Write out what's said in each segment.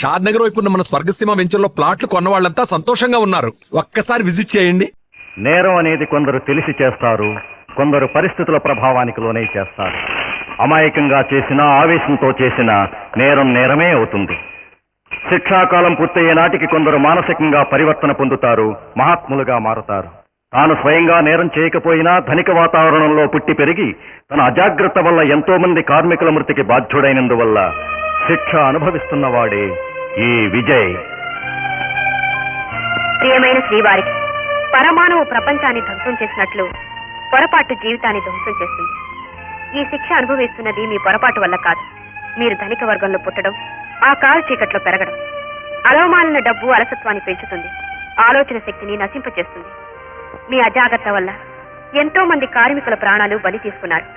షాద్ నగర్ వైపు ఉన్న మన స్వర్గసీమ వెంచర్లో ప్లాట్లు కొన్న వాళ్ళంతా సంతోషంగా ఉన్నారు. ఒక్కసారి విజిట్ చేయండి. నేరం అనేది కొందరు తెలిసి చేస్తారు, కొందరు పరిస్థితుల ప్రభావానికి లోనే చేస్తారు. అమాయకంగా చేసినా ఆవేశంతో చేసినా నేరం నేరమే అవుతుంది. శిక్షాకాలం పూర్తయ్యే నాటికి కొందరు మానసికంగా పరివర్తన పొందుతారు, మహాత్ములుగా మారతారు. తాను స్వయంగా నేరం చేయకపోయినా ధనిక వాతావరణంలో పుట్టి పెరిగి తన అజాగ్రత్త వల్ల ఎంతో మంది కార్మికుల మృతికి బాధ్యుడైనందువల్ల శిక్ష అనుభవిస్తున్నవాడే ఈ విజయ్. ప్రియమైన శ్రీవారికి, పరమాణువు ప్రపంచాన్ని ధ్వంసం చేసినట్లు పొరపాటు జీవితాన్ని ధ్వంసం చేస్తుంది. ఈ శిక్ష అనుభవిస్తున్నది మీ పొరపాటు వల్ల కాదు. మీరు ధనిక వర్గంలో పుట్టడం, ఆ కారు చీకట్లో పెరగడం. అలవమాలిన డబ్బు అలసత్వాన్ని పెంచుతుంది, ఆలోచన శక్తిని నశింపచేస్తుంది. మీ అజాగ్రత్త వల్ల ఎంతో మంది కార్మికుల ప్రాణాలు బలి తీసుకున్నారు.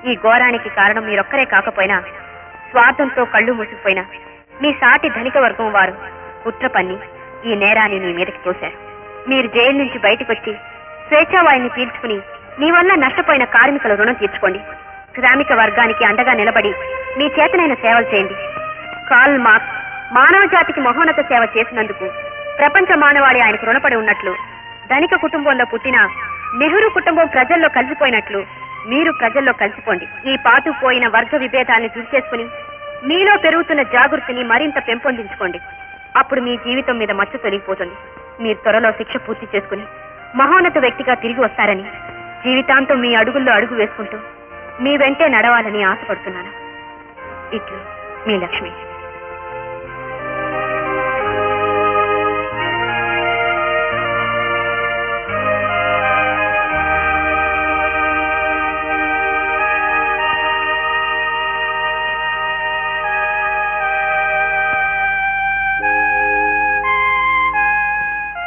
ఈ ఘోరానికి కారణం మీరొక్కరే కాకపోయినా స్వార్థంతో కళ్ళు మూసుకుపోయినా మీ సాటి ధనిక వర్గం వారు కుట్ర పన్ని ఈ నేరాన్ని మీ మీదకి తోశారు. మీరు జైలు నుంచి బయటకు వచ్చి స్వేచ్ఛావాయుని పీల్చుకుని మీ వల్ల నష్టపోయిన కార్మికుల రుణం తీర్చుకోండి. శ్రామిక వర్గానికి అండగా నిలబడి మీ చేతనైన సేవలు చేయండి. కార్ల్ మార్క్స్ మానవ జాతికి మహోన్నత సేవ చేసినందుకు ప్రపంచ మానవాళి ఆయనకు రుణపడి ఉన్నట్లు, ధనిక కుటుంబంలో పుట్టిన నెహ్రూ కుటుంబం ప్రజల్లో కలిసిపోయినట్లు మీరు ప్రజల్లో కలిసిపోండి. ఈ పాతుపోయిన వర్గ విభేదాన్ని దుర్చేసుకుని మీలో పెరుగుతున్న జాగృతిని మరింత పెంపొందించుకోండి. అప్పుడు మీ జీవితం మీద మచ్చ తొలగిపోతుంది. మీరు త్వరలో శిక్ష పూర్తి చేసుకుని మహోన్నత వ్యక్తిగా తిరిగి వస్తారని, జీవితాంతం మీ అడుగుల్లో అడుగు వేసుకుంటూ మీ వెంటే నడవాలని ఆశపడుతున్నాను. ఇట్లు మీ లక్ష్మి.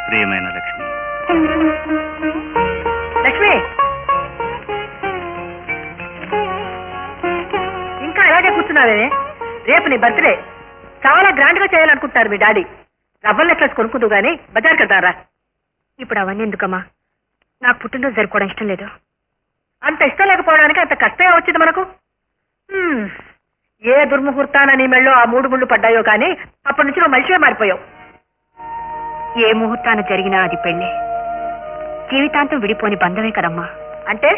ప్రియమైన లక్ష్మి. లక్ష్మి, ఇంకా అలాగే కూర్చున్నావే? రేపు నీ బర్త్డే చాలా గ్రాండ్ గా చేయాలనుకుంటారు మీ డాడీ. రవ్వల్ నెక్లెస్ కొనుక్కుందు గానీ బజార్కి వెళ్తారా? ఇప్పుడు అవన్నీ ఎందుకమ్మా? నాకు పుట్టినరోజు జరుపుకోవడం ఇష్టం లేదు. అంత ఇష్టం లేకపోవడానికి అంత కష్టమే వచ్చింది మనకు. ఏ దుర్ముహూర్తాన నీ మెళ్ళో ఆ 3 ముళ్ళు పడ్డాయో కానీ అప్పటి నుంచి నువ్వు మనిషివే మారిపోయావు. ఏ ముహూర్తాన జరిగినా అది పెళ్లి, జీవితాంతం విడిపోని బంధమే కదమ్మా. అంటే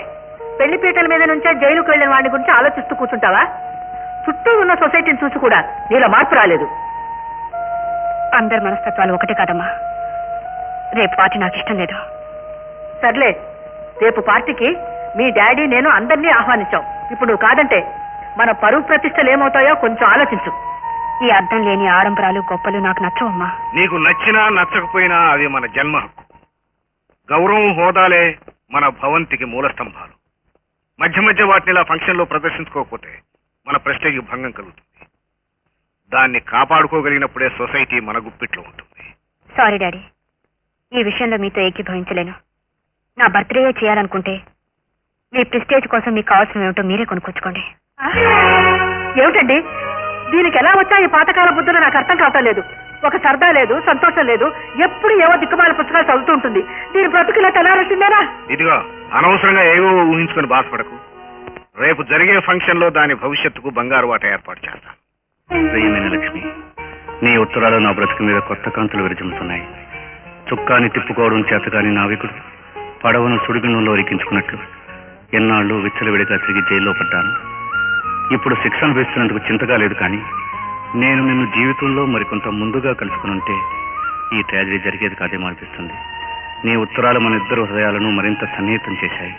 పెళ్లి పీటల మీద నుంచే జైలుకు వెళ్లిన వాడిని గురించి ఆలోచిస్తూ కూర్చుంటావా? చుట్టూ ఉన్న సొసైటీని చూసి కూడా నీలో మార్పు రాలేదు. అందరి మనస్తత్వాలు ఒకటే కదమ్మా. రేపు పార్టీ నాకు ఇష్టం లేదు. సర్లే, రేపు పార్టీకి మీ డాడీ నేను అందరినీ ఆహ్వానించాం. ఇప్పుడు నువ్వు కాదంటే మన పరువు ప్రతిష్టలు ఏమవుతాయో కొంచెం ఆలోచించు. ఈ అర్థం లేని ఆడంబరాలు గొప్పలు నాకు నచ్చవమ్మా. నీకు నచ్చినా నచ్చకపోయినా అవి మన జన్మ హక్కు. గౌరవం హోదాలే మన భవంతికి మూల స్తంభాలు. మధ్య మధ్య వాటిని ఇలా ఫంక్షన్లో ప్రదర్శించుకోకపోతే మన ప్రెస్టేజ్కి భంగం కలుగుతుంది. దాన్ని కాపాడుకోగలిగినప్పుడే సొసైటీ మన గుప్పిట్లో ఉంటుంది. సారీ డాడీ, ఈ విషయంలో మీతో ఏకీభవించలేను. నా బర్త్డే చేయాలనుకుంటే మీ ప్రెస్టేజ్ కోసం మీకు కావాల్సిన ఏమిటో మీరే కొనుక్కొచ్చుకోండి. ఏమిటండి దీనికి ఎలా వచ్చా ఈ పాతకాల బుద్ధులు నాకు అర్థం కావటం లేదు. ఒక సరదా లేదు, సంతోషం లేదు, ఎప్పుడు ఏవో దిక్కుమాల పుస్తకాలు చదువుతూ ఉంటుంది. దీని బ్రతుకులా తెల్లారొచ్చిందేనా? ఇదిగో అనవసరంగా ఏవో ఊహించుకుని బాధపడకు. రేపు జరిగే ఫంక్షన్ లో దాని భవిష్యత్తుకు బంగారు వాట ఏర్పాటు చేస్తాను. ప్రియమైన లక్ష్మి, నీ ఉత్తరాలు నా బ్రతుకు మీద కొత్త కాంతులు విరజిమ్ముతున్నాయి. చుక్కాని తిప్పుకోవడం చేతగాని నావికుడు పడవను సుడిగుండంలో ఎక్కించుకున్నట్లు ఎన్నాళ్ళు విచ్చలవిడిగా తిరిగి జైల్లో పడ్డాను. ఇప్పుడు శిక్ష అనుభవిస్తున్నందుకు చింతగా లేదు, కానీ నేను నిన్ను జీవితంలో మరికొంత ముందుగా కలుసుకుని ఉంటే ఈ ట్రాజడీ జరిగేది కాదేమో అనిపిస్తుంది. నీ ఉత్తరాలు మన ఇద్దరు హృదయాలను మరింత సన్నిహితం చేశాయి.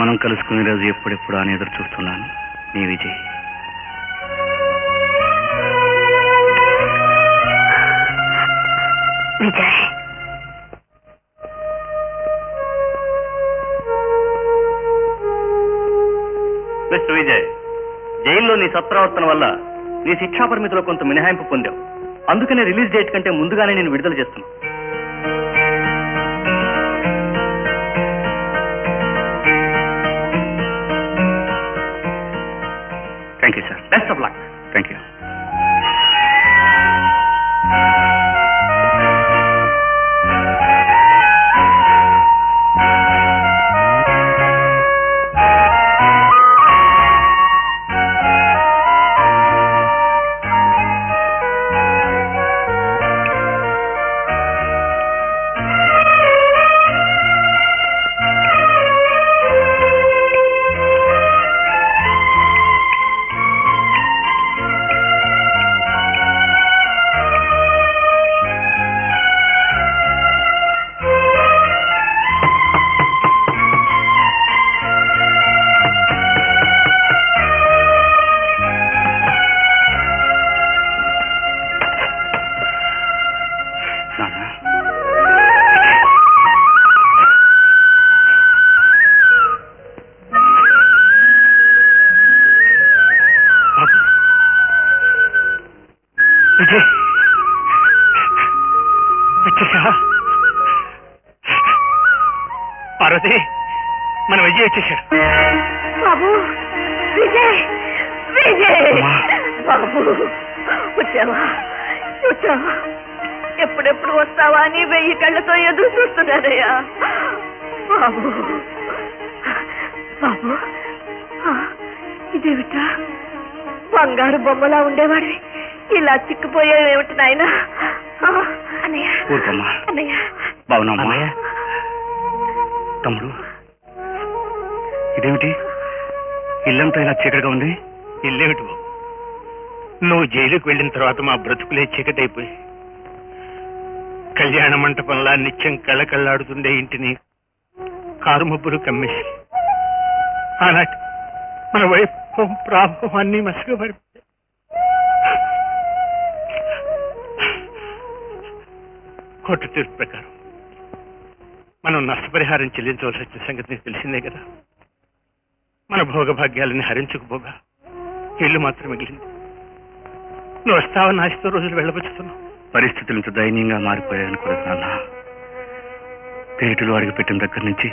మనం కలుసుకునే రోజు ఎప్పుడెప్పుడు అని ఎదురు చూస్తున్నాను. నీ విజయ్. విజయ్, మిస్టర్ విజయ్, జైల్లో నీ సత్ప్రవర్తన వల్ల నీ శిక్షా పరిమితిలో కొంత మినహాయింపు పొందావు. అందుకనే రిలీజ్ డేట్ కంటే ముందుగానే నేను విడుదల చేస్తున్నాను. Thank you sir. Best of luck. Thank you. Vijay వచ్చేసా? పార్వతి, మన విజయ్ వచ్చేసాడు. బాబు విజయ్, విజయ్ బాబు వచ్చావా? వచ్చావా? ఎప్పుడెప్పుడు వస్తావా అని 1000 కళ్ళతో ఎదురు చూస్తున్నారయ్యా. బాబు బాబు ఇదేమిటా? బంగారు బొమ్మలా ఉండేవాడివి ఇలా చిక్కిపోయేవేమిటి నాయన? అన్నయ్య అన్నయ్య బాగున్నా? తమ్ముడు, ఇదేమిటి ఇల్లంతా ఇలా చీకటిగా ఉంది? ఇల్లేమిటి బాబు, నువ్వు జైలుకు వెళ్ళిన తర్వాత మా బ్రతుకులే చీకటైపోయి కళ్యాణ మంటపంలా నిత్యం కళ్ళకళ్ళాడుతుండే ఇంటిని కారు మబ్బులు కమ్మేసి ఆనాటి మన వైభవం ప్రాభవం అన్నీ మసిగా పడిపోయాయి. కోర్టు తీర్పు ప్రకారం మనం నష్టపరిహారం చెల్లించవలసి వచ్చిన సంగతి నీకు తెలిసిందే కదా. మన భోగభాగ్యాలని హరించుకుపోగా ఇల్లు మాత్రం మిగిలింది. నువ్వు వస్తావని ఆశతో రోజులు వెళ్ళబుచ్చుతున్నావు. పరిస్థితులు ఇంత దయనీయంగా మారిపోయాయనుకోలేదు నాన్న. పేటలు అడుగుపెట్టిన దగ్గర నుంచి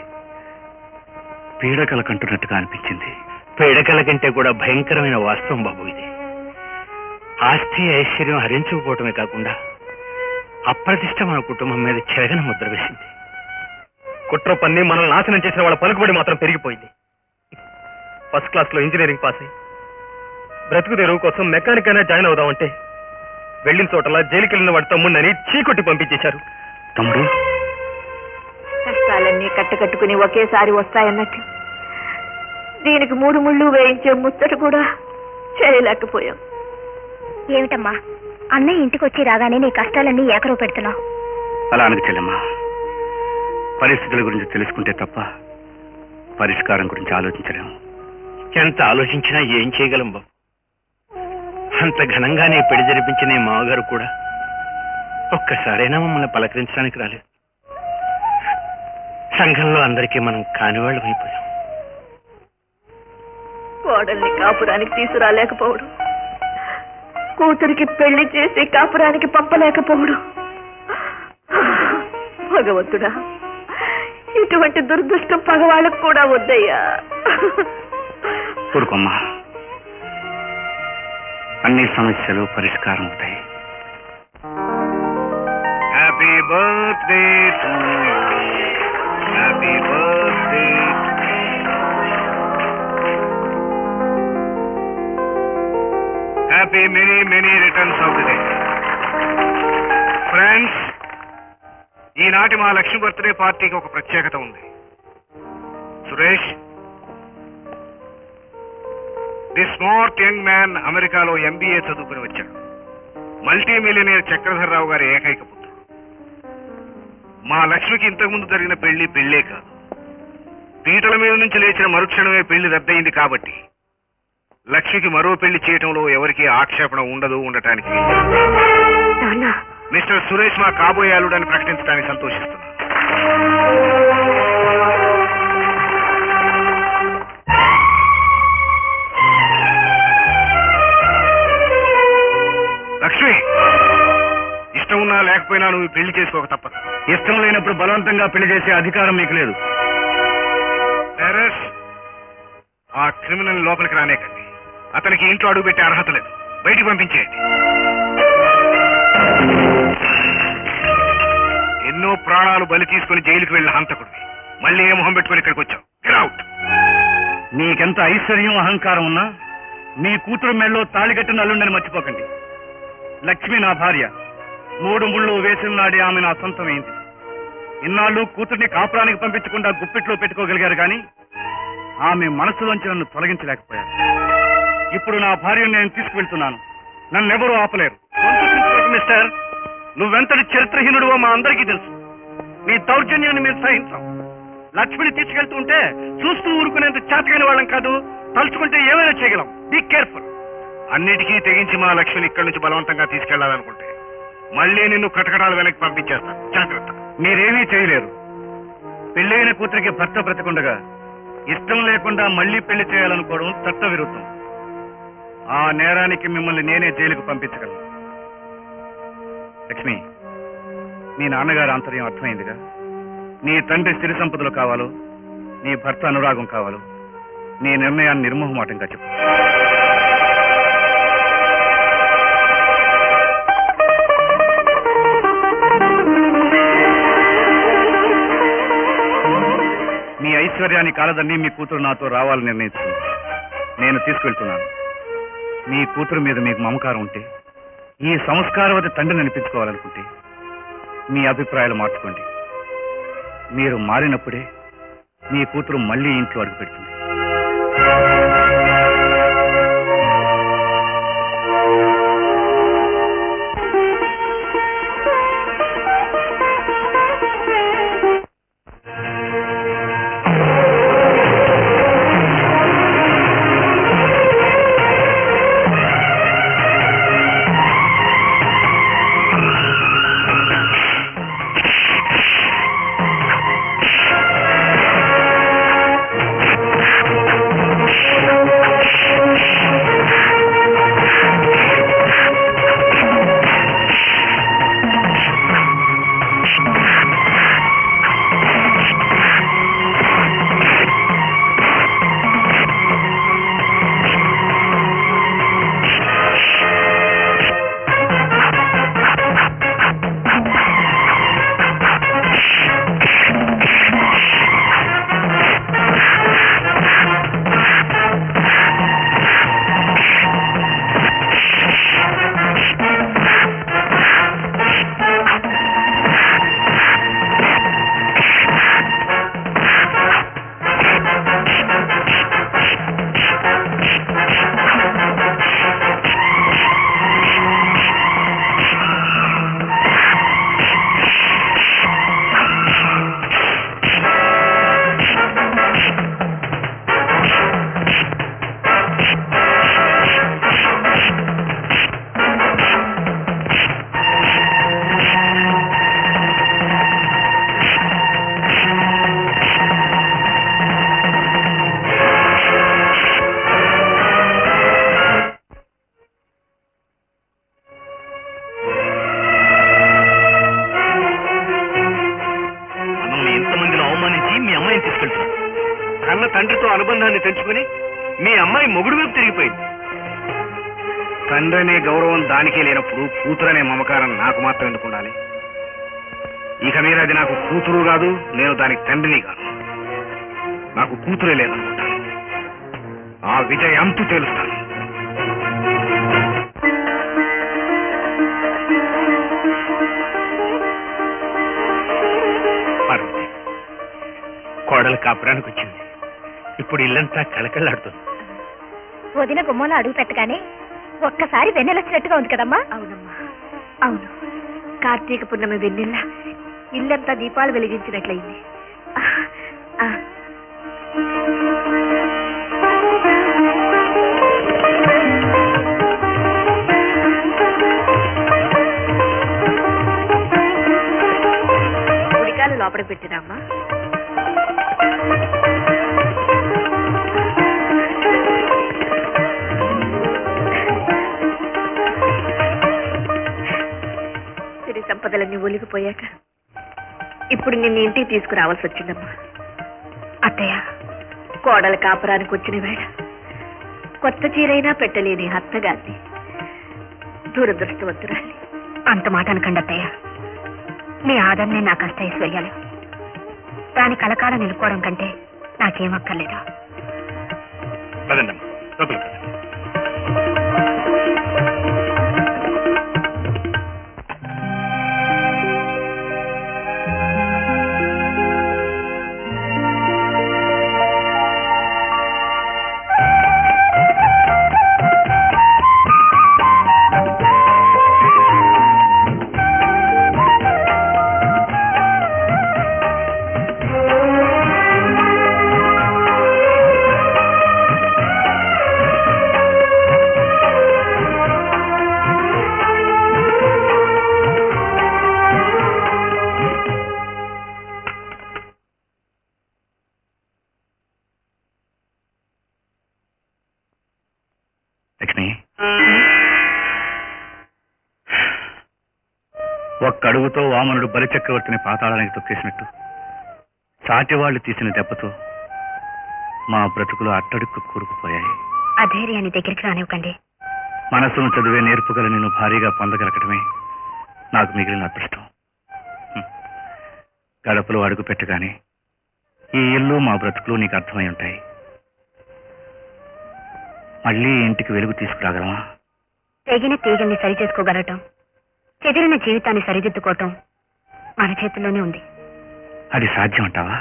పీడకల కంటున్నట్టుగా అనిపించింది. పీడకల కంటే కూడా భయంకరమైన వాస్తవం బాబు ఇది. ఆస్తి ఐశ్వర్యం హరించుకుపోవటమే కాకుండా అప్రతిష్ట మన కుటుంబం మీద చెరగన ముద్ర వేసింది. కుట్ర పన్ని మనల్ని నాశనం చేసిన వాళ్ళ పలుకుబడి మాత్రం పెరిగిపోయింది. ఫస్ట్ క్లాస్ లో ఇంజనీరింగ్ పాస్ అయ్యి బ్రతుకు తెరువు కోసం మెకానిక్ అయినా జాయిన్ అవుదామంటే వెళ్ళిన చోటలా జైలుకి వెళ్ళిన వాడి తమ్ముడిని చీకొట్టి పంపించేశారు. తమ్ముడు, కష్టాలన్నీ కట్టుకట్టుకుని ఒకేసారి వస్తాయన్నట్టు దీనికి 3 ముళ్ళు వేయించే ముచ్చట కూడా చేయలేకపోయాం. ఏమిటమ్మా, అన్నయ్య ఇంటికి వచ్చి రాగానే నీ కష్టాలన్నీ ఏకరవ పెడుతున్నావు? అలా అనకు చెల్లెమ్మా. పరిస్థితుల గురించి తెలుసుకుంటే తప్ప పరిష్కారం గురించి ఆలోచించలేము. ఎంత ఆలోచించినా ఏం చేయగలం బాబు? అంత ఘనంగానే పెళ్లి జరిపించిన ఈ మామగారు కూడా ఒక్కసారైనా మమ్మల్ని పలకరించడానికి రాలేదు. సంఘంలో అందరికీ మనం కానివాళ్ళం అయిపోయాం. కోడల్ని కాపురానికి తీసుకురాలేకపోవడం, కూతురికి పెళ్లి చేసి కాపురానికి పంపలేకపోవడం. భగవంతుడా, ఇటువంటి దురదృష్టం పగవాళ్ళకు కూడా వద్దయ్యా. ఊరుకోమ్మా, అన్ని సమస్యలు పరిష్కారం అవుతాయి. Happy birthday to you, happy birthday. Happy many many returns of the day. Friends, ఈనాటి మా లక్ష్మి బర్త్డే పార్టీకి ఒక ప్రత్యేకత ఉంది. Suresh, the smart young man అమెరికాలో MBA చదువుకుని వచ్చాడు. మల్టీ మిలియనీర్ చక్రధర్రావు గారి ఏకైక పుత్రుడు. మా లక్ష్మికి ఇంతకుముందు జరిగిన పెళ్లే కాదు, పీటల మీద నుంచి లేచిన మరుక్షణమే పెళ్లి రద్దయింది. కాబట్టి లక్ష్మికి మరో పెళ్లి చేయటంలో ఎవరికీ ఆక్షేపణ ఉండటానికి మిస్టర్ సురేష్ మా కాబోయే అల్లుడని ప్రకటించడానికి సంతోషిస్తున్నాను. లక్ష్మి, ఇష్టం ఉన్నా లేకపోయినా నువ్వు పెళ్లి చేసుకోక తప్పదు. ఇష్టం లేనప్పుడు బలవంతంగా పెళ్లి చేసే అధికారం మీకు లేదు. ఆ క్రిమినల్ లోపలికి రానేకండి. అతనికి ఇంట్లో అడుగుపెట్టే అర్హత లేదు. బయటికి పంపించేయండి. ఎన్నో ప్రాణాలు బలి తీసుకుని జైలుకి వెళ్ళిన హంతకుడివి మళ్ళీ ఏ మొహం పెట్టుకుని ఇక్కడికి వచ్చావు? Get out. నీకెంత ఐశ్వర్యం అహంకారం ఉన్నా మీ కూతురు మెళ్ళలో తాళికట్టిన అల్లుండని మర్చిపోకండి. లక్ష్మి నా భార్య. 3 ముళ్ళు వేసిన నాడే ఆమె నా సొంతమైంది. ఇన్నాళ్ళు కూతుర్ని కాపురానికి పంపించకుండా గుప్పిట్లో పెట్టుకోగలిగారు కానీ ఆమె మనసులోంచి నన్ను తొలగించలేకపోయారు. ఇప్పుడు నా భార్యను నేను తీసుకువెళ్తున్నాను. నన్నెవరూ ఆపలేరు. మిస్టర్, నువ్వెంతటి చరిత్రహీనుడివో మా అందరికీ తెలుసు. నీ దౌర్జన్యాన్ని మేము సహించాం. లక్ష్మిని తీసుకెళ్తుంటే చూస్తూ ఊరుకునేంత చేతకైన వాళ్ళం కాదు. తలుచుకుంటే ఏమైనా చేయగలం. Be careful. అన్నిటికీ తెగించి మా లక్ష్మిని ఇక్కడి నుంచి బలవంతంగా తీసుకెళ్లాలనుకుంటే మళ్ళీ నిన్ను కటకటాలు వెనక్కి పంపించేస్తాను. జాగ్రత్త. మీరేమీ చేయలేరు. పెళ్ళైన కూతురికి భర్త బ్రతికుండగా ఇష్టం లేకుండా మళ్లీ పెళ్లి చేయాలనుకోవడం చట్ట విరుద్ధం. ఆ నేరానికి మిమ్మల్ని నేనే జైలుకు పంపించగలను. లక్ష్మి, మీ నాన్నగారి ఆంతర్యం అర్థమైందిగా. నీ తండ్రి స్థిర సంపదలు కావాలో, నీ భర్త అనురాగం కావాలో, నీ నిర్ణయాన్ని నిర్మోహమాటంగా చెప్పు. మీ ఐశ్వర్యాన్ని కాలదన్ని మీ కూతురు నాతో రావాలని నిర్ణయించుకుంది. నేను తీసుకెళ్తున్నాను. మీ కూతురు మీద మీకు మమకారం ఉంటే, ఈ సంస్కారవతి తండ్రిని అనిపించుకోవాలనుకుంటే మీ అభిప్రాయాలు మార్చుకోండి. మీరు మారినప్పుడే మీ కూతురు మళ్ళీ ఇంట్లో అడుగు పెడుతుంది. కన్న తండ్రితో అనుబంధాన్ని తెంచుకుని మీ అమ్మాయి మొగుడు వైపు తిరిగిపోయింది. తండ్రి అనే గౌరవం దానికే లేనప్పుడు కూతురనే మమకారం నాకు మాత్రం ఎందుకు ఉండాలి? ఇక మీద అది నాకు కూతురు కాదు, నేను దానికి తండ్రిని కాదు. నాకు కూతురే లేదనుకుంటాను. ఆ విజయ్ అంతు తేలుస్తాను. పార్వతి, కోడలు కాపురానికి వచ్చింది. ఇప్పుడు ఇల్లంతా కళకళలాడుతుంది. వదిన గుమ్మలో అడుగు పెట్టగానే ఒక్కసారి వెన్నెలొచ్చినట్టుగా ఉంది కదమ్మా. అవునమ్మా, అవును. కార్తీక పున్నమి వెన్నెల్ల ఇల్లంతా దీపాలు వెలిగించినట్లయింది. ఉడికాలు లోపలికి పెట్టినమ్మా. సంపదలన్నీ ఒలిగిపోయాక ఇప్పుడు నిన్ను ఇంటికి తీసుకురావాల్సి వచ్చిందమ్మా. అత్తయ్య, కోడల కాపురానికి వచ్చిన వేళ కొత్త చీరైనా పెట్టలేని అత్తగారిని, దురదృష్టవంతురాలి. అంత మాట అనకండి అత్తయ్య. మీ ఆదరణే నా కష్ట ఐశ్వర్యాలు. దాని కలకాలం నిలుపుకోవడం కంటే నాకేమక్కర్లేదా? పదండమ్మా, లోపలికి పదండి. ఒక్క అడుగుతో వామనుడు బలిచక్రవర్తిని పాతాళానికి తొక్కేసినట్టు సాటి వాళ్ళు తీసిన దెబ్బతో మా బ్రతుకులు అట్టడుక్కు కూరుకుపోయాయి. ఆ ధైర్యాన్ని దగ్గరికి రానివ్వకండి. మనసును చదివే నేర్పుగల నిన్ను భారీగా పొందగలగటమే నాకు మిగిలిన అదృష్టం. గడపలో అడుగు పెట్టగానే ఈ ఇల్లు మా బ్రతుకులు నీకు అర్థమై ఉంటాయి. మళ్ళీ ఇంటికి వెలుగు తీసుకురాగలమా? తెగిన తీగల్ని సరిచేసుకోగలటం, చెదిరిన జీవితాన్ని సరిదిద్దుకోవటం మన చేతుల్లోనే ఉంది. అది సాధ్యం అంటావా?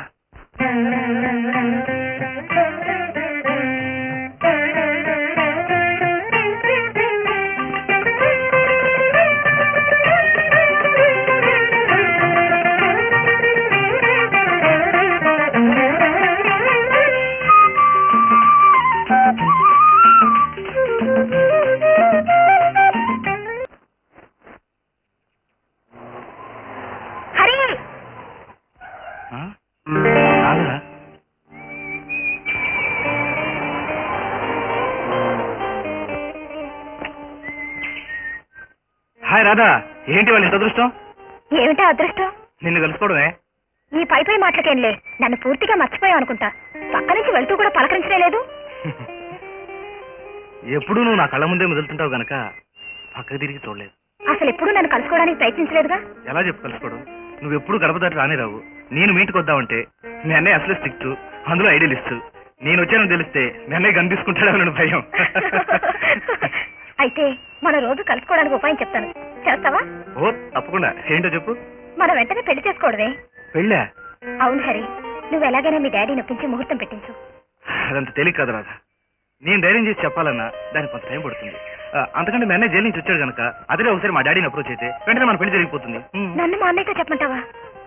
హాయ్ రాధా, ఏంటి వాళ్ళ ఇంత అదృష్టం? ఏమిటా అదృష్టం? నిన్ను కలుసుకోవడమే. ఈ పై పై మాటలకేంలే, నన్ను పూర్తిగా మర్చిపోయావు అనుకుంటా. పక్క నుంచి వెళ్తూ కూడా పలకరించలే లేదు. ఎప్పుడు నువ్వు నా కళ్ళ ముందే మొదలుతుంటావు గనక పక్కకు తిరిగి చూడలేదు. అసలు ఎప్పుడు నన్ను కలుసుకోవడానికి ప్రయత్నించలేదుగా. ఎలా చెప్పు కలుసుకోవడం? నువ్వెప్పుడు గడప దాటి రానే రావు. నేను మీ ఇంటికి వద్దామంటే మీ అన్నయ్య అసలు స్ట్రిక్ట్, అందులో ఐడియలిస్ట్. నేను వచ్చానని తెలిస్తే మీ అన్నయ్య కనిపిసుకుంటాడని భయం. అయితే మన రోజు కలుసుకోవడానికి ఉపాయం చెప్తాను, చేస్తావా? ఓ తప్పకుండా. ఏంటో చెప్పు. మనం వెంటనే పెళ్లి చేసుకోవడమే. పెళ్ళా? అవును హరి, నువ్వు ఎలాగైనా మీ డాడీ నొప్పించి ముహూర్తం పెట్టించు. అదంత తేలిక కాదు రాధా. నేను ధైర్యం చేసి చెప్పాలన్నా దానికి కొంత టైం పడుతుంది. అంతకంటే మీ అన్నయ్య జైలు నుంచి వచ్చాడు కనుక అదే ఒకసారి మా డాడీని అప్రోచ్ అయితే వెంటనే మన పెళ్లి జరిగిపోతుంది. నన్ను మా అన్నయ్యతో చెప్పమంటావా?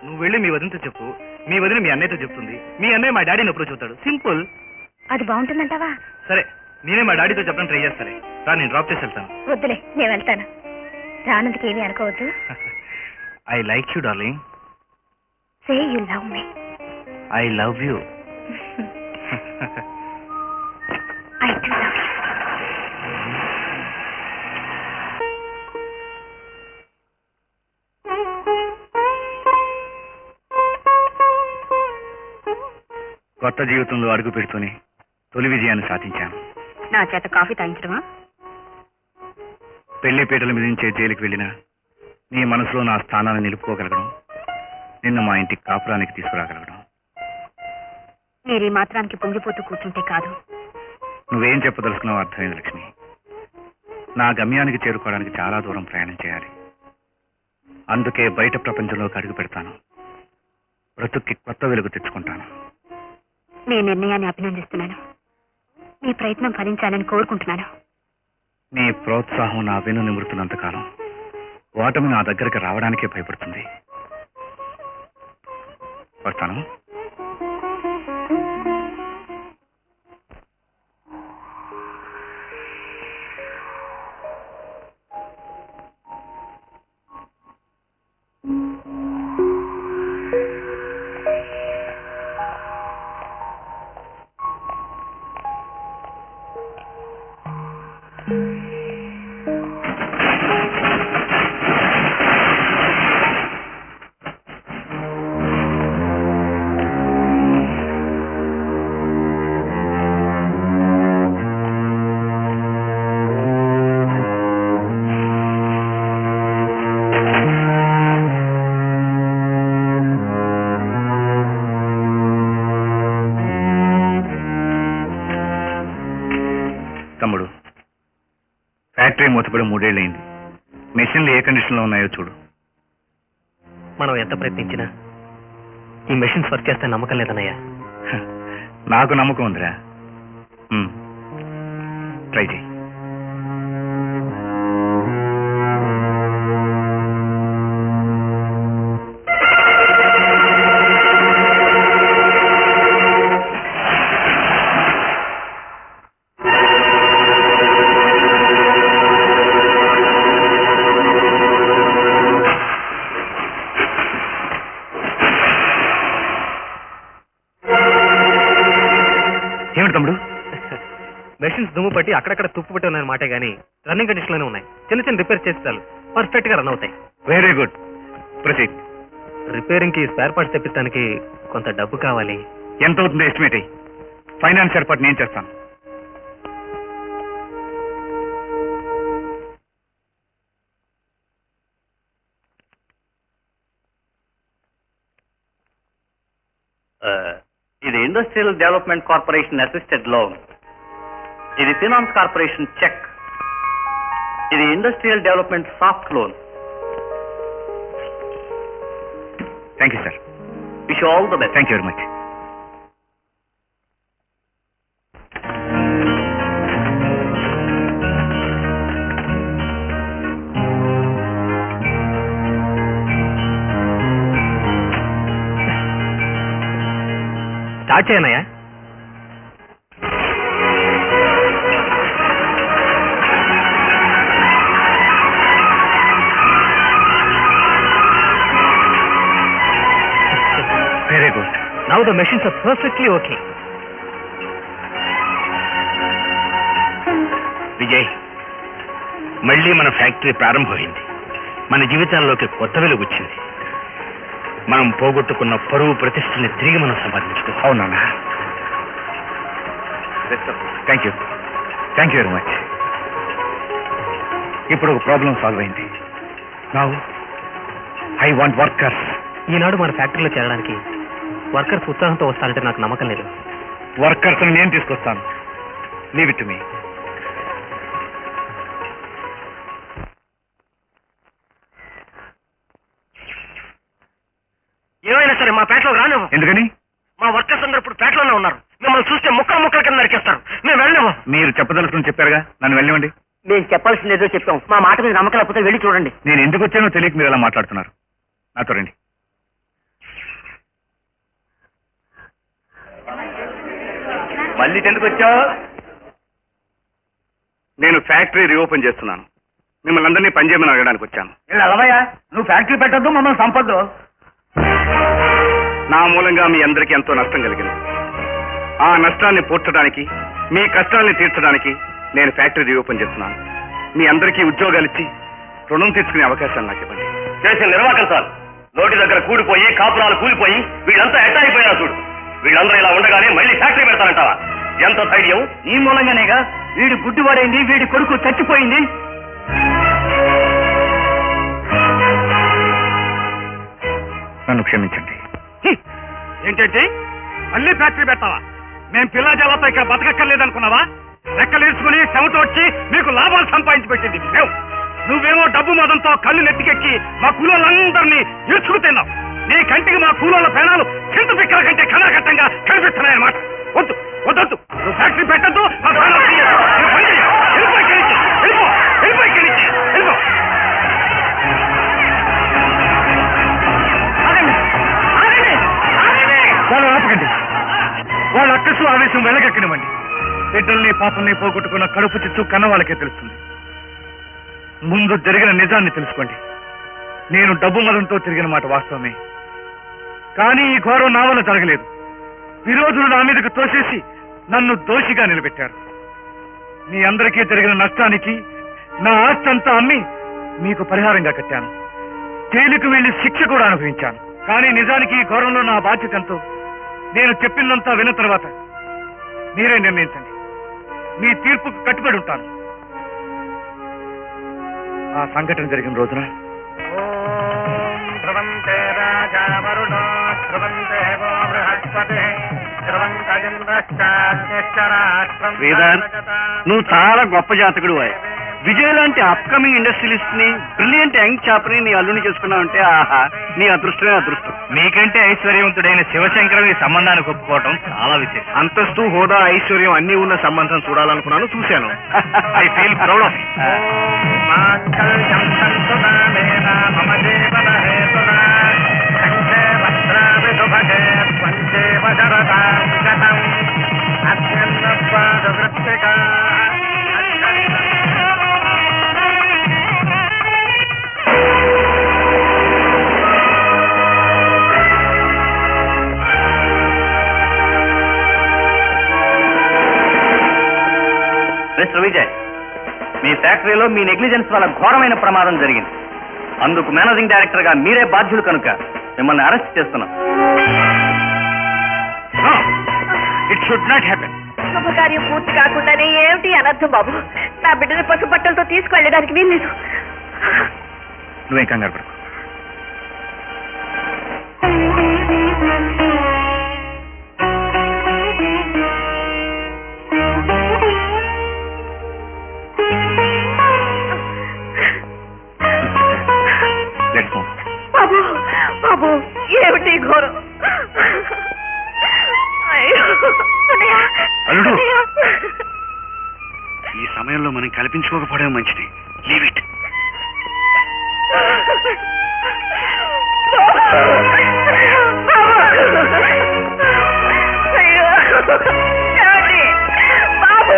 నువ్వు వెళ్ళి మీ వదినతో చెప్పు, మీ వదిన మీ అన్నయ్యతో చెప్తుంది, మీ అన్నయ్య మా డాడీని అప్రోచ్ అవుతాడు. సింపుల్. అది బాగుంటుందంటావా? సరే, నేనే మా డాడీతో చెప్పడం ట్రై చేస్తాను. రా, నేను డ్రాప్ చేసి వెళ్తాను. వద్దులే, నేను వెళ్తాను. రానందుకు ఏమీ అనుకోవద్దు. I like you darling. Say you love me. I love you. I do love you. కొత్త జీవితంలో అడుగు పెడుతూనే తొలి విజయాన్ని సాధించాను. నా చేత కాఫీ తాగించడమా? పెళ్లి పీటల మిదించే జైలుకి వెళ్ళినా నీ మనసులో నా స్థానాన్ని నిలుపుకోగలగడం, నిన్ను మా ఇంటికి కాపురానికి తీసుకురాగలగడం. మీరు ఈ మాత్రానికి పొంగిపోతూ కూర్చుంటే కాదు. నువ్వేం చెప్పదలుచుకున్నావు అర్థమైంది లక్ష్మి. నా గమ్యానికి చేరుకోవడానికి చాలా దూరం ప్రయాణం చేయాలి. అందుకే బయట ప్రపంచంలోకి అడుగు పెడతాను. బ్రతుక్కి కొత్త వెలుగు తెచ్చుకుంటాను. మీ నిర్ణయాన్ని అభినందిస్తున్నాను. మీ ప్రయత్నం ఫలించాలని కోరుకుంటున్నాను. నీ ప్రోత్సాహం నా వెను నిమురుతున్నంతకాలం ఓటమి నా దగ్గరికి రావడానికే భయపడుతుంది. వస్తాను. తమ్ముడు, ఫ్యాక్టరీ మూతపడి 3 ఏళ్ళైంది. మెషిన్లు ఏ కండిషన్లో ఉన్నాయో చూడు. మనం ఎంత ప్రయత్నించినా ఈ మెషిన్స్ వర్క్ చేస్తే నమ్మకం లేదన్నయ్య. నాకు నమ్మకం ఉందిరా. ట్రై చేయి. తమ్ముడు, మెషిన్స్ దుమ్ము పట్టి అక్కడక్కడ తుప్పు పట్టి ఉన్నాయన్నమాటే గానీ రన్నింగ్ కండిషన్ లోనే ఉన్నాయి. చిన్న చిన్న రిపేర్ చేస్తే చాలు పర్ఫెక్ట్ గా రన్ అవుతాయి. Very good. ప్రొసీడ్. రిపేరింగ్ కి స్పేర్ పార్ట్స్ తెప్పించడానికి కొంత డబ్బు కావాలి. ఎంత అవుతుంది ఎస్టిమేట్ అయ్యి? ఫైనాన్స్ ఏర్పాటు నేను చేస్తాను. ఇది industrial development corporation assisted loan. ఇది ఫినాన్స్ కార్పొరేషన్ చెక్. ఇది industrial development soft loan. Thank you sir. Wish you all the best. Thank you very much. Start చేయనయ్యా. Very good. Now the machines are perfectly okay. Vijay, మళ్ళీ మన factory ప్రారంభమైంది. మన జీవితాల్లోకి కొత్త వెలుగు వచ్చింది. మనం పోగొట్టుకున్న పరువు ప్రతిష్టని తిరిగి మనం సంపాదించుకోవాలి. అవునా? Thank you. Thank you very much. ఇప్పుడు ఒక ప్రాబ్లం సాల్వ్ అయింది. Now I want workers. ఈనాడు మన ఫ్యాక్టరీలో చేరడానికి వర్కర్స్ ఉత్సాహంతో వస్తారంటే నాకు నమ్మకం లేదు. వర్కర్స్ నేను తీసుకొస్తాను. Leave it to me. ఏమైనా సరే మా పేటలో రాను. ఎందుకని? మా వర్కర్స్ అందరూ ఇప్పుడు పేటలోనే ఉన్నారు. మిమ్మల్ని చూస్తే ముక్కలు ముక్కల కింద నరికేస్తారు. మేము వెళ్ళాము. మీరు చెప్పదలుచుకుని చెప్పారుగా, నన్ను వెళ్ళివ్వండి. మేము చెప్పాల్సింది ఏదో చెప్పాం. మా మాట మీద నమ్మకం లేకపోతే వెళ్ళి చూడండి. నేను ఎందుకు వచ్చానో తెలియక మీరు ఎలా మాట్లాడుతున్నారు. నాతో రండి. మళ్ళీ ఎందుకు వచ్చావు? నేను ఫ్యాక్టరీ రీఓపెన్ చేస్తున్నాను. మిమ్మల్ని అందరినీ పనిచేయమని అడగడానికి వచ్చాను. అలవయ్యా, నువ్వు ఫ్యాక్టరీ పెట్టద్దు, మమ్మల్ని సంపద్దు. నా మూలంగా మీ అందరికీ ఎంతో నష్టం కలిగింది. ఆ నష్టాన్ని పూడ్చడానికి, మీ కష్టాల్ని తీర్చడానికి నేను ఫ్యాక్టరీ రీఓపెన్ చేస్తున్నాను. మీ అందరికీ ఉద్యోగాలు ఇచ్చి రుణం తీసుకునే అవకాశాన్ని నాకు ఇవ్వండి. చేసిన నిర్వాహకం సార్. నోటి దగ్గర కూడిపోయి కాపురాలు కూలిపోయి వీళ్ళంతా ఎట్ట అయిపోయారు చూడు. వీళ్ళందరూ ఇలా ఉండగానే మళ్ళీ ఫ్యాక్టరీ పెడతారంటావా? ఎంత ధైర్యం! ఈ మూలంగానేగా వీడి గుడ్డివాడైంది, వీడి కొడుకు చచ్చిపోయింది. నన్ను క్షమించండి. ఏంటంటే మళ్ళీ ఫ్యాక్టరీ పెట్టావా? మేము పిల్ల జలాతో ఇక్కడ బతకక్కర్లేదనుకున్నావా? రెక్కలు ఇరుచుకుని చెమట వచ్చి మీకు లాభాలు సంపాదించి పెట్టింది మేము. నువ్వేమో డబ్బు మదంతో కళ్ళు నెత్తికెక్కి మా కూలోళ్ళందరినీ ఇరుచుకు తిన్నావు. నీ కంటికి మా కూలోళ్ళ పేనాలు చింత పిక్కల కంటే కళాఘట్టంగా కనిపిస్తున్నాయన్నమాట. వద్దు వద్దొద్దు, నువ్వు ఫ్యాక్టరీ పెట్టద్దు. వాళ్ళు ఆపకండి. వాళ్ళ అక్కసు ఆవేశం వెళ్ళగక్కినవ్వండి. బిడ్డల్ని పాపల్ని పోగొట్టుకున్న కడుపు చిచ్చు కన్న వాళ్ళకే తెలుస్తుంది. ముందు జరిగిన నిజాన్ని తెలుసుకోండి. నేను డబ్బు మదంతో తిరిగిన మాట వాస్తవమే, కానీ ఈ ఘోరం నా వల్ల జరగలేదు. విరోధులు నా మీదకు తోసేసి నన్ను దోషిగా నిలబెట్టారు. మీ అందరికీ జరిగిన నష్టానికి నా ఆస్తంతా అమ్మి మీకు పరిహారంగా కట్టాను. జైలుకు వెళ్లి శిక్ష కూడా అనుభవించాను. కానీ నిజానికి ఈ ఘోరంలో నా బాధ్యత ఎంతో నేను చెప్పిందంతా విన్న తర్వాత మీరే నిర్ణయించండి. మీ తీర్పుకు కట్టుబడి ఉంటాను. ఆ సంఘటన జరిగిన రోజున శ్రీధర్, నువ్వు చాలా గొప్ప జాతకుడు. విజయ్ లాంటి అప్కమింగ్ ఇండస్ట్రియలిస్ట్ ని, బ్రిలియంట్ యంగ్ చాప్ ని నీ అల్లుని చేసుకున్నావు అంటే ఆహా, నీ అదృష్టమే అదృష్టం. మీకంటే ఐశ్వర్యవంతుడైన శివశంకరం ఈ సంబంధానికి ఒప్పుకోవటం చాలా విశేషం. అంతస్తు, హోదా, ఐశ్వర్యం అన్ని ఉన్న సంబంధం చూడాలనుకున్నాను, చూశాను. I feel proud of mister Vijay, మీ ఫ్యాక్టరీలో మీ నెగ్లిజెన్స్ వల్ల ఘోరమైన ప్రమాదం జరిగింది. అందుకు మేనేజింగ్ డైరెక్టర్ గా మీరే బాధ్యులు కనుక మిమ్మల్ని అరెస్ట్ చేస్తున్నాం. It should not happen. శుభకార్యం పూర్తి కాకుండానే ఏమిటి అనర్థం బాబు? నా బిడ్డని పసుపట్టలతో తీసుకువెళ్ళడానికి వీల్లేదు. నువ్వేం కంగారు పడకు. బాబు బాబు ఏమిటి ఘోరం? అయ్యో, అన్నయ్య, అల్లుడు. అన్నయ్య. ఈ సమయంలో మనం కల్పించుకోకపోవడం మంచిది. Leave it. అయ్యో, ఏమండి? బాబు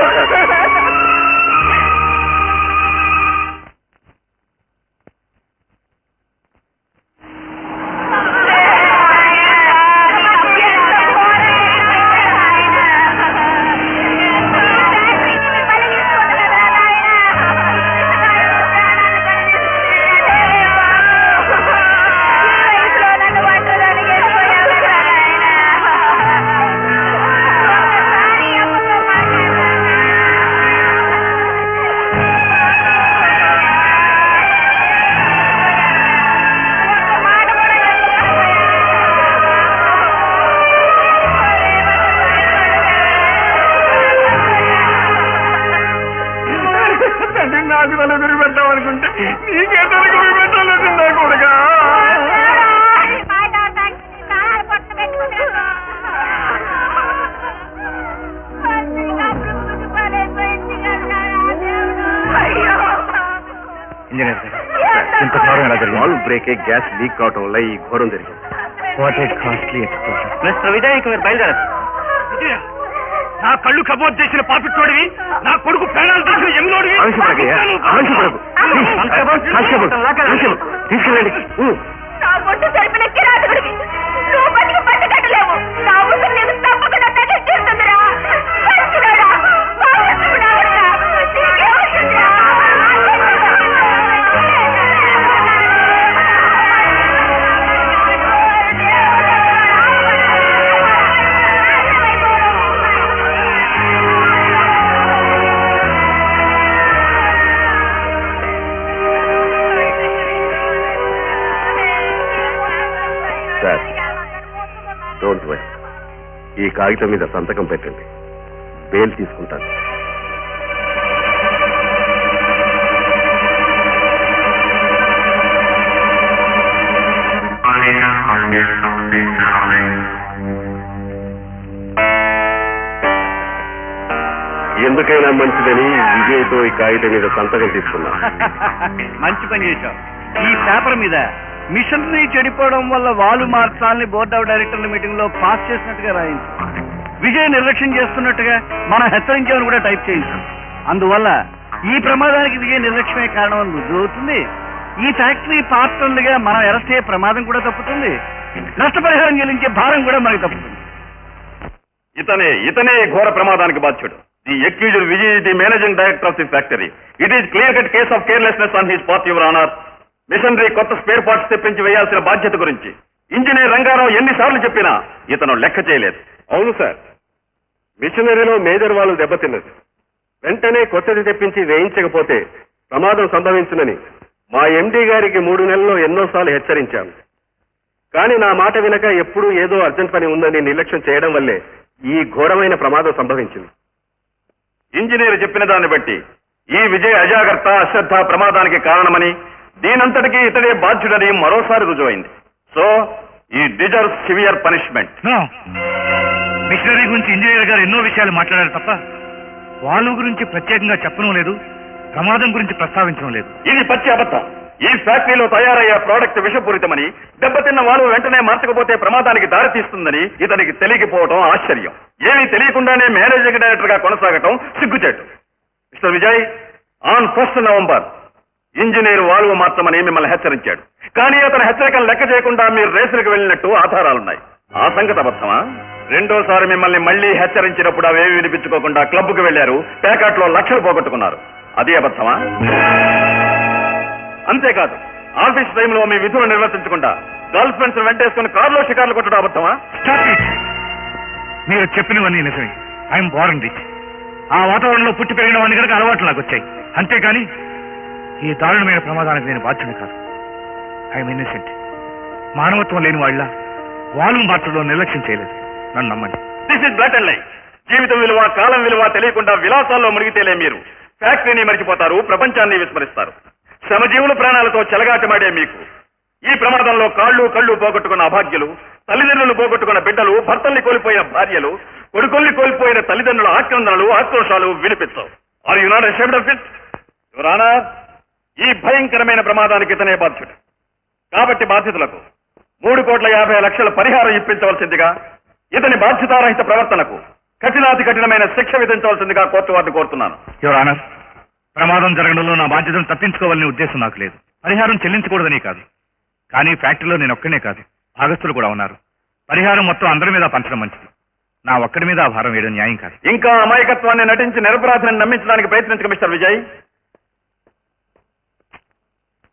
నాకు తల గురి పెట్టామనుకుంటే నీకే తల గురి పెట్టలేదు నా కొడుకా. ఇంజనీర్ ఇంత ఘోరం ఎలా జరిగింది? వాల్వ్ బ్రేక్ గ్యాస్ లీక్ కావటం వల్ల ఈ ఘోరం జరిగింది. What a costly explosion. Mister Vijay ఇక మీరు బయలుదేరదు. నా కళ్ళు కబోర్డ్ చేసిన పాపిట్టోడివి, నా కొడుకు ప్రాణాలు తీసిన ఎమ్మిలోడివి. తీసుకెళ్ళండి. నా గుంటు జరిపిన కిరాతకుడివి నువ్వు బతికి బతకట్లేవు. నా ఉసురు నీకు తప్పకుండా తగ్గిస్తుందిరా. మంచివాడా, బాగున్నావురా, నీకేమవుతుందిరా? Sir, don't worry. ఈ కాగితం మీద సంతకం పెట్టండి. బెయిల్ తీసుకుంటాను. ఎందుకైనా మంచిదని విజయ్తో ఈ కాగితం మీద సంతకం తీసుకున్నా. మంచి పని చేశావు. ఈ పేపర్ మీద మిషనరీ చెడిపోవడం వల్ల వాలు మార్చాలని బోర్డ్ ఆఫ్ డైరెక్టర్ల మీటింగ్ లో పాస్ చేసినట్టుగా రాయించు. విజయ్ నిర్లక్ష్యం చేస్తున్నట్టుగా మనం హెచ్చరించామని కూడా టైప్ చేయించాం. అందువల్ల ఈ ప్రమాదానికి విజయ్ నిర్లక్ష్యమే కారణం అని రుజువు అవుతుంది. ఈ ఫ్యాక్టరీ పార్ట్నర్లుగా మనం అరెస్ట్ అయ్యే ప్రమాదం కూడా తప్పుతుంది. నష్టపరిహారం చెల్లించే భారం కూడా మనకి తప్పుతుంది. ఇతనే ఘోర ప్రమాదానికి బాధ్యుడు. The accused Vijay the managing director of the factory. It is clear cut case of carelessness on his part, your honour. Machinery కొత్త స్పేర్ పార్ట్స్ తెప్పించి వేయాల్సిన బాధ్యత గురించి ఇంజనీర్ రంగారావు ఎన్నిసార్లు చెప్పినా ఇతను లెక్క చేయలేదు. అవును సార్, మిషనరీలో మేజర్ వాళ్ళు దెబ్బతిన్నది. వెంటనే కొత్తది తెప్పించి వేయించకపోతే ప్రమాదం సంభవించునని మా ఎండీ గారికి 3 నెలల్లో ఎన్నోసార్లు హెచ్చరించాను. కానీ నా మాట వినక ఎప్పుడూ ఏదో అర్జెంట్ పని ఉందని నిర్లక్ష్యం చేయడం వల్లే ఈ ఘోరమైన ప్రమాదం సంభవించింది. ఇంజనీర్ చెప్పిన దాన్ని బట్టి ఈ విజయ్ అజాగ్రత్త, అశ్రద్ధ ప్రమాదానికి కారణమని, దీనంతటికీ ఇతడే బాధ్యుడని మరోసారి రుజువైంది. సో ఈ డిజర్వ్ సివియర్ పనిష్మెంట్. మిషనరీ గురించి ఇంజనీర్ గారు ఎన్నో విషయాలు మాట్లాడారు తప్ప వాళ్ళ గురించి ప్రత్యేకంగా చెప్పడం లేదు, ప్రమాదం గురించి ప్రస్తావించడం లేదు. ఇది పచ్చి అబద్ధం. ఈ ఫ్యాక్టరీలో తయారయ్యే ప్రోడక్ట్ విషపూరితమని, దెబ్బతిన్న వాళ్ళు వెంటనే మార్చకపోతే ప్రమాదానికి దారి తీస్తుందని ఇతనికి తెలియకపోవడం ఆశ్చర్యం. ఏమీ తెలియకుండానే మేనేజింగ్ డైరెక్టర్ గా కొనసాగటం సిగ్గుచేటు. Mister Vijay, on 1 November engineer valve మార్చమని మిమ్మల్ని హెచ్చరించాడు. కానీ అతని హెచ్చరికలు లెక్క చేయకుండా మీరు రేసులకు వెళ్ళినట్టు ఆధారాలున్నాయి. ఆ సంగతి అబద్ధమా? రెండోసారి మిమ్మల్ని మళ్లీ హెచ్చరించినప్పుడు అవేవి వినిపించుకోకుండా క్లబ్కు వెళ్లారు, ప్యాకెట్లో లక్షలు పోగొట్టుకున్నారు. అది అబద్ధమా? అంతేకాదు, ఆఫీస్ టైంలో మీ విధులు నిర్వర్తించకుండా గర్ల్ ఫ్రెండ్స్ వెంటేసుకుని కారులో షికార్లు కొట్టడం అబద్ధమా? మీరు చెప్పినవన్నీ నిజమే. I'm Born rich. ఆ వాతావరణంలో పుట్టి పెరిగిన వాడిని కనుక అలవాట్లు నాకు వచ్చాయి. అంతేకాని ఈ దారుణమైన ప్రమాదానికి నేను బాధ్యుని కాదు. I'm innocent. మానవత్వం లేని వాళ్ళ వాళ్ళు మార్చడంలో నిర్లక్ష్యం చేయలేదు. నన్ను నమ్మండి. This is blood and life. జీవితం విలువ, కాలం విలువ తెలియకుండా విలాసాల్లో మునిగితేలే మీరు ఫ్యాక్టరీని మరిచిపోతారు, ప్రపంచాన్ని విస్మరిస్తారు. శ్రమజీవుల ప్రాణాలతో చెలగాటమాడే మీకు ఈ ప్రమాదంలో కాళ్ళు కళ్ళు పోగొట్టుకున్న అభాగ్యులు, తల్లిదండ్రులు పోగొట్టుకున్న బిడ్డలు, భర్తల్ని కోల్పోయిన భార్యలు, కొడుకుల్ని కోల్పోయిన తల్లిదండ్రుల ఆక్రందనలు, ఆక్రోశాలు వినిపించవు. Are you not ashamed of it? Your honour, ఈ భయంకరమైన ప్రమాదానికి ఇతనే బాధ్యుడు. కాబట్టి బాధితులకు 3,50,00,000 పరిహారం ఇప్పించవలసిందిగా, ఇతని బాధ్యతారహిత ప్రవర్తనకు కఠినాతి కఠినమైన శిక్ష విధించవలసిందిగా కోర్టు వారిని కోరుతున్నాను. యువర్ ఆనర్, ప్రమాదం జరగడంలో నా బాధ్యతను తప్పించుకోవాలనే ఉద్దేశం నాకు లేదు. పరిహారం చెల్లించకూడదని కాదు. కానీ ఫ్యాక్టరీలో నేను ఒక్కనే కాదు, భాగస్తులు కూడా ఉన్నారు. పరిహారం మొత్తం అందరి మీద పంచడం మంచిది. నా ఒక్కడి మీద ఆ భారం వేయడం న్యాయం కాదు. ఇంకా అమాయకత్వాన్ని నటించి నిరపరాధిని నమ్మించడానికి ప్రయత్నించక మిస్టర్ విజయ్.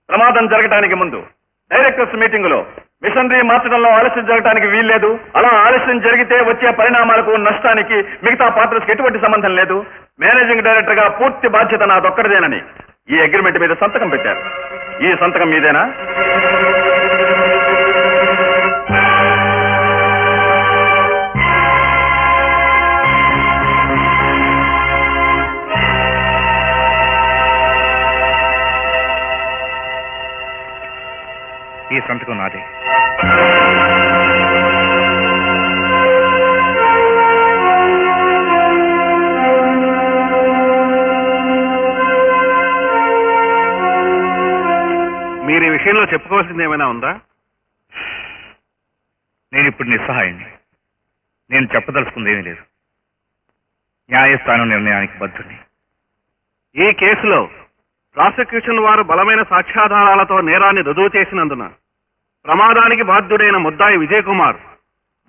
ప్రమాదం జరగడానికి ముందు డైరెక్టర్స్ మీటింగ్ లో మిషనరీ మార్చడంలో ఆలస్యం జరగడానికి వీల్లేదు. అలా ఆలస్యం జరిగితే వచ్చే పరిణామాలకు, నష్టానికి మిగతా పార్టీలకు ఎటువంటి సంబంధం లేదు. మేనేజింగ్ డైరెక్టర్ గా పూర్తి బాధ్యత నాదొక్కడిదేనని ఈ అగ్రిమెంట్ మీద సంతకం పెట్టారు. ఈ సంతకం మీదేనా? ఈ సంతకం నాదే. మీరు ఈ విషయంలో చెప్పుకోవాల్సింది ఏమైనా ఉందా? నేను ఇప్పుడు నిస్సహాయండి. నేను చెప్పదలుచుకుంది ఏమీ లేదు. న్యాయస్థానం నిర్ణయానికి బద్ధుని. ఈ కేసులో ప్రాసిక్యూషన్ వారు బలమైన సాక్ష్యాధారాలతో నేరాన్ని రుజువు చేసినందున ప్రమాదానికి బాధ్యుడైన ముద్దాయి విజయ్ కుమార్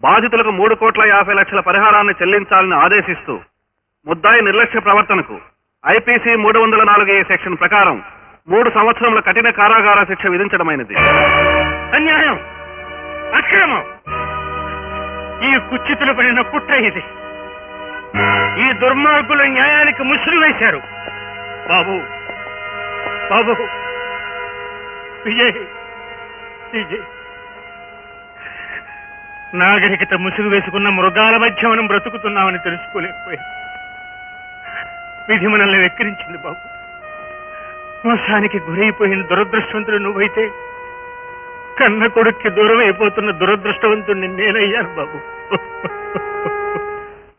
బాధితులకు 3,50,00,000 పరిహారాన్ని చెల్లించాలని ఆదేశిస్తూ ముద్దాయి నిర్లక్ష్య ప్రవర్తనకు ఐపీసీ 304A సెక్షన్ ప్రకారం 3 సంవత్సరముల కఠిన కారాగార శిక్ష విధించడమైనది. అన్యాయం, అక్రమం. ఈ కుచ్చితులు పడిన కుట్ర ఇది. ఈ దుర్మార్గులు న్యాయానికి ముసురు వేశారు. బాబు, బాబు, విజయ్, విజయ్, నాగరికత ముసుగు వేసుకున్న మృగాల మధ్య మనం బ్రతుకుతున్నామని తెలుసుకోలేకపోయా. విధి మనల్ని వెక్కిరించింది బాబు. మోసానికి గురైపోయిన దురదృష్టవంతుడు నువ్వైతే కన్న కొడుక్కి దూరం అయిపోతున్న దురదృష్టవంతుడిని నేనయ్యాను బాబు.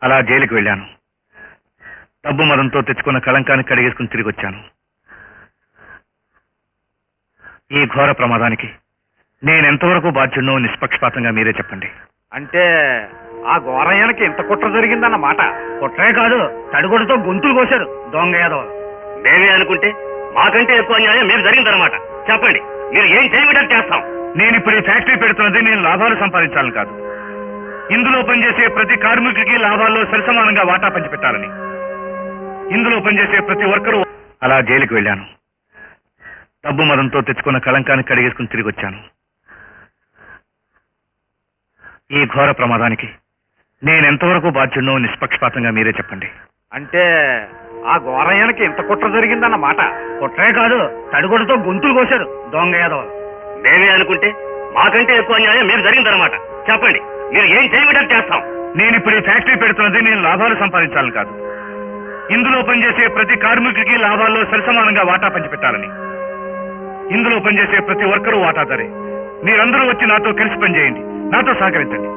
అలా జైలుకి వెళ్ళాను. డబ్బు మదంతో తెచ్చుకున్న కళంకాన్ని కడిగేసుకుని తిరిగి వచ్చాను. ఈ ఘోర ప్రమాదానికి నేనెంతవరకు బాధ్యున్నో నిష్పక్షపాతంగా మీరే చెప్పండి. అంటే ఆ ఘోరయ్యానికి ఇంత కుట్ర జరిగిందన్నమాట. కుట్రే కాదు, తడుగుడితో గొంతులు కోశారు దొంగ యాదవ. మేమే అనుకుంటే మాకంటే ఎక్కువ న్యాయం మీరు జరిగిందన్నమాట. చెప్పండి, మీరు ఏం చేయబడ్డారు చేస్తాం. నేను ఇప్పుడు ఈ ఫ్యాక్టరీ పెడుతున్నది నేను లాభాలు సంపాదించాలని కాదు. ఇందులో పనిచేసే ప్రతి కార్మికుడికి లాభాల్లో సరిసమానంగా వాటా పంచిపెట్టాలని. ఇందులో పనిచేసే ప్రతి వర్కరు. అలా జైలుకి వెళ్ళాను. డబ్బు మదంతో తెచ్చుకున్న కళంకాన్ని కడిగేసుకుని తిరిగి వచ్చాను. ఈ ఘోర ప్రమాదానికి నేనెంతవరకు బాధ్యున్నో నిష్పక్షపాతంగా మీరే చెప్పండి. అంటే ఆ ఘోరయ్యానికి ఇంత కుట్ర జరిగిందన్నమాట. కుట్రే కాదు, తడుగుడితో గొంతులు కోశారు దొంగ యాదవ. మేమే అనుకుంటే మాకంటే ఎక్కువ న్యాయం మీరు జరిగిందన్నమాట. చెప్పండి, మీరు ఏం చేయబడ్డారు చేస్తాం. నేను ఇప్పుడు ఈ ఫ్యాక్టరీ పెడుతున్నది నేను లాభాలు సంపాదించాలని కాదు. ఇందులో పనిచేసే ప్రతి కార్మికుడికి లాభాల్లో సరిసమానంగా వాటా పంచిపెట్టాలని. ఇందులో పనిచేసే ప్రతి వర్కరు వాటాదారే. మీరందరూ వచ్చి నాతో కలిసి పనిచేయండి, నాతో సహకరించండి.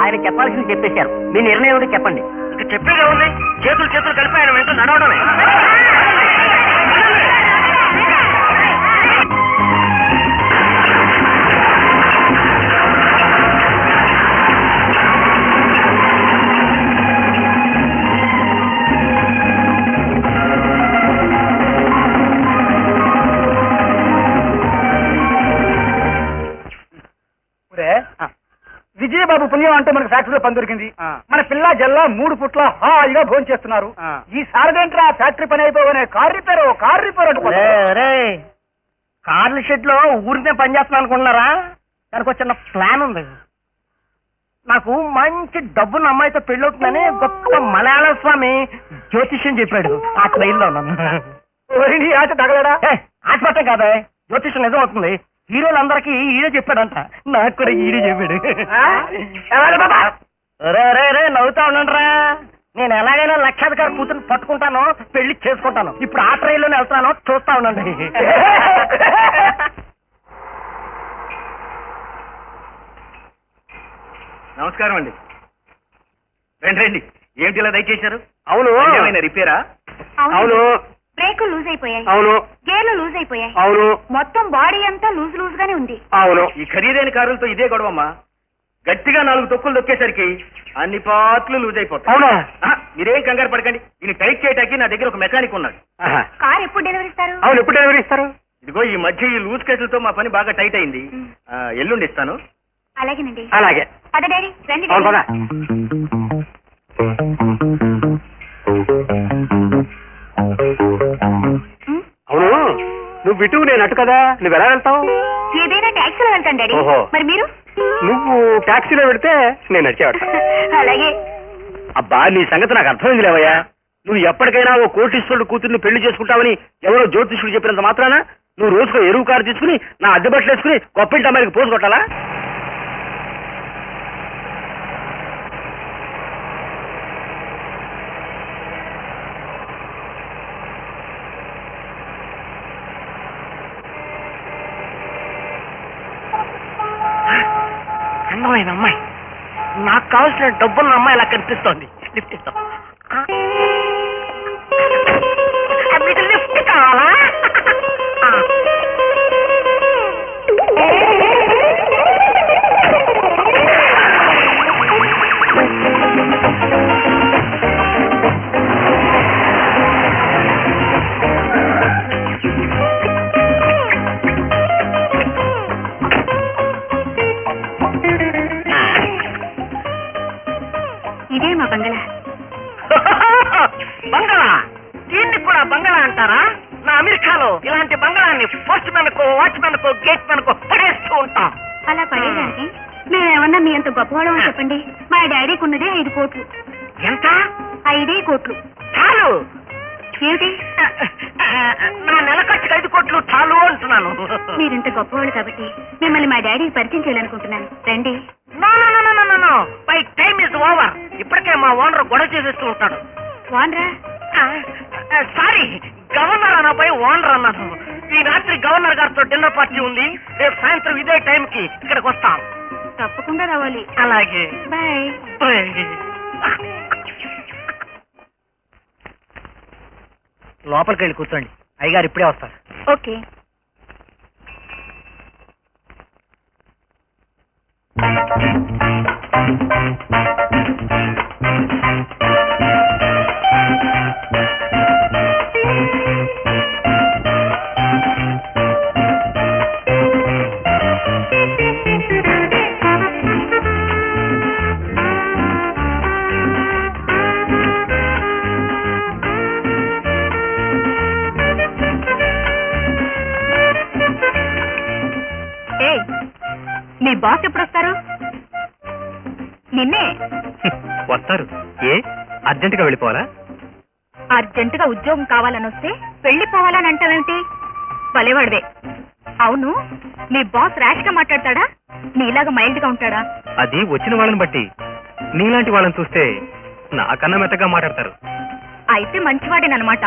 ఆయన చెప్పాల్సింది చెప్పేశారు. మీ నిర్ణయం చెప్పండి. ఇక చెప్పేదే ఉంది. చేతులు చేతులు కలిపి ఆయన వెంట నడవడమే. విజయబాబు పుణ్యం అంటే మనకు ఫ్యాక్టరీలో పని దొరికింది. మన పిల్ల జల్లా 3 ఫుట్ల హాయిగా భోజనం చేస్తున్నారు. ఈ సారదేంట్రా ఫ్యాక్టరీ పని అయిపోగానే కార్ రిపేర్ కార్ల షెడ్ లో ఊరికే పనిచేస్తున్నాను అనుకుంటున్నారా? దానికి ఒక చిన్న ప్లాన్ ఉంది. నాకు మంచి డబ్బున్న అమ్మాయితో పెళ్ళవుతుందని గొప్ప మలయాళ స్వామి జ్యోతిష్యం చెప్పాడు. ఆ ట్రైన్లో ఉన్నాను. ఆట తగలడా? ఆట పట్టం కాదా, జ్యోతిష్యం నిజం అవుతుంది. హీరోలందరికీ ఈడే చెప్పాడంట, నాకు కూడా ఈడే చెప్పాడు. రే నవ్వుతా ఉండండిరా. నేను ఎలాగైనా లక్షాధికారి కూతురు పట్టుకుంటాను, పెళ్లి చేసుకుంటాను. ఇప్పుడు ఆ ట్రైన్లోనే వెళ్తాను, చూస్తా ఉండండి. నమస్కారం అండి. రండి రండి. ఏమిటి ఇలా దయచేశారు? అవును ఏమైనా రిపేరా? అవును బ్రేకులు లూజ్ అయిపోయాయి, అవును గేర్లు లూజ్ అయిపోయాయి, అవును మొత్తం బాడీ అంతా లూజ్ లూజ్ గానే ఉంది. అవును. ఈ ఖరీదైన కారులతో ఇదే గొడవమ్మా. గట్టిగా 4 తొక్కులు దొక్కేసరికి అన్ని పార్ట్లు లూజ్ అయిపోతాయి. అవునా? మీరేం కంగారు పడకండి. దీన్ని టైట్ చేయడానికి నా దగ్గర ఒక మెకానిక్ ఉన్నాడు. కార్ ఎప్పుడు డెలివరీ ఇస్తారు? అవును, ఎప్పుడు డెలివరీ ఇస్తారు? ఇదిగో ఈ మధ్య ఈ లూజ్ కేసులతో మా పని బాగా టైట్ అయింది. ఎల్లుండి ఇస్తాను. అలాగేనండి. అలాగే. పద డాడీ, రండి అవును డాడీ. పద. అవును, నువ్వు ఇటు నేను అటు కదా, నువ్వు ఎలా వెళ్తావు? ఏదైనా ట్యాక్సీలో వెళ్తాను డాడీ. ఓహో. మరి మీరు? నువ్వు టాక్సీలో పెడితే నేను నడిచేవాడు. అలాగే. అబ్బా, నీ సంగతి నాకు అర్థమైంది లేవయ్యా. నువ్వు ఎప్పటికైనా ఓ కోటీశ్వరుడు కూతుర్ని పెళ్లి చేసుకుంటావని ఎవరో జ్యోతిష్యుడు చెప్పినంత మాత్రాన నువ్వు రోజుకో ఎరువు కారు తీసుకుని నా అద్దె బట్టలు వేసుకుని గొప్పింటి అమ్మాయికి పోసు కొట్టాలా? అందమైన అమ్మాయి, నాకు కావాల్సిన డబ్బున్న అమ్మాయి ఇలా కనిపిస్తోంది. లిఫ్ట్ ఇస్తాం. మీకు లిఫ్ట్ కావాలా? ఇదే మా బంగళా. బంగళా? దీన్ని కూడా బంగళా అంటారా? నా అమెరికాలో ఇలాంటి బంగళాన్ని పోస్ట్ మ్యాన్ కో, వాచ్మెన్ కో, గేట్ మ్యాన్ కో పడేస్తూ ఉంటాం. అలా పడేదానికి మేమేమన్నా మీ అంత గొప్పవాళ్ళం చెప్పండి. మా డాడీకి ఉన్నదే 5 కోట్లు. ఎంత? 5 కోట్లు. చాలు. ఏమిటి? నా నెల ఖర్చుకు 5 కోట్లు చాలు అంటున్నాను. మీరింత గొప్పవాళ్ళు కాబట్టి మిమ్మల్ని మా డాడీకి పరిచయం చేయాలనుకుంటున్నాను. రండి. No no no no no no, my time is over. ఇప్పటికే మా ఓనర్ గొడవ చేసేస్తూ ఉంటాడు. వాన్రా? సారీ, గవర్నర్ అన్నపై ఓనర్ అన్నాను. ఈ రాత్రి గవర్నర్ గారితో డిన్నర్ పార్టీ ఉంది. రేపు సాయంత్రం ఇదే టైంకి ఇక్కడికి వస్తాం. తప్పకుండా రావాలి. అలాగే. బాయ్. లోపలికి వెళ్ళి కూర్చోండి, అయ్యగారు ఇప్పుడే వస్తారు. ఓకే. మీ బాస్ ఎప్పుడు వస్తారు? నిన్నే. వస్తారు. ఏ అర్జెంటుగా వెళ్ళిపోవాలా? అర్జెంటుగా ఉద్యోగం కావాలని వస్తే వెళ్ళిపోవాలని అంటావేమిటి? భలేవాడివే. అవును, మీ బాస్ ర్యాష్ గా మాట్లాడతాడా? నీలాగా మైల్డ్ గా ఉంటాడా? అది వచ్చిన వాళ్ళని బట్టి. నీలాంటి వాళ్ళని చూస్తే నాకన్నా మెత్తగా మాట్లాడతారు. అయితే మంచివాడేనమాట.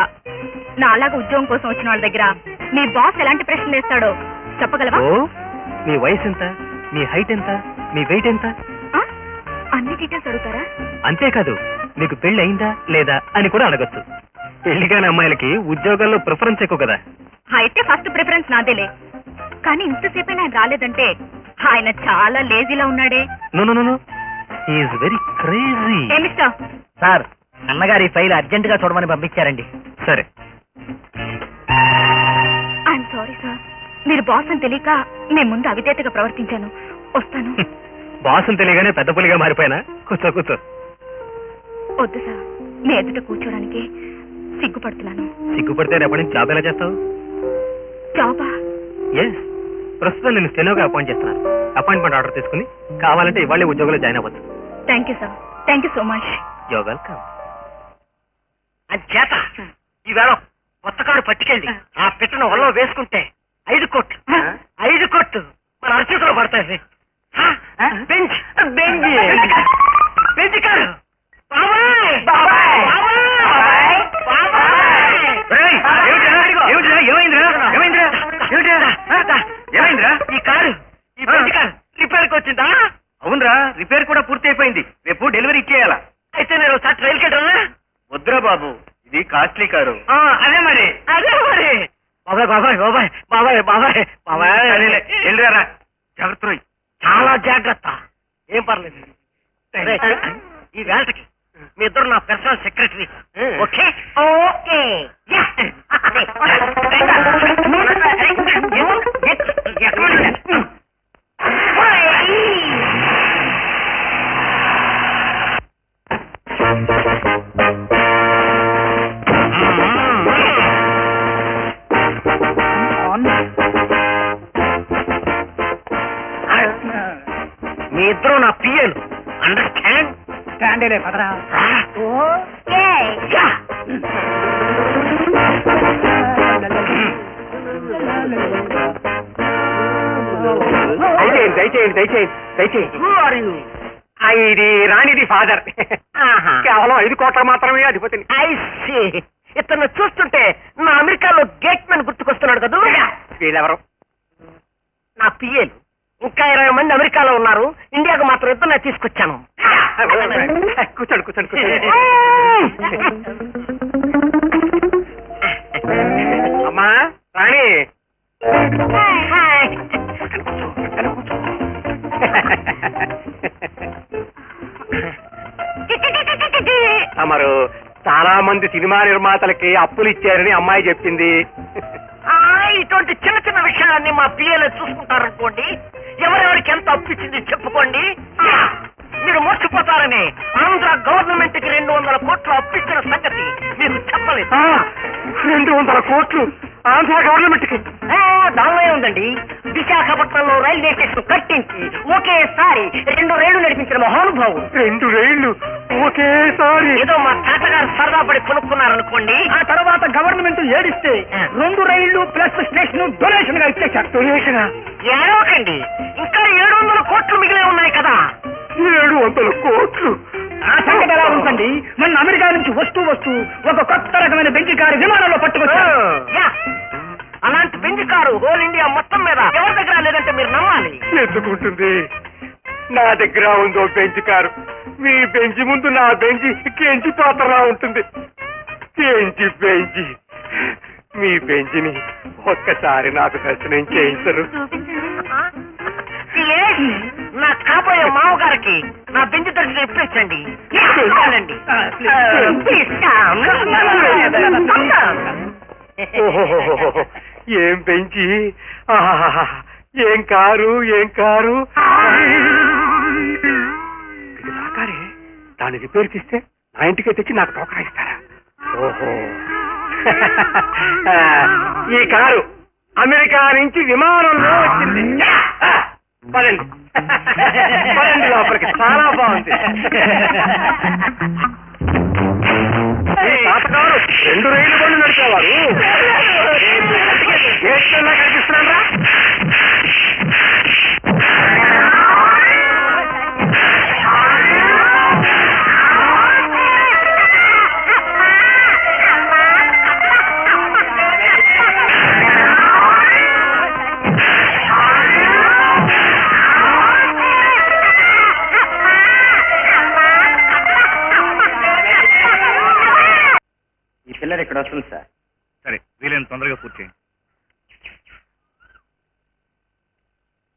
నాలాగా ఉద్యోగం కోసం వచ్చిన వాళ్ళ దగ్గర మీ బాస్ ఎలాంటి ప్రశ్నలు వేస్తాడో చెప్పగలవా? ఓ, మీ వయసు ఎంత, మీ హైట్ ఎంత, మీ వెయిట్ ఎంత, అన్ని డీటెయిల్స్ అడుగుతారా? అంతేకాదు మీకు పెళ్లి అయిందా లేదా అని కూడా అడగచ్చు. పెళ్లి కాని అమ్మాయిలకి ఉద్యోగాల్లో ప్రిఫరెన్స్ ఎక్కువ కదా. అయితే ఫస్ట్ ప్రిఫరెన్స్ నాదేలే. కానీ ఇంతసేపు ఆయన రాలేదంటే ఆయన చాలా లేజీలా ఉన్నాడే. No no no, he is very crazy. ఏ మిస్టర్? సార్, అన్నగారి ఫైల్ అర్జెంట్ గా చూడమని పంపించారండి. సరే. ఐఎమ్ సారీ సార్, మీరు బాస్ అని తెలియక నేను ముందు అవిధేతగా ప్రవర్తించాను. వస్తాను. బాసుని తెలియగానే పెద్ద పులిగా మారిపోయినా. కూర్చో కూర్చో. వద్దు సార్, మీ ఎదుట కూర్చోడానికి సిగ్గుపడుతున్నాను. సిగ్గుపడితే రేపటి నుంచి జాబ్ ఎలా చేస్తావు? జాబా? ఎస్, ప్రస్తుతం నేను స్టెనోగా అపాయింట్ చేస్తున్నాను. అపాయింట్మెంట్ ఆర్డర్ తీసుకుని కావాలంటే ఇవాళే ఉద్యోగంలో జాయిన్ అవ్వచ్చు. Thank you sir, thank you so much. Your welcome. అంచేత ఈవేళ కొత్త కాడు పట్టుకెళ్ళి ఆ పిట్టను ఒళ్ళో వేసుకుంటే 5 కోట్లు 5 కోట్లు మన అరచేతిలో పడతాయి. Bench bench bench car. బాబాయ్ బాబాయ్ ఏమైందిరా? ఈ కారు ఈ బెంచ్ కారు రిపేర్కి వచ్చిందా? అవునరా, రిపేర్ కూడా పూర్తి అయిపోయింది. రేపు డెలివరీ ఇచ్చేయాలా? అయితే నేను ఒకసారి ట్రైల్కి వెళ్ళరా? వద్దురా బాబు, ఇది కాస్ట్లీ కారు. అదే మరి బాబాయ్ బాబాయ్ బాబాయ్ బాబాయ్ బాబాయ్ బాబాయ్ వెళ్ళారా? జాగ్రత్త రోయ్. చాలా జాగ్రత్త. ఏం పర్లేదు. ఈ వేళకి మీ ఇద్దరు నా పర్సనల్ సెక్రటరీ. Okay okay. మీ ఇద్దరు నా పిఎలు. అండర్స్టాండ్? స్టాండేలే పదరా. ఓకే. దయచేయండి దయచేయండి దయచేయండి. Who are you? ఇది రాణిది ఫాదర్. కేవలం 5 కోట్ల మాత్రమే అధిపతిని. I see. ఇతను చూస్తుంటే నా అమెరికాలో గేట్ మ్యాన్ గుర్తుకొస్తున్నాడు కదా. వీళ్ళెవరు? నా పిఏలు. ఇంకా 20 మంది అమెరికాలో ఉన్నారు. ఇండియాకు మాత్రం ఇద్దరు తీసుకొచ్చాను. కూర్చోండి కూర్చోండి కూర్చోండి. అమ్మా రాణి. తమరు చాలా మంది సినిమా నిర్మాతలకి అప్పులు ఇచ్చారని అమ్మాయి చెప్పింది. ఇటువంటి చిన్న చిన్న విషయాలన్నీ మా పిఏలు చూసుకుంటారనుకోండి. ఎవరెవరికి ఎంత అప్పు ఇచ్చింది చెప్పుకోండి. మీరు మోసపోతారని ఆంధ్ర గవర్నమెంట్ కి 200 కోట్లు అప్పిచ్చిన సంగతి మీకు చెప్పలేదు. 200 కోట్లు ఆంధ్ర గవర్నమెంట్ కి? దానిలో ఉందండి. విశాఖపట్నంలో రైల్వే స్టేషన్ కట్టించి ఒకేసారి 2 రైళ్లు నడిపించిన మహానుభావుడు. 2 రైళ్లు ఒకేసారి? ఏదో మా తాతగారు సరదా పడి కొనుక్కున్నారనుకోండి. ఆ తర్వాత గవర్నమెంట్ ఏడిస్తే 2 రైళ్లు ప్లస్ స్టేషన్ డొనేషన్ గా ఇచ్చేశారు. డొనేషన్? ఏడవకండి, ఇంకా 700 కోట్లు మిగిలే ఉన్నాయి కదా. 700 కోట్లు? ఆ సంగతి ఎలా ఉందండి? మన అమెరికా నుంచి వస్తూ ఒక కొత్త రకమైన బెంచి కారు విమానంలో పట్టుకొచ్చారు. అలాంటి బెంచ్ కారు హోల్ ఇండియా మొత్తం మీద ఎవరి దగ్గర లేదంటే మీరు నమ్మాలి. ఎందుకుంటుంది? నా దగ్గర ఉందో బెంచ్ కారు. మీ బెంచి ముందు నా బెంచి కెంచి పాత్రలా ఉంటుంది. బెంచి మీ బెంచిని ఒక్కసారి నాకు దర్శనం చేయించరు? నా కాబోయే మామగారికి నా బెంచ్ దర్శనం ఇప్పించండి. ఏం బెంచి, ఏం కారు, ఏం కారు. ఇది నా కారే. దాన్ని రిపేర్కి ఇస్తే నా ఇంటికి తెచ్చి నాకు టోకా ఇస్తారా? ఓహో. ఈ కారు అమెరికా నుంచి విమానంలో వచ్చింది. పదండి పదండి లోపలికి. చాలా బాగుంది. తాతగారు 2 రైలు బండ్లు నడిపేవారు. ఏట్లా కనిపిస్తున్నారా? పిల్లలు ఇక్కడ వస్తుంది సార్. సరే, వీలైన తొందరగా పూర్తి చేయండి.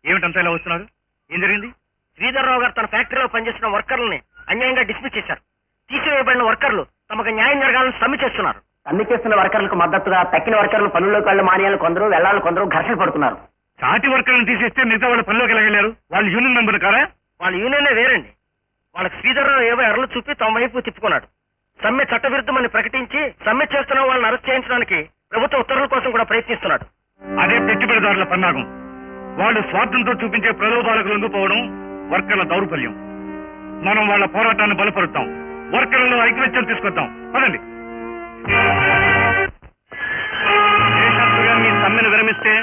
ఏమిటంతా ఇలా వస్తున్నారు? ఏం జరిగింది? శ్రీధర్రావు గారు తన ఫ్యాక్టరీలో పనిచేస్తున్న వర్కర్లని అన్యాయంగా డిస్మిస్ చేశారు. తీసివేయబడిన వర్కర్లు తమకు న్యాయం జరగాలని సమ్మె చేస్తున్నారు. సమ్మె చేస్తున్న వర్కర్లకు మద్దతుగా తక్కిన వర్కర్లు పనుల్లోకి వెళ్లే మానేయాలు కొందరు, వెళ్లాలి కొందరు ఘర్షణ పడుతున్నారు. సాటి వర్కర్లను తీసేస్తే మిగతా వాళ్ళు పనిలోకి వెళ్ళారు. వాళ్ళు యూనియన్ మెంబర్ కారా? వాళ్ళ యూనియనే వేరండి. వాళ్ళకి శ్రీధర్రావు ఏవో ఎర్రలు చూపి తమ వైపు తిప్పుకున్నాడు. సమ్మె చట్టవిరుద్ధమని ప్రకటించి సమ్మె చేస్తున్న వాళ్ళని అరెస్ట్ చేయించడానికి ప్రభుత్వ ఉత్తర్వుల కోసం కూడా ప్రయత్నిస్తున్నాడు. అదే పెట్టుబడిదారుల పన్నాగం. వాళ్ళు స్వార్థంతో చూపించే ప్రలోభాలకు లొంగిపోవడం వర్కర్ల దౌర్బల్యం. మనం వాళ్ళ పోరాటాన్ని బలపరుద్దాం, వర్కర్లలో ఐక్యమత్యం తీసుకొద్దాం. పదండి. మీ సమ్మెను విరమిస్తే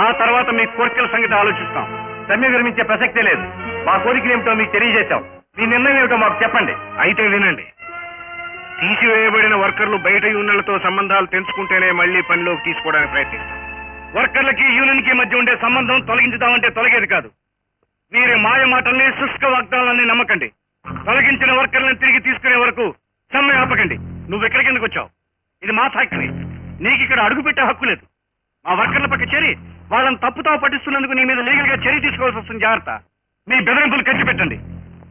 ఆ తర్వాత మీ కోరికల సంగతి ఆలోచిస్తాం. సమ్మె విరమించే ప్రసక్తే లేదు. మా కోరికలు ఏమిటో మీకు తెలియజేశాం. మీ నిర్ణయం ఏమిటో మాకు చెప్పండి. అయితే వినండి. తీసివేయబడిన వర్కర్లు బయట యూనియన్లతో సంబంధాలు తెంచుకుంటేనే మళ్లీ పనిలోకి తీసుకోవడానికి ప్రయత్నిస్తాం. వర్కర్లకి యూనియన్ కి మధ్య ఉండే సంబంధం తొలగించుదామంటే తొలగేది కాదు. మీరే మాయ మాటల్ని, శుష్క వాగ్దానాన్ని నమ్మకండి. తొలగించిన వర్కర్లను తిరిగి తీసుకునే వరకు సమ్మె ఆపకండి. నువ్వు ఎక్కడికి ఎందుకు వచ్చావు? ఇది మా ఫ్యాక్టరీ. నీకు ఇక్కడ అడుగు పెట్టే హక్కు లేదు. మా వర్కర్ల పక్క చేరి వాళ్ళని తప్పుతో పట్టిస్తున్నందుకు నీ మీద లీగల్ గా చర్య తీసుకోవాల్సి వస్తుంది. జాగ్రత్త. మీ బెదిరింపులు ఖర్చు పెట్టండి.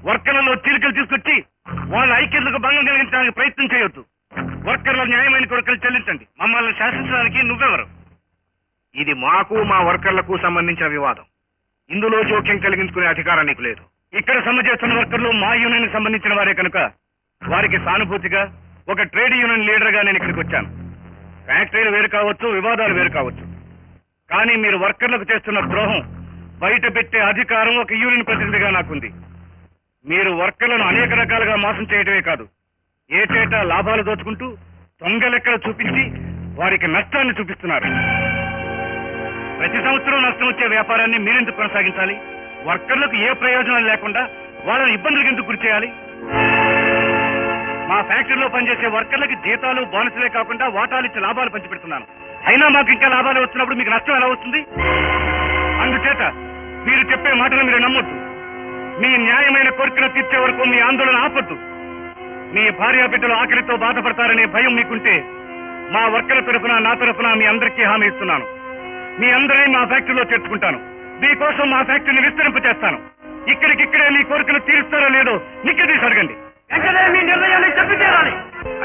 వర్కర్లలో చీలికలు తీసుకొచ్చి వాళ్ళ ఐక్యతలకు భంగం కలిగించడానికి ప్రయత్నం చేయొద్దు. వర్కర్ల న్యాయమైన కోరికలు చెల్లించండి. మమ్మల్ని శాసించడానికి నువ్వెవరు? ఇది మాకు మా వర్కర్లకు సంబంధించిన వివాదం. ఇందులో జోక్యం కలిగించుకునే అధికారం నీకు లేదు. ఇక్కడ సమ్మె చేస్తున్న వర్కర్లు మా యూనియన్ సంబంధించిన వారే కనుక వారికి సానుభూతిగా ఒక ట్రేడ్ యూనియన్ లీడర్ గా నేను ఇక్కడికి వచ్చాను. ఫ్యాక్టరీలు వేరు కావచ్చు, వివాదాలు వేరు కావచ్చు, కానీ మీరు వర్కర్లకు చేస్తున్న ద్రోహం బయట పెట్టే అధికారం ఒక యూనియన్ ప్రతినిధిగా నాకుంది. మీరు వర్కర్లను అనేక రకాలుగా మోసం చేయడమే కాదు, ఏటేటా లాభాలు దోచుకుంటూ దొంగ లెక్కలు చూపించి వారికి నష్టాన్ని చూపిస్తున్నారు. ప్రతి సంవత్సరం నష్టం వచ్చే వ్యాపారాన్ని మీరెందుకు కొనసాగించాలి? వర్కర్లకు ఏ ప్రయోజనం లేకుండా వాళ్ళని ఇబ్బందులకు ఎందుకు గురి చేయాలి? మా ఫ్యాక్టరీలో పనిచేసే వర్కర్లకి జీతాలు, బోనసులే కాకుండా వాటాలు ఇచ్చి లాభాలు పంచిపెడుతున్నాను. అయినా మాకు ఇంకా లాభాలు వచ్చినప్పుడు మీకు నష్టం ఎలా వస్తుంది? అందుచేత మీరు చెప్పే మాటలు మీరు నమ్మొద్దు. మీ న్యాయమైన కోరికలు తీర్చే వరకు మీ ఆందోళన ఆపొద్దు. మీ భార్యా బిడ్డలు ఆకలితో బాధపడతారనే భయం మీకుంటే మా వర్కర్ల తరఫున, నా తరఫున మీ అందరికీ హామీ ఇస్తున్నాను. మీ అందరినీ మా ఫ్యాక్టరీలో చేర్చుకుంటాను. మీకోసం మా ఫ్యాక్టరీని విస్తరింప చేస్తాను. ఇక్కడికిక్కడే మీ కోరికలు తీరుస్తారో లేదో నిక్కదీసి అడగండి. మీ నిర్ణయాన్ని చెప్పి తీరాలి.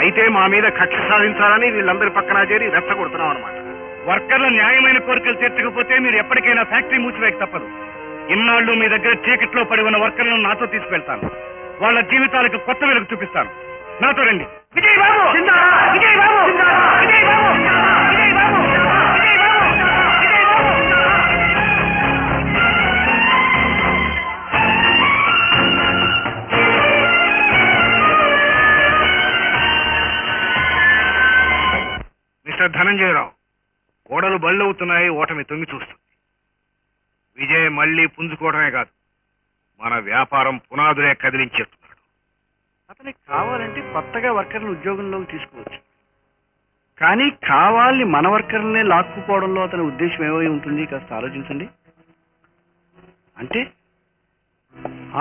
అయితే మా మీద కక్ష సాధించాలని వీళ్ళందరి పక్కన చేరి రెచ్చగొడుతున్నాం అనమాట. వర్కర్ల న్యాయమైన కోరికలు తీర్చకపోతే మీరు ఎప్పటికైనా ఫ్యాక్టరీ మూసివేయక తప్పదు. ఇన్నాళ్లు మీ దగ్గర చీకట్లో పడి ఉన్న వర్కర్లను నాతో తీసుకెళ్తాను. వాళ్ళ జీవితాలకు కొత్త వెలుగు చూపిస్తాను. నాతో రండి. విజయ్ బాబు! విజయ్ బాబు! విజయ్ బాబు! విజయ్ బాబు! విజయ్ బాబు! విజయ్ బాబు! మిస్టర్ ధనంజయరావు, ఓడలు బళ్ళవుతున్నాయి, ఓటమి తొంగి చూస్తుంది. విజయ్ మళ్లీ పుంజుకోవడమే కాదు, మన వ్యాపారం పునాదులే కదిలించేస్తున్నాడు. అతనికి కావాలంటే కొత్తగా వర్కర్లు ఉద్యోగంలోకి తీసుకోవచ్చు, కానీ కావాలని మన వర్కర్లనే లాక్కుపోవడంలో అతని ఉద్దేశం ఏమై ఉంటుంది? కాస్త ఆలోచించండి. అంటే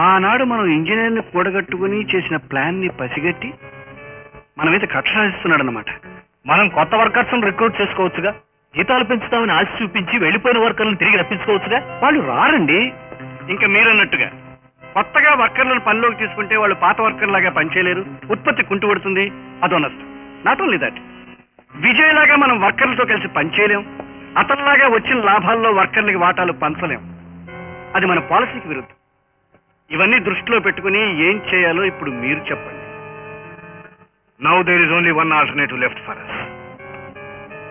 ఆనాడు మనం ఇంజనీర్ని కూడగట్టుకుని చేసిన ప్లాన్ ని పసిగట్టి మన మీద కక్ష సాధిస్తున్నాడు అన్నమాట. మనం కొత్త వర్కర్స్ రిక్రూట్ చేసుకోవచ్చుగా, జీతాలు పెంచుతామని ఆశ చూపించి వెళ్లిపోయిన వర్కర్లను తిరిగి రప్పించుకోవచ్చుగా. వాళ్ళు రారండి. ఇంకా మీరన్నట్టుగా కొత్తగా వర్కర్లను పనిలోకి తీసుకుంటే వాళ్ళు పాత వర్కర్ లాగా పనిచేయలేరు, ఉత్పత్తి కుంటుపడుతుంది, అదో నష్టం. నాట్ ఓన్లీ దట్, విజయ్ లాగా మనం వర్కర్లతో కలిసి పనిచేయలేం, అతనిలాగా వచ్చిన లాభాల్లో వర్కర్లకి వాటాలు పంచలేం. అది మన పాలసీకి విరుద్ధం. ఇవన్నీ దృష్టిలో పెట్టుకుని ఏం చేయాలో ఇప్పుడు మీరు చెప్పండి. Now there is only one alternative left for us.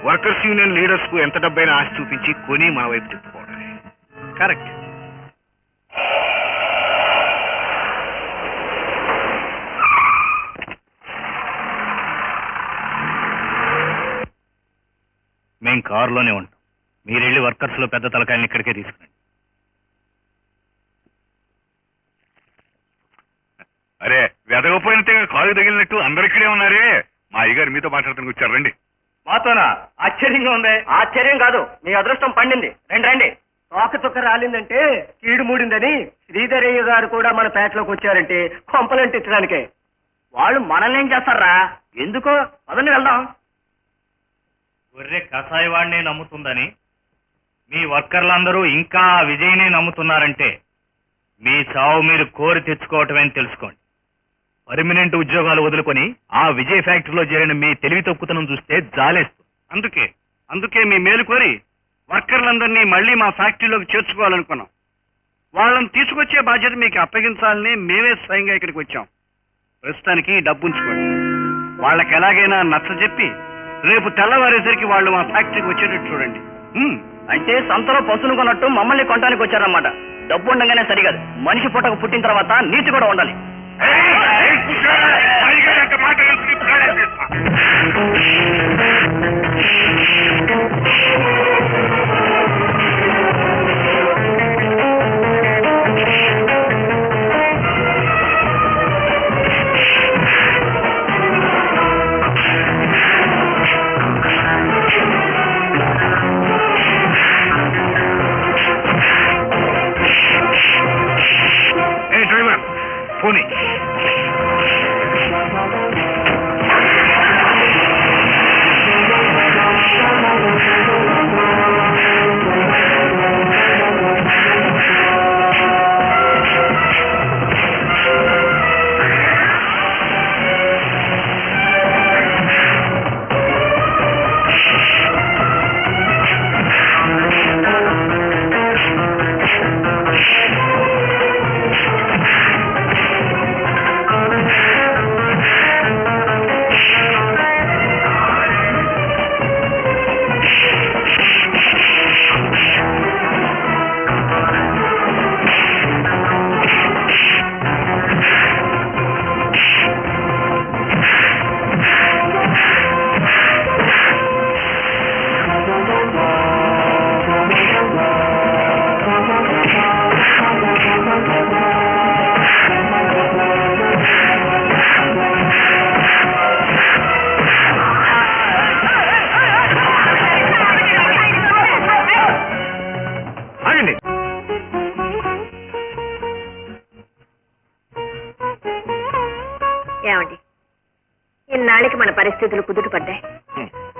Workers union leaders కు ఎంత డబ్బైనా ఆశ చూపించి కొని మన వైపు తిప్పుకోవడమే. కరెక్ట్. మేం కారులోనే ఉంటాం. మీరెళ్ళి వర్కర్స్ లో పెద్ద తలకాయలను ఇక్కడికే తీసుకురండి. అరే, వెదగపోయినట్టే కాలు తగిలినట్టు అందరు ఇక్కడే ఉన్నారే. మా అయ్యగారు మీతో మాట్లాడుతున్న వచ్చారు, రండి. మాతోనా? ఆశ్చర్యంగా ఉంది. ఆశ్చర్యం కాదు, మీ అదృష్టం పండింది. రండి రండి. తోక చుక్క రాలిందంటే కీడు మూడిందని శ్రీధరయ్య గారు కూడా మన పేటలోకి వచ్చారంటే కొంపలంటించడానికే. వాళ్ళు మనల్ని ఏం చేస్తారా? ఎందుకో పదండి వెళ్దాం. గొర్రె కషాయవాడినే నమ్ముతుందని మీ వర్కర్లందరూ ఇంకా విజయ్నే నమ్ముతున్నారంటే మీ చావు మీరు కోరి తెచ్చుకోవటమని తెలుసుకోండి. పర్మనెంట్ ఉద్యోగాలు వదులుకొని ఆ విజయ్ ఫ్యాక్టరీలో చేరిన మీ తెలివి తక్కువతనం చూస్తే జాలేస్తుంది. అందుకే మీ మేలు కోరి వర్కర్లందరినీ మళ్లీ మా ఫ్యాక్టరీలోకి చేర్చుకోవాలనుకున్నాం. వాళ్ళని తీసుకొచ్చే బాధ్యత మీకు అప్పగించాలని మేమే స్వయంగా ఇక్కడికి వచ్చాం. ప్రస్తుతానికి డబ్బు ఉంచుకోండి. వాళ్ళకి ఎలాగైనా నచ్చజెప్పి రేపు తెల్లవారేసరికి వాళ్ళు మా ఫ్యాక్టరీకి వచ్చేటట్టు చూడండి. అంటే సంతలో పశువును కొన్నట్టు మమ్మల్ని కొనడానికి వచ్చారన్నమాట. డబ్బు ఉండగానే సరికాదు, మనిషి పుట్టకు పుట్టిన తర్వాత నీతి కూడా ఉండాలి. డ్రైవర్ పోనీ. ఏమండి, ఇన్నాళ్ళకి మన పరిస్థితులు కుదుటపడ్డాయి.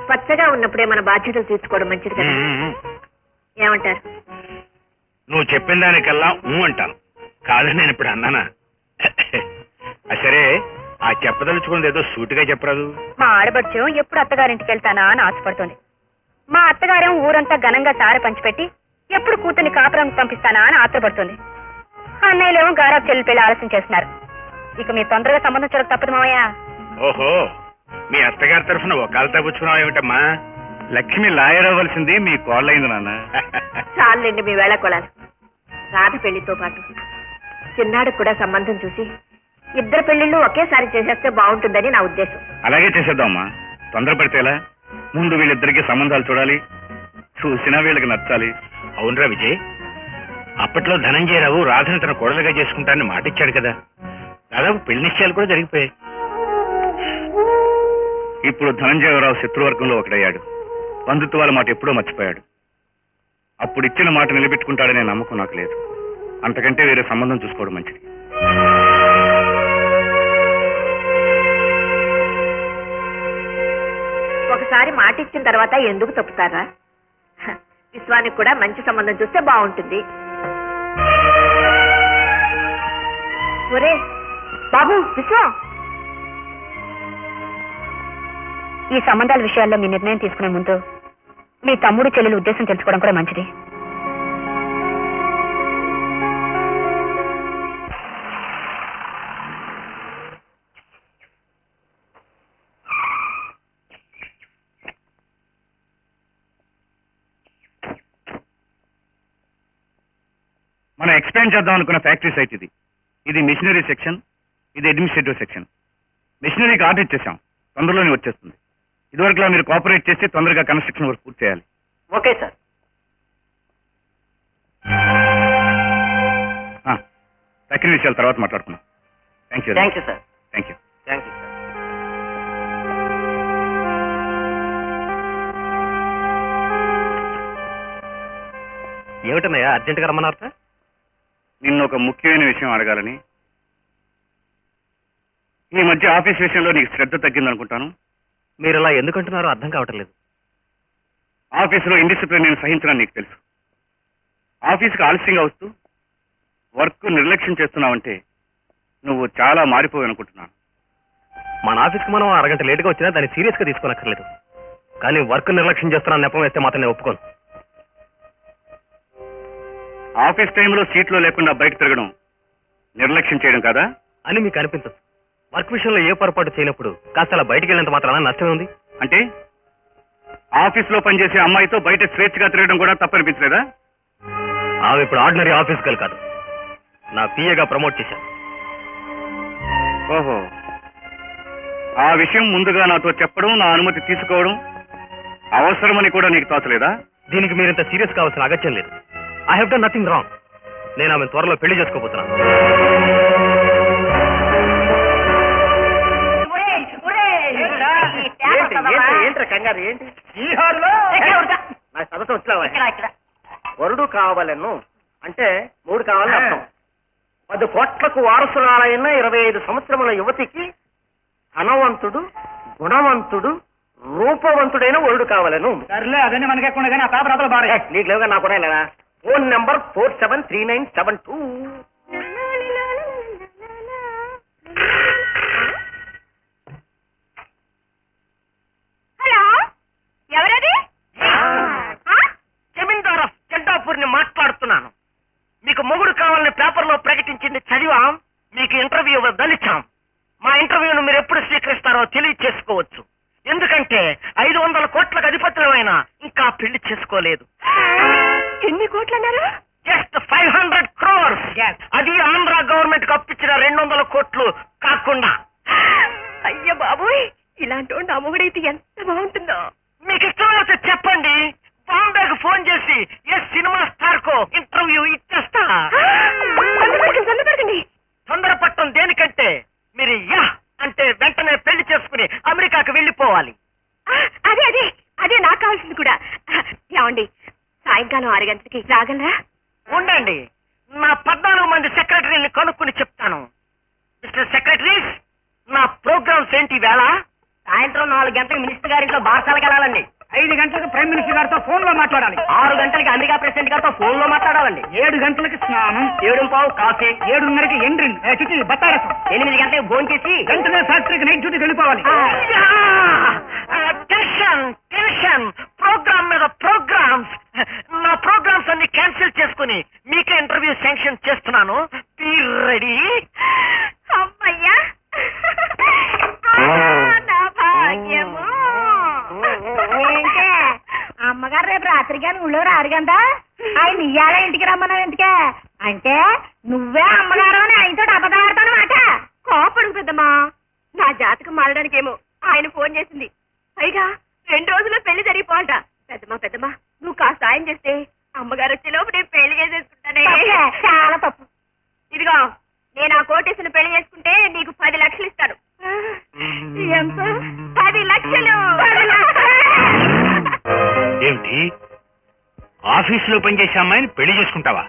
పచ్చగా ఉన్నప్పుడే మన బాధ్యతలు తీర్చుకోవడం మంచిది కదా. ఏమంటారు? నువ్వు చెప్పిన దానికల్లా అంటాను, కాదని నేను ఇప్పుడు అన్నానా? సరే, ఆ చెప్పదలుచుకున్నది ఏదో సూటిగా చెప్పరాదు. మా ఆడబడుచు ఎప్పుడు అత్తగారింటికి వెళ్తానా అని ఆశపడుతోంది. మా అత్తగారేం ఊరంతా ఘనంగా సారె పంచిపెట్టి ఎప్పుడు కూతుర్ని కాపురం పంపిస్తానా అని ఆత్రపడుతుంది. అన్నయ్యలేమో గారాబ్ చెల్లి పెళ్లి ఆలస్యం చేస్తున్నారు. ఇక మీ తొందరగా సంబంధం చూడక తప్పదు మావయ్య. ఓహో, మీ అత్తగారి తరఫున ఒకాలతా పుచ్చుకున్నావు ఏమిటమ్మా? లక్ష్మి లాయర్ అవ్వాల్సింది మీ కోళ్ళైంది నాన్న. చాలండి మీ వేళ కొలాలు. రాధ పెళ్లితో పాటు చిన్నాడికి కూడా సంబంధం చూసి ఇద్దరు పెళ్లిళ్ళు ఒకేసారి చేసేస్తే బాగుంటుందని నా ఉద్దేశం. అలాగే చేసేద్దామమ్మా. తొందరపడితేలా? ముందు వీళ్ళిద్దరికి సంబంధాలు చూడాలి, చూసినా వీళ్ళకి నచ్చాలి. అవునరా విజయ్, అప్పట్లో ధనంజయరావు రాధని తన కోడలుగా చేసుకుంటానని మాట ఇచ్చాడు కదా. దాదాపు పెళ్లి నిశ్చయాలు కూడా జరిగిపోయాయి. ఇప్పుడు ధనంజయరావు శత్రువర్గంలో ఒకడయ్యాడు. బంధుత్వాల మాట ఎప్పుడో మర్చిపోయాడు. అప్పుడు ఇచ్చిన మాట నిలబెట్టుకుంటాడనే నమ్మకం నాకు లేదు. అంతకంటే వేరే సంబంధం చూసుకోవడం మంచిది. ఒకసారి మాట ఇచ్చిన తర్వాత ఎందుకు తప్పుతారా? విశ్వానికి కూడా మంచి సంబంధం చూస్తే బాగుంటుంది. ఒరే బాబు విశ్వం, ఈ సంబంధాల విషయాల్లో మీ నిర్ణయం తీసుకునే ముందు మీ తమ్ముడు చెల్లెలు ఉద్దేశం తెలుసుకోవడం కూడా మంచిది. మనం ఎక్స్పాండ్ చేద్దాం అనుకున్న ఫ్యాక్టరీ సైట్ ఇది. ఇది మిషనరీ సెక్షన్, ఇది అడ్మినిస్ట్రేటివ్ సెక్షన్. మిషనరీకి ఆర్డర్ ఇచ్చేసాం, తొందరలోనే వచ్చేస్తుంది. ఇదివరకులా మీరు కోఆపరేట్ చేస్తే తొందరగా కన్స్ట్రక్షన్ వర్క్ పూర్తి చేయాలి. Okay sir. తక్కిన విషయాల తర్వాత మాట్లాడుకున్నాం. Thank you. Thank you sir. Thank you. Thank you sir. ఏమిటన్నయ్యా అర్జెంటుగా రమ్మన్నారట? నిన్ను ఒక ముఖ్యమైన విషయం అడగాలని. ఈ మధ్య ఆఫీస్ విషయంలో నీకు శ్రద్ధ తగ్గిందనుకుంటాను. మీరు ఇలా ఎందుకంటున్నారో అర్థం కావటం లేదు. ఆఫీసులో ఇండిసిప్లిన్ నేను సహించడం నీకు తెలుసు. ఆఫీస్కి ఆలస్యంగా వస్తూ వర్క్ నిర్లక్ష్యం చేస్తున్నావంటే నువ్వు చాలా మారిపోయి అనుకుంటున్నాను. మన ఆఫీస్కి మనం అరగంట లేటుగా వచ్చినా దాన్ని సీరియస్గా తీసుకోనక్కర్లేదు. కానీ వర్క్ నిర్లక్ష్యం చేస్తున్నా నెపం వేస్తే మాత్రం నేను ఒప్పుకోను. ఆఫీస్ టైంలో సీట్లో లేకుండా బయట తిరగడం నిర్లక్ష్యం చేయడం కదా అని మీకు అనిపించదు. వర్క్ విషయంలో ఏ పొరపాటు చేయనప్పుడు కాస్త అలా బయటికి వెళ్ళినంత మాత్రాన నష్టమే ఉంది. అంటే ఆఫీస్ లో పనిచేసే అమ్మాయితో బయట స్వేచ్ఛగా తిరగడం కూడా తప్పనిపించలేదా? ఆమె ఇప్పుడు ఆర్డినరీ ఆఫీస్ గల్ కాదు, నా పిఏగా ప్రమోట్ చేశాను. ఓహో, ఆ విషయం ముందుగా నాతో చెప్పడం, నా అనుమతి తీసుకోవడం అవసరమని కూడా నీకు తోచలేదా? దీనికి మీరింత సీరియస్ కావాల్సిన అగత్యం లేదు. I have done nothing wrong. నేను ఆమె త్వరలో పెళ్లి చేసుకోబోతున్నాను. ఏంట్రా కంగారు ఏంటి? ఈ హాల్లో నా సదస్సు వచ్చావా? వరుడు కావాలను అంటే 3 కావాలని అర్థం. 10 కోట్లకు వారసురాలైన 25 సంవత్సరముల యువతికి ధనవంతుడు, గుణవంతుడు, రూపవంతుడైన వరుడు కావాలను. సర్లే అదన్నీ మనకెక్కడ కానీ ఆ పేపర్ అతలు బాగా నీకు లేవుగా నాకు లేదా. Phone number 473972. హలో, ఎవరది? జమీందార్ ఆఫ్ జెండాపూర్ ని మాట్లాడుతున్నాను. మీకు మొగుడు కావాలని పేపర్లో ప్రకటించింది చదివాం, మీకు ఇంటర్వ్యూ ఇవ్వదలిచాం. మా ఇంటర్వ్యూను మీరు ఎప్పుడు స్వీకరిస్తారో తెలియచేసుకోవచ్చు. ఎందుకంటే 500 కోట్లకు అధిపతులమైన ఇంకా పెళ్లి చేసుకోలేదు. ఎన్ని కోట్లు అన్నారు? Just 500 crores. అది ఆంధ్ర గవర్నమెంట్ కు అప్పించిన 200 కోట్లు కాకుండా. అయ్య బాబోయ్, ఇలాంటి నా మొగుడైతే ఎంత బాగుంటుందో. మీకు ఇష్టమైతే చెప్పండి, బాంబేకు ఫోన్ చేసి ఏ సినిమా స్టార్ కో ఇంటర్వ్యూ ఇచ్చేస్తా. తొందరపట్టం దేనికంటే మీరు యా అంటే వెంటనే పెళ్లి చేసుకుని అమెరికాకు వెళ్ళిపోవాలి. అదే అదే అదే నాకు కావాల్సింది కూడా. ఏమండి, సాయంకాలం 6 గంటలకి రాగలరా? ఉండండి, నా 14 మంది సెక్రటరీని కనుక్కుని చెప్తాను. మిస్టర్ సెక్రటరీస్, నా ప్రోగ్రామ్స్ ఏంటి వేళ? సాయంత్రం 4 గంటలకు మినిస్టర్ గారింట్లో బార్సాలకు వెళ్ళాలండి. 5 గంటలకు ప్రైమ్ మినిస్టర్ గారితో ఫోన్ లో మాట్లాడాలి. 6 గంటలకి అమెరికా ప్రెసిడెంట్ గారితో ఫోన్ లో మాట్లాడాలండి. 7 గంటలకి స్నానం, 7:15 కాఫీ, 7:30కి ఎండ్రిన్ చిటి బత్తారసం, 8 గంటలకు భోజనం చేసి వెంటనే ఫ్యాక్టరీకి నైట్ డ్యూటీకి వెళ్ళిపోవాలి. టెన్షన్ టెన్షన్, ప్రోగ్రామ్ మీద ప్రోగ్రామ్స్. నా ప్రోగ్రామ్స్ అన్ని క్యాన్సిల్ చేసుకుని మీకే ఇంటర్వ్యూ శాంక్షన్ చేస్తున్నాను. Be ready. అమ్మయ్యా, నా భాగ్యము. అమ్మగారు రేపు రాత్రికి ఊళ్ళో రారు కదా, ఆయన ఇయ్యాల ఇంటికి రమ్మన్నావు ఎందుకే? అంటే నువ్వే అమ్మగారు అని ఆయనతో అబద్ధాడతానమాట. కోపడుకు పెద్దమ్మా, నా జాతకం మారడానికి ఏమో ఆయన ఫోన్ చేసింది. పైగా 2 రోజుల్లో పెళ్లి జరిగిపోవాలట. పెద్దమ్మా నువ్వు కాస్త సాయం చేస్తే అమ్మగారు వచ్చేలోపు నేను పెళ్లి చేసేసుకుంటానే. చాలా తప్పు. ఇదిగో, నేను ఆ కోటేసిన పెళ్లి చేసుకుంటే నీకు 10 లక్షలు ఇస్తాను. ఎంత? 10 లక్షలు. ఏమిటి, ఆఫీసులో పనిచేసే అమ్మాయిని పెళ్లి చేసుకుంటావా?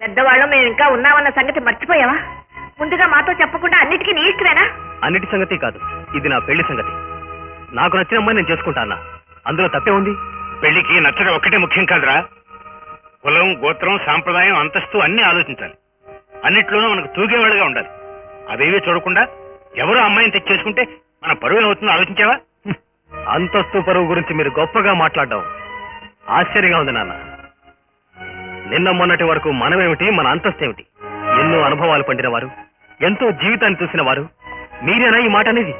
పెద్దవాళ్ళు మేము ఇంకా ఉన్నామన్న సంగతి మర్చిపోయావా? ముందుగా మాతో చెప్పకుండా అన్నిటికీ నీ ఇష్టమేనా? అన్నిటి సంగతి కాదు, ఇది నా పెళ్లి సంగతి. నాకు నచ్చిన అమ్మాయి నేను చేసుకుంటానా, అందులో తప్పే ఉంది. పెళ్లికి నచ్చడం ఒక్కటే ముఖ్యం కాదురా, కులం, గోత్రం, సాంప్రదాయం, అంతస్తు అన్ని ఆలోచించాలి. అన్నిట్లోనూ మనకు తూగేవాళ్ళుగా ఉండాలి. అవేవీ చూడకుండా ఎవరో అమ్మాయిని తెచ్చేసుకుంటే మన పరువు ఏమవుతుందో ఆలోచించావా? అంతస్తు పరువు గురించి మీరు గొప్పగా మాట్లాడడం ఆశ్చర్యంగా ఉంది నాన్న. నిన్న మొన్నటి వరకు మనమేమిటి, మన అంతస్తు ఏమిటి? ఎన్నో అనుభవాలు పండిన వారు, ఎంతో జీవితాన్ని చూసిన వారు, మీరేనా ఈ మాట అనేది?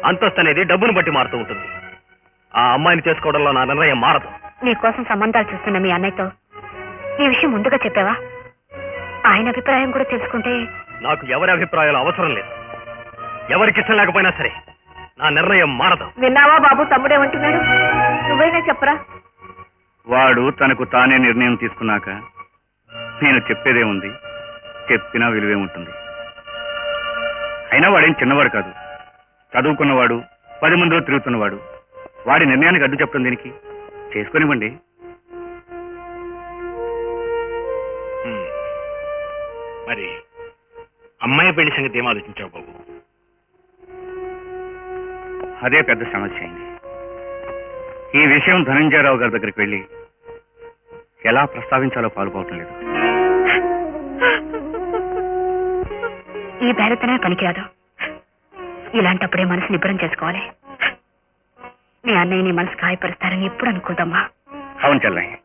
అంతస్తు అనేది డబ్బును బట్టి మారుతూ ఉంటుంది. ఆ అమ్మాయిని చేసుకోవడంలో నా నిర్ణయం మారదు. నీకోసం సంబంధాలు చూస్తున్న మీ అన్నయ్యతో ఈ విషయం ముందుగా చెప్పావా? ఆయన అభిప్రాయం కూడా తెలుసుకుంటే. నాకు ఎవరి అభిప్రాయాలు అవసరం లేదు. ఎవరికి ఇష్టం లేకపోయినా సరే నా నిర్ణయం మారదు. విన్నావా బాబు, తమ్ముడేమంటున్నాడు? నువ్వైనా చెప్పరా. వాడు తనకు తానే నిర్ణయం తీసుకున్నాక నేను చెప్పేదే ఉంది, చెప్పినా విలువే ఉంటుంది. అయినా వాడేం చిన్నవాడు కాదు, చదువుకున్నవాడు, 10 మందిలో తిరుగుతున్నవాడు. వాడి నిర్ణయానికి అడ్డు చెప్పడం దీనికి? చేసుకునివ్వండి. మరి అమ్మాయి పెళ్లి సంగతి ఏం ఆలోచించావు బాబు? అదే పెద్ద సమస్య అయింది. ఈ విషయం ధనంజయరావు గారి దగ్గరికి వెళ్ళి ఎలా ప్రస్తావించాలో పాల్పోవటం లేదు. ఈ బేరతనే పనికిరాదు. ఇలాంటప్పుడే మనసు నిబ్బరం చేసుకోవాలి. నీ అన్నయ్య నీ మనసు గాయపరుస్తారని ఎప్పుడు అనుకోదమ్మా. అవును చెల్లయ్య,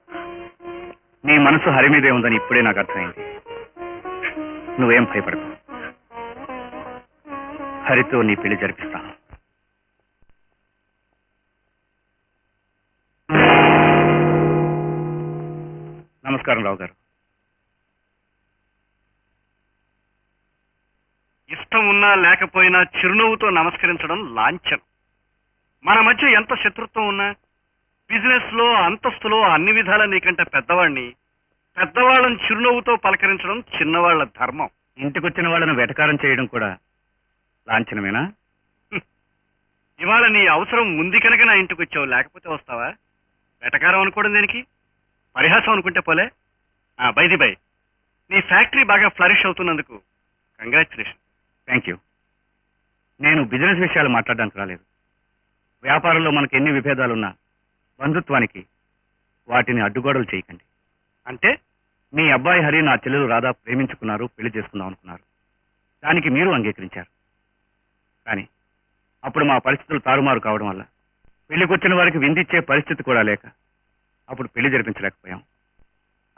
నీ మనసు హరి మీదే ఉందని ఇప్పుడే నాకు అర్థమైంది. నువ్వేం భయపడకు, హరితో నీ పెళ్లి జరిపిస్తాను. నమస్కారం రావు గారు. ఇష్టం ఉన్నా లేకపోయినా చిరునవ్వుతో నమస్కరించడం లాంఛనం. మన మధ్య ఎంత శత్రుత్వం ఉన్నా బిజినెస్ లో అంతస్తులో అన్ని విధాల నీకంటే పెద్దవాణ్ణి, పెద్దవాళ్ళని చిరునవ్వుతో పలకరించడం చిన్నవాళ్ల ధర్మం. ఇంటికొచ్చిన వాళ్ళను వెటకారం చేయడం కూడా లాంఛనమేనా? ఇవాళ నీ అవసరం ఉంది కనుక నా ఇంటికి వచ్చావు, లేకపోతే వస్తావా? వెటకారం అనుకోవడం దేనికి? పరిహాసం అనుకుంటే పోలే. బైది బై, నీ ఫ్యాక్టరీ బాగా ఫ్లరిష్ అవుతున్నందుకు కంగ్రాచులేషన్. Thank you. నేను బిజినెస్ విషయాలు మాట్లాడడానికి రాలేదు. వ్యాపారంలో మనకు ఎన్ని విభేదాలున్నా బంధుత్వానికి వాటిని అడ్డుగోడలు చేయకండి. అంటే మీ అబ్బాయి హరి నా చెల్లెలు రాధా ప్రేమించుకున్నారు, పెళ్లి చేసుకుందాం అనుకున్నారు. దానికి మీరు అంగీకరించారు. కానీ అప్పుడు మా పరిస్థితులు తారుమారు కావడం వల్ల పెళ్లికొచ్చిన వారికి విందిచ్చే పరిస్థితి కూడా లేక అప్పుడు పెళ్లి జరిపించలేకపోయాం.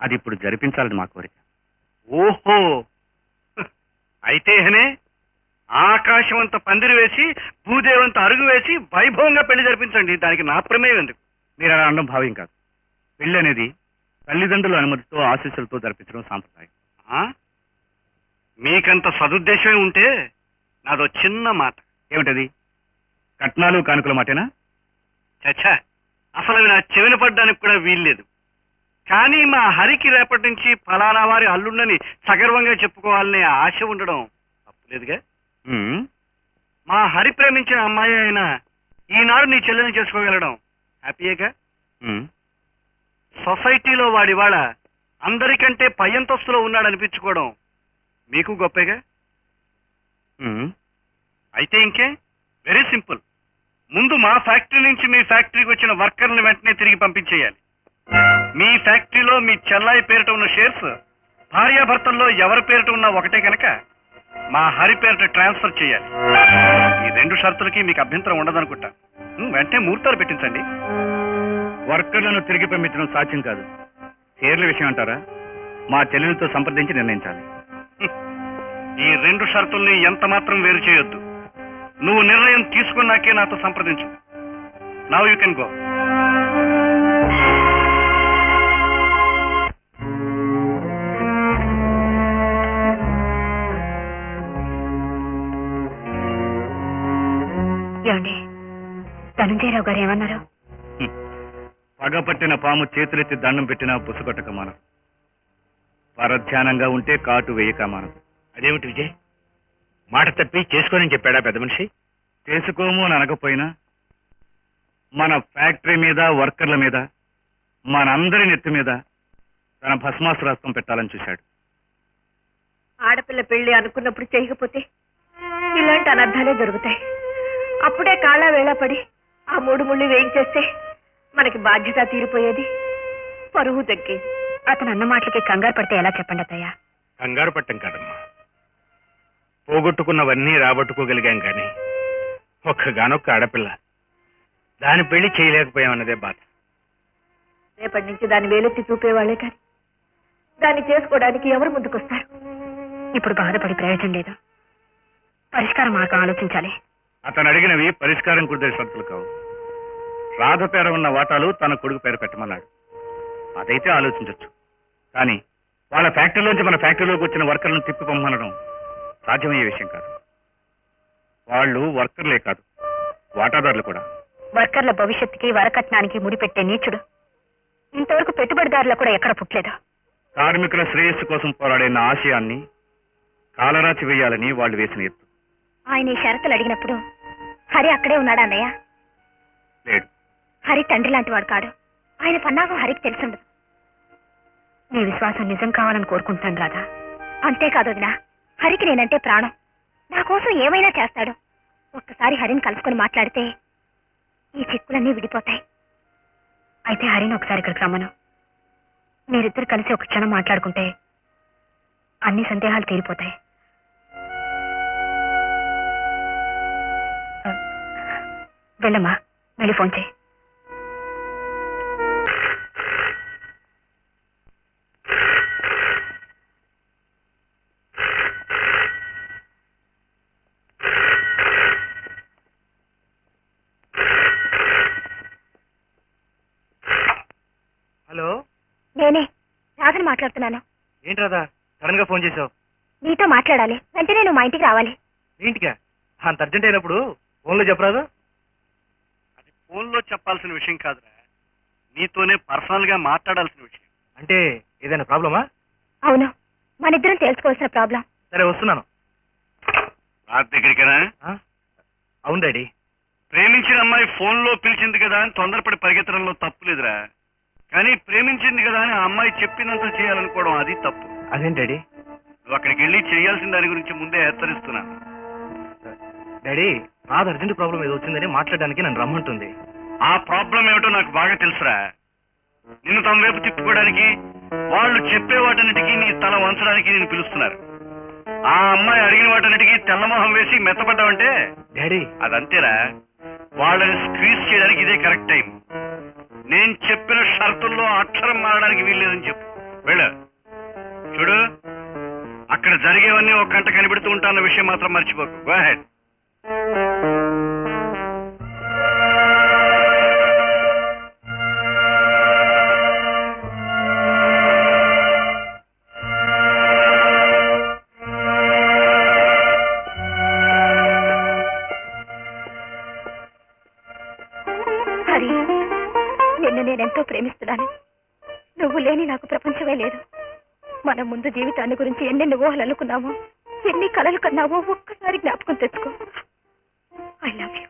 అది ఇప్పుడు జరిపించాలని మా కోరిక. ఓహో, అయితే ఆకాశమంత పందిరి వేసి భూదేవంత అరుగు వేసి వైభవంగా పెళ్లి జరిపించండి. దానికి నా ప్రమేయం ఎందుకు? మీరు అలా అనడం భావ్యం కాదు. పెళ్లి అనేది తల్లిదండ్రుల అనుమతితో ఆశీస్సులతో జరిపించడం సాంప్రదాయం. మీకంత సదుద్దేశమే ఉంటే నాదో చిన్న మాట. ఏమిటది? కట్నాలు కానుకల మాటేనా? చచ్చా, అసలు అవి నా చెవిన పడ్డానికి కూడా వీల్లేదు. కానీ మా హరికి రేపటి నుంచి ఫలానా వారి అల్లుండని సగర్వంగా చెప్పుకోవాలనే ఆశ ఉండడం తప్పులేదుగా. మా హరి ప్రేమించిన అమ్మాయి అయినా ఈనాడు నీ చెల్లెని చేసుకోగలడం హ్యాపీయేగా. సొసైటీలో వాడివాడ అందరికంటే పై అంతస్తులో ఉన్నాడు అనిపించుకోవడం మీకు గొప్పగా. అయితే ఇంకే, వెరీ సింపుల్. ముందు మా ఫ్యాక్టరీ నుంచి మీ ఫ్యాక్టరీకి వచ్చిన వర్కర్ని వెంటనే తిరిగి పంపించేయాలి. మీ ఫ్యాక్టరీలో మీ చెల్లాయి పేరిట ఉన్న షేర్స్ భార్యాభర్తల్లో ఎవరి పేరిట ఉన్నా ఒకటే కనుక మా హరి పేరిట ట్రాన్స్ఫర్ చేయాలి. ఈ 2 షరతులకి మీకు అభ్యంతరం ఉండదనుకుంటా. వెంటనే ముహూర్తాలు పెట్టించండి. వర్కర్లను తిరిగి పంపించడం సాధ్యం కాదు. షేర్ల విషయం అంటారా? మా చెల్లెలతో సంప్రదించి నిర్ణయించాలి. ఈ 2 షరతుల్ని ఎంత మాత్రం వేరు చేయొద్దు. నువ్వు నిర్ణయం తీసుకున్నాకే నాతో సంప్రదించు. Now you can go. ఏమండి, ధనంజయరావు గారు ఏమన్నారు? పగపట్టిన పాము చేతులెత్తి దండం పెట్టినా పుసుకొట్టక మానదు. పరధ్యానంగా ఉంటే కాటు వేయక మానదు. అదేమిటి విజయ్, మాట తప్పి చేసుకోనని చెప్పాడా పెద్ద మనిషి? చేసుకోము అని అనకపోయినా మన ఫ్యాక్టరీ మీద, వర్కర్ల మీద, మనందరి నెత్తి మీద తన భస్మాసురాస్త్రం పెట్టాలని చూశాడు. ఆడపిల్ల పెళ్లి అనుకున్నప్పుడు చేయకపోతే ఇలాంటి అనర్థాలే జరుగుతాయి. అప్పుడే కాళ్ళ వేళ పడి ఆ 3 ముళ్ళు వేయించేస్తే మనకి బాధ్యత తీరిపోయేది, పరువు తగ్గేది. అతను అన్న మాటలకి కంగారు పడితే ఎలా చెప్పండి అత్తయ్య? కంగారు పట్టం కాదమ్మా, పోగొట్టుకున్నవన్నీ రాబట్టుకోగలిగాం కానీ ఒక్కగానొక్క ఆడపిల్ల, దాని పెళ్లి చేయలేకపోయామన్నదే బాధ. రేపటి నుంచి దాన్ని వేలెత్తి చూపేవాళ్లే కానీ దాన్ని చేసుకోవడానికి ఎవరు ముందుకొస్తారు? ఇప్పుడు బాధపడి ప్రయోజనం లేదు. పరిష్కార మార్గం ఆలోచించాలి. అతను అడిగినవి పరిష్కారం కుదిరే షరతులు కావు. రాధ పేర ఉన్న వాటాలు తన కొడుకు పేరు పెట్టమన్నాడు. అదైతే ఆలోచించవచ్చు. కానీ వాళ్ళ ఫ్యాక్టరీలోంచి మన ఫ్యాక్టరీలోకి వచ్చిన వర్కర్లను తిప్పి పంపనడం సాధ్యమయ్యే విషయం కాదు. వాళ్ళు వర్కర్లే కాదు, వాటాదారులు కూడా. వర్కర్ల భవిష్యత్తుకి వరకట్నానికి ముడిపెట్టే నీచుడు ఇంతవరకు పెట్టుబడిదారులు కూడా ఎక్కడ పుట్టలేదు. కార్మికుల శ్రేయస్సు కోసం పోరాడే నా ఆశయాన్ని కాలరాచి వేయాలని వాళ్ళు వేసిన ఎత్తు. ఆయన ఈ షరతులు అడిగినప్పుడు హరి అక్కడే ఉన్నాడా అన్నయ్య? లేడు. హరి తండ్రి లాంటి వాడు కాడు. ఆయన పన్నాగం హరికి తెలిసిండదు. నీ విశ్వాసం నిజం కావాలని కోరుకుంటాను రాధా. అంతేకాదు వదినా, హరికి నేనంటే ప్రాణం. నా కోసం ఏమైనా చేస్తాడు. ఒక్కసారి హరిని కలుసుకొని మాట్లాడితే ఈ చిక్కులన్నీ విడిపోతాయి. అయితే హరిని ఒకసారి ఇక్కడికి రమ్మను. మీరిద్దరు కలిసి ఒక క్షణం మాట్లాడుకుంటే అన్ని సందేహాలు తీరిపోతాయి. వెళ్ళమ్మా, మళ్ళీ ఫోన్ చేయి. హలో, నేనే రాధని మాట్లాడుతున్నాను. ఏంటి రాదా సడన్ గా ఫోన్ చేసావు? నీతో మాట్లాడాలి, వెంటనే నువ్వు మా ఇంటికి రావాలి. ఇంటికా? అంత అర్జెంట్ అయినప్పుడు ఫోన్లో చెప్పరాదు? అది ఫోన్లో చెప్పాల్సిన విషయం కాదురా, నీతోనే పర్సనల్ గా మాట్లాడాల్సిన విషయం. అంటే ఏదైనా ప్రాబ్లమా? అవును, మన ఇద్దరం తెలుసుకోవాల్సిన ప్రాబ్లం. సరే వస్తున్నాను. రాత్రి దగ్గరికేనా? అవును డాడీ. ప్రేమించిన అమ్మాయి ఫోన్ లో పిలిచింది కదా అని తొందరపడి పరిగెత్తడంలో తప్పు లేదురా, కానీ ప్రేమించింది కదా అని ఆ అమ్మాయి చెప్పినంత చేయాలనుకోవడం అది తప్పు. అదేం డాడీ? నువ్వు అక్కడికి వెళ్ళి చేయాల్సిన దాని గురించి ముందే హెచ్చరిస్తున్నాను. డాడీ రాదు అర్జెంట్ ప్రాబ్లం ఏదో వచ్చిందని మాట్లాడడానికి నన్ను రమ్మంటుంది. ఆ ప్రాబ్లం ఏమిటో నాకు బాగా తెలుసురా. నిన్ను తమ వైపు తిప్పుకోవడానికి, వాళ్ళు చెప్పే వాటన్నిటికీ నీ తల వంచడానికి నేను పిలుస్తున్నారు. ఆ అమ్మాయి అడిగిన వాటన్నిటికీ తెల్లమొహం వేసి మెత్తపడ్డావంటే డాడీ అదంతేరా. వాళ్ళని స్క్వీజ్ చేయడానికి ఇదే కరెక్ట్ టైం. నేను చెప్పిన షరతుల్లో అక్షరం మారడానికి వీల్లేదని చెప్పు. వెళ్ళు. చూడు, అక్కడ జరిగేవన్నీ ఒక గంట కనిపెడుతూ ఉంటాన్న విషయం మాత్రం మర్చిపోకు. Go ahead. హరి, నిన్ను నేనెంతో ప్రేమిస్తున్నాను. నువ్వు లేని నాకు ప్రపంచమే లేదు. మనం ముందు జీవితాన్ని గురించి ఎన్నెన్ని ఊహలు అనుకున్నామో, ఎన్ని కలలు కన్నావో ఒక్కసారి జ్ఞాపకం తెచ్చుకో. I love you.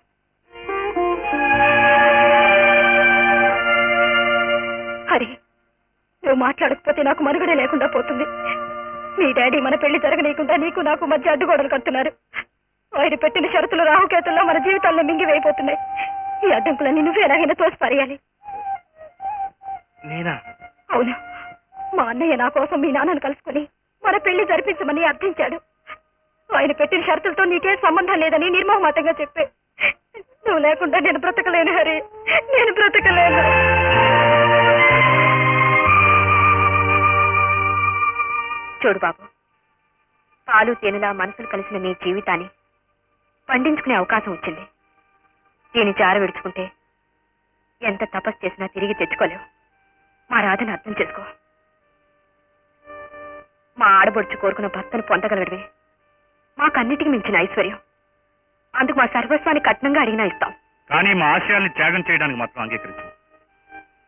హరి, నువ్వు మాట్లాడకపోతే నాకు మనుగడే లేకుండా పోతుంది. మీ డాడీ మన పెళ్లి జరగనీయకుండా నీకు నాకు మధ్య అడ్డుగోడలు కడుతున్నారు. ఆయన పెట్టిన షరతులు రాహుకేతుల్లో మన జీవితాల్లో మింగివేయిపోతున్నాయి. ఈ అడ్డంకులన్నీ నువ్వు ఎలాగైనా తోసిపారేయాలి. నేనా? అవును, మా అన్నయ్య నా కోసం మీ నాన్నను కలుసుకుని మన పెళ్లి జరిపించమని అర్థించాడు. ఆయన పెట్టిన షరతులతో నీకే సంబంధం లేదని నిర్మోహమాటంగా చెప్పే. నువ్వు లేకుండా నేను బ్రతకలేను హరి, నేను బ్రతకలేను. చూడు బాబు, పాలు తేనెలా మనసులు కలిసిన నీ జీవితాన్ని పండించుకునే అవకాశం వచ్చింది. దీన్ని జార విడుచుకుంటే ఎంత తపస్సు చేసినా తిరిగి తెచ్చుకోలేవు. మా రాధను అర్థం చేసుకో. మా ఆడబొడుచు కోరుకున్న భర్తను పొందగలడమే మాకన్నిటికీ మించిన ఐశ్వర్యం. అందుకు మా సర్వస్వాన్ని కట్నంగా అడిగినా ఇస్తాం. కానీ మా ఆశయాల్ని త్యాగం చేయడానికి మాత్రం అంగీకరించు.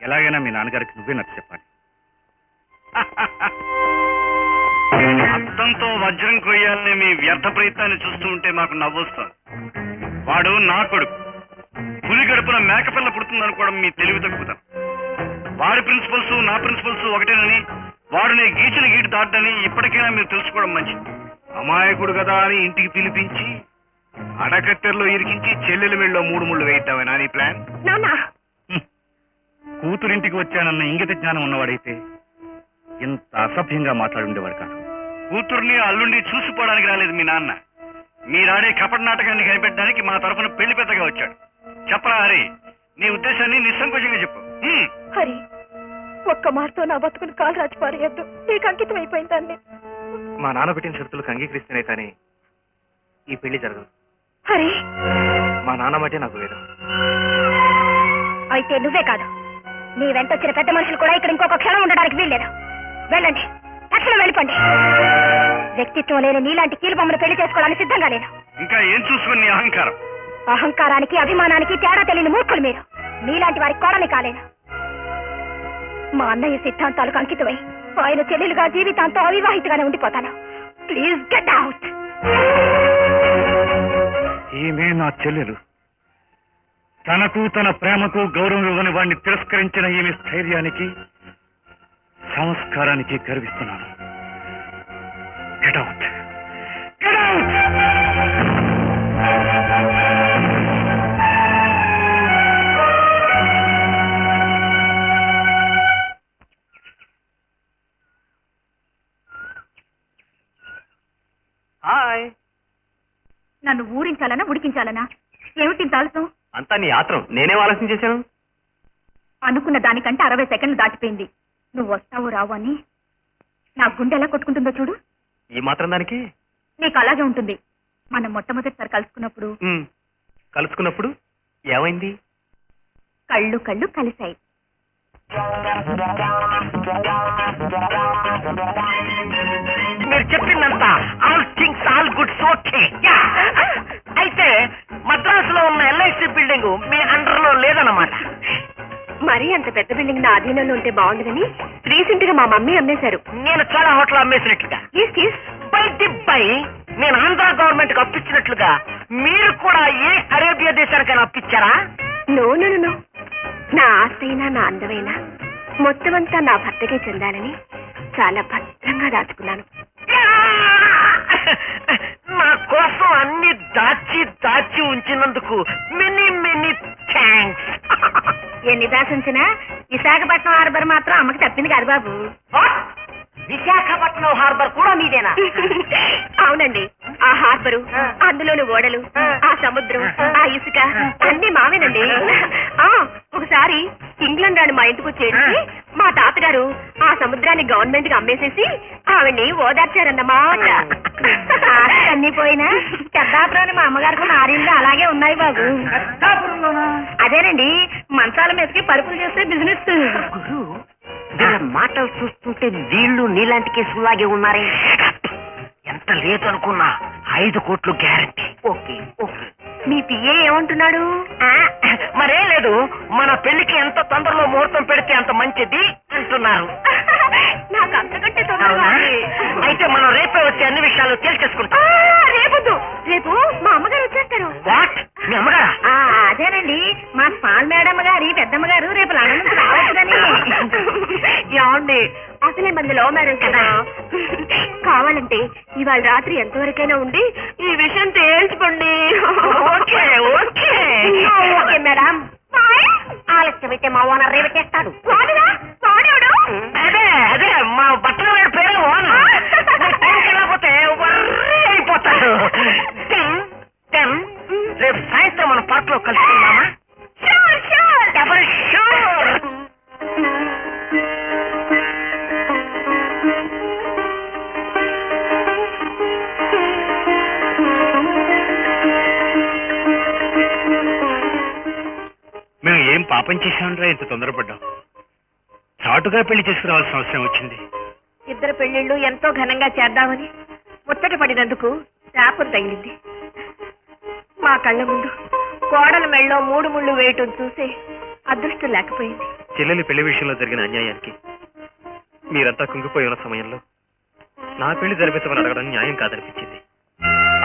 ఎలాగైనా మీ నాన్నగారికి నువ్వే నచ్చ చెప్పాలి. అర్థంతో వజ్రం కొయ్యాలని మీ వ్యర్థ ప్రయత్నాన్ని చూస్తూ ఉంటే మాకు నవ్వొస్తాం. వాడు నా కొడుకు. పులి గడుపున మేకపిల్ల పుడుతుందనుకోవడం మీ తెలివి తగ్గుతాం. వాడి ప్రిన్సిపల్స్ నా ప్రిన్సిపల్స్ ఒకటేనని, వాడు నీ గీచిన గీటు దాటని ఇప్పటికైనా మీరు తెలుసుకోవడం మంచిది. అమాయకుడు కదా అని ఇంటికి పిలిపించి అడకత్తెరలో ఇరికించి చెల్లెల మెళ్ళలో 3 ముళ్ళు వేయిద్దామేనా నీ ప్లాన్? కూతురింటికి వచ్చానన్న ఇంగిత జ్ఞానం ఉన్నవాడైతే ఇంత అసభ్యంగా మాట్లాడుండేవాడు కాదు. కూతుర్ని అల్లుండి చూసిపోవడానికి రాలేదు మీ నాన్న. మీరాడే కపట నాటకాన్ని కనిపెట్టడానికి మా తరఫున పెళ్లి పెద్దగా వచ్చాడు. చెప్పరా హరి, నీ ఉద్దేశాన్ని నిస్సంకోచంగా చెప్పు. హరి, ఒక్క మాటతో నా బతుకుని కాలు రాచి పారేయద్దు. నీకు అంకితం అయిపోయిందాన్ని. మా నాన్న పెట్టిన షరతులకు అంగీకరిస్తేనే కానీ ఈ పెళ్లి జరగదు. హరి, మా నాన్న మాటే నాకు వేదం. అయితే నువ్వే కాదు, నీ వెంట వచ్చిన పెద్ద మనుషులు కూడా ఇక్కడ ఇంకొక క్షణం ఉండడానికి వీల్లేదు. వెళ్ళండి, తక్షణం వెళ్ళిపోండి. వ్యక్తిత్వం లేని నీలాంటి కీలుబొమ్మను పెళ్లి చేసుకోవడానికి సిద్ధంగా లేదు. ఇంకా ఏం చూసుకుని నీ అహంకారం? అహంకారానికి అభిమానానికి తేడా తెలియని మూర్ఖులు మీరు. నీలాంటి వారికి కోడని కాలేను. మా అన్నయ్య సిద్ధాంతాలకు అంకితమై ఆయన చెల్లెలుగా జీవితాంతో అవివాహితగానే ఉండిపోతాను. Please get out. ఈమె నా చెల్లెలు. తనకు తన ప్రేమకు గౌరవం ఇవ్వని వాడిని తిరస్కరించిన ఈమె స్థైర్యానికి, సంస్కారానికి గర్విస్తున్నాను. Get out, get out. Hi. నన్ను ఊరించాలనా ఉడికించాలనా? ఏమిటి తాళసం? అంతా నీ ఆత్రం. నేనేం ఆలోచన చేశాను? అనుకున్న దానికంటే 60 సెకండ్లు దాటిపోయింది. నువ్వు వస్తావు రావు అని నా గుండె ఎలా కొట్టుకుంటుందో చూడు. ఈ మాత్రం దానికి నీకు అలాగే ఉంటుంది. మనం మొట్టమొదటిసారి కలుసుకున్నప్పుడు ఏమైంది? కళ్ళు కలిశాయి. మీరు చెప్పిందంతా all things all goods okay. అయితే మద్రాసులో ఉన్న ఎల్ఐసి బిల్డింగ్ మీ అండర్ లో లేదన్నమాట. మరీ అంత పెద్ద బిల్డింగ్ నా అధీనంలో ఉంటే బాగుండదని రీసెంట్ గా మా మమ్మీ అమ్మేశారు. నేను చాలా హోటల్ అమ్మేసినట్లుగా. బై నేను ఆంధ్ర గవర్నమెంట్ కు అప్పించినట్లుగా మీరు కూడా ఏ అరేబియా దేశానికైనా అప్పించారా? నో నో నో, నా ఆస్తైనా నా అందమైనా మొత్తం అంతా నా భర్తకే చెందాలని చాలా భద్రంగా దాచుకున్నాను. నా కోసం అన్ని దాచి దాచి ఉంచినందుకు మెనీ మెనీ థ్యాంక్స్. ఎన్ని దాచుంచినా విశాఖపట్నం హార్బర్ మాత్రం అమ్మకి తప్పింది కాదు బాబు. విశాఖపట్నం హార్బర్ కూడా మీదేనా? అవునండి, ఆ హార్బరు, అందులోని ఓడలు, ఆ సముద్రం, ఆ ఇసుక అన్ని మావేనండి. ఒకసారి ఇంగ్లాండ్ రాని మా ఇంటికి వచ్చేసి మా తాతగారు ఆ సముద్రాన్ని గవర్నమెంట్ కి అమ్మేసేసి ఆవిడ్ని ఓదార్చారన్నమాట. అన్ని పోయినా పెద్దాపురాన్ని మా అమ్మగారికి నారిందా అలాగే ఉన్నాయి బాబు. అదేనండి, మంచాల మీదకి పరుపులు చేసే బిజినెస్. వీళ్ళ మాటలు చూస్తుంటే వీళ్ళు నీలాంటి కేసులాగే ఉన్నారే. ఎంత లేదనుకున్నా 5 కోట్లు గ్యారంటీ. Okay okay. మీ పిఏ ఏమంటున్నాడు? మరేం లేదు, మన పెళ్లికి ఎంత తొందరలో ముహూర్తం పెడితే అంత మంచిది అంటున్నారు. నాకు అంతకంటే తొందరగా. అయితే మనం రేపే వచ్చి అన్ని విషయాలు తేల్చేసుకుంటాం. రేపొద్దు, రేపు మా అమ్మగారు వచ్చేస్తారు. వాట్, మీ అమ్మగారా? అదేనండి, మా స్మాల్ మేడమ్ గారి పెద్దమ్మ గారు రేపు లండన్ నుంచి రావచ్చుదని. ఏమండి, అసలే మంది లవ్ మ్యారేజ్ కదా. కావాలంటే ఇవాళ రాత్రి ఎంతవరకైనా ఉండి ఈ విషయం తేల్చుకోండి. Okay okay okay madam. ఆలస్యం అయితే మా ఓనర్ రేపెట్టేస్తాడు. అదే అదే మా బట్టల వాడి పేరు వెళ్ళకపోతే అయిపోతాడు. రేపు సాయంత్రం మన పార్క్ లో కలుసుకుందామా? మేము ఏం పాపం చేశామరా ఇంత తొందరపడ్డాం? చాటుగా పెళ్లి చేసుకురావాల్సిన అవసరం వచ్చింది. ఇద్దరు పెళ్లిళ్ళు ఎంతో ఘనంగా చేద్దామని ముచ్చట పడినందుకు శాపం తగిలింది. మా కళ్ళ ముందు కోడల మెళ్ళలో 3 ముళ్ళు వేయటం చూసే అదృష్టం లేకపోయింది. చెల్లెలి పెళ్లి విషయంలో జరిగిన అన్యాయానికి మీరంతా కుంగిపోయి ఉన్న సమయంలో నా పెళ్లి జరిపించమని అడగడం న్యాయం కాదనిపించింది.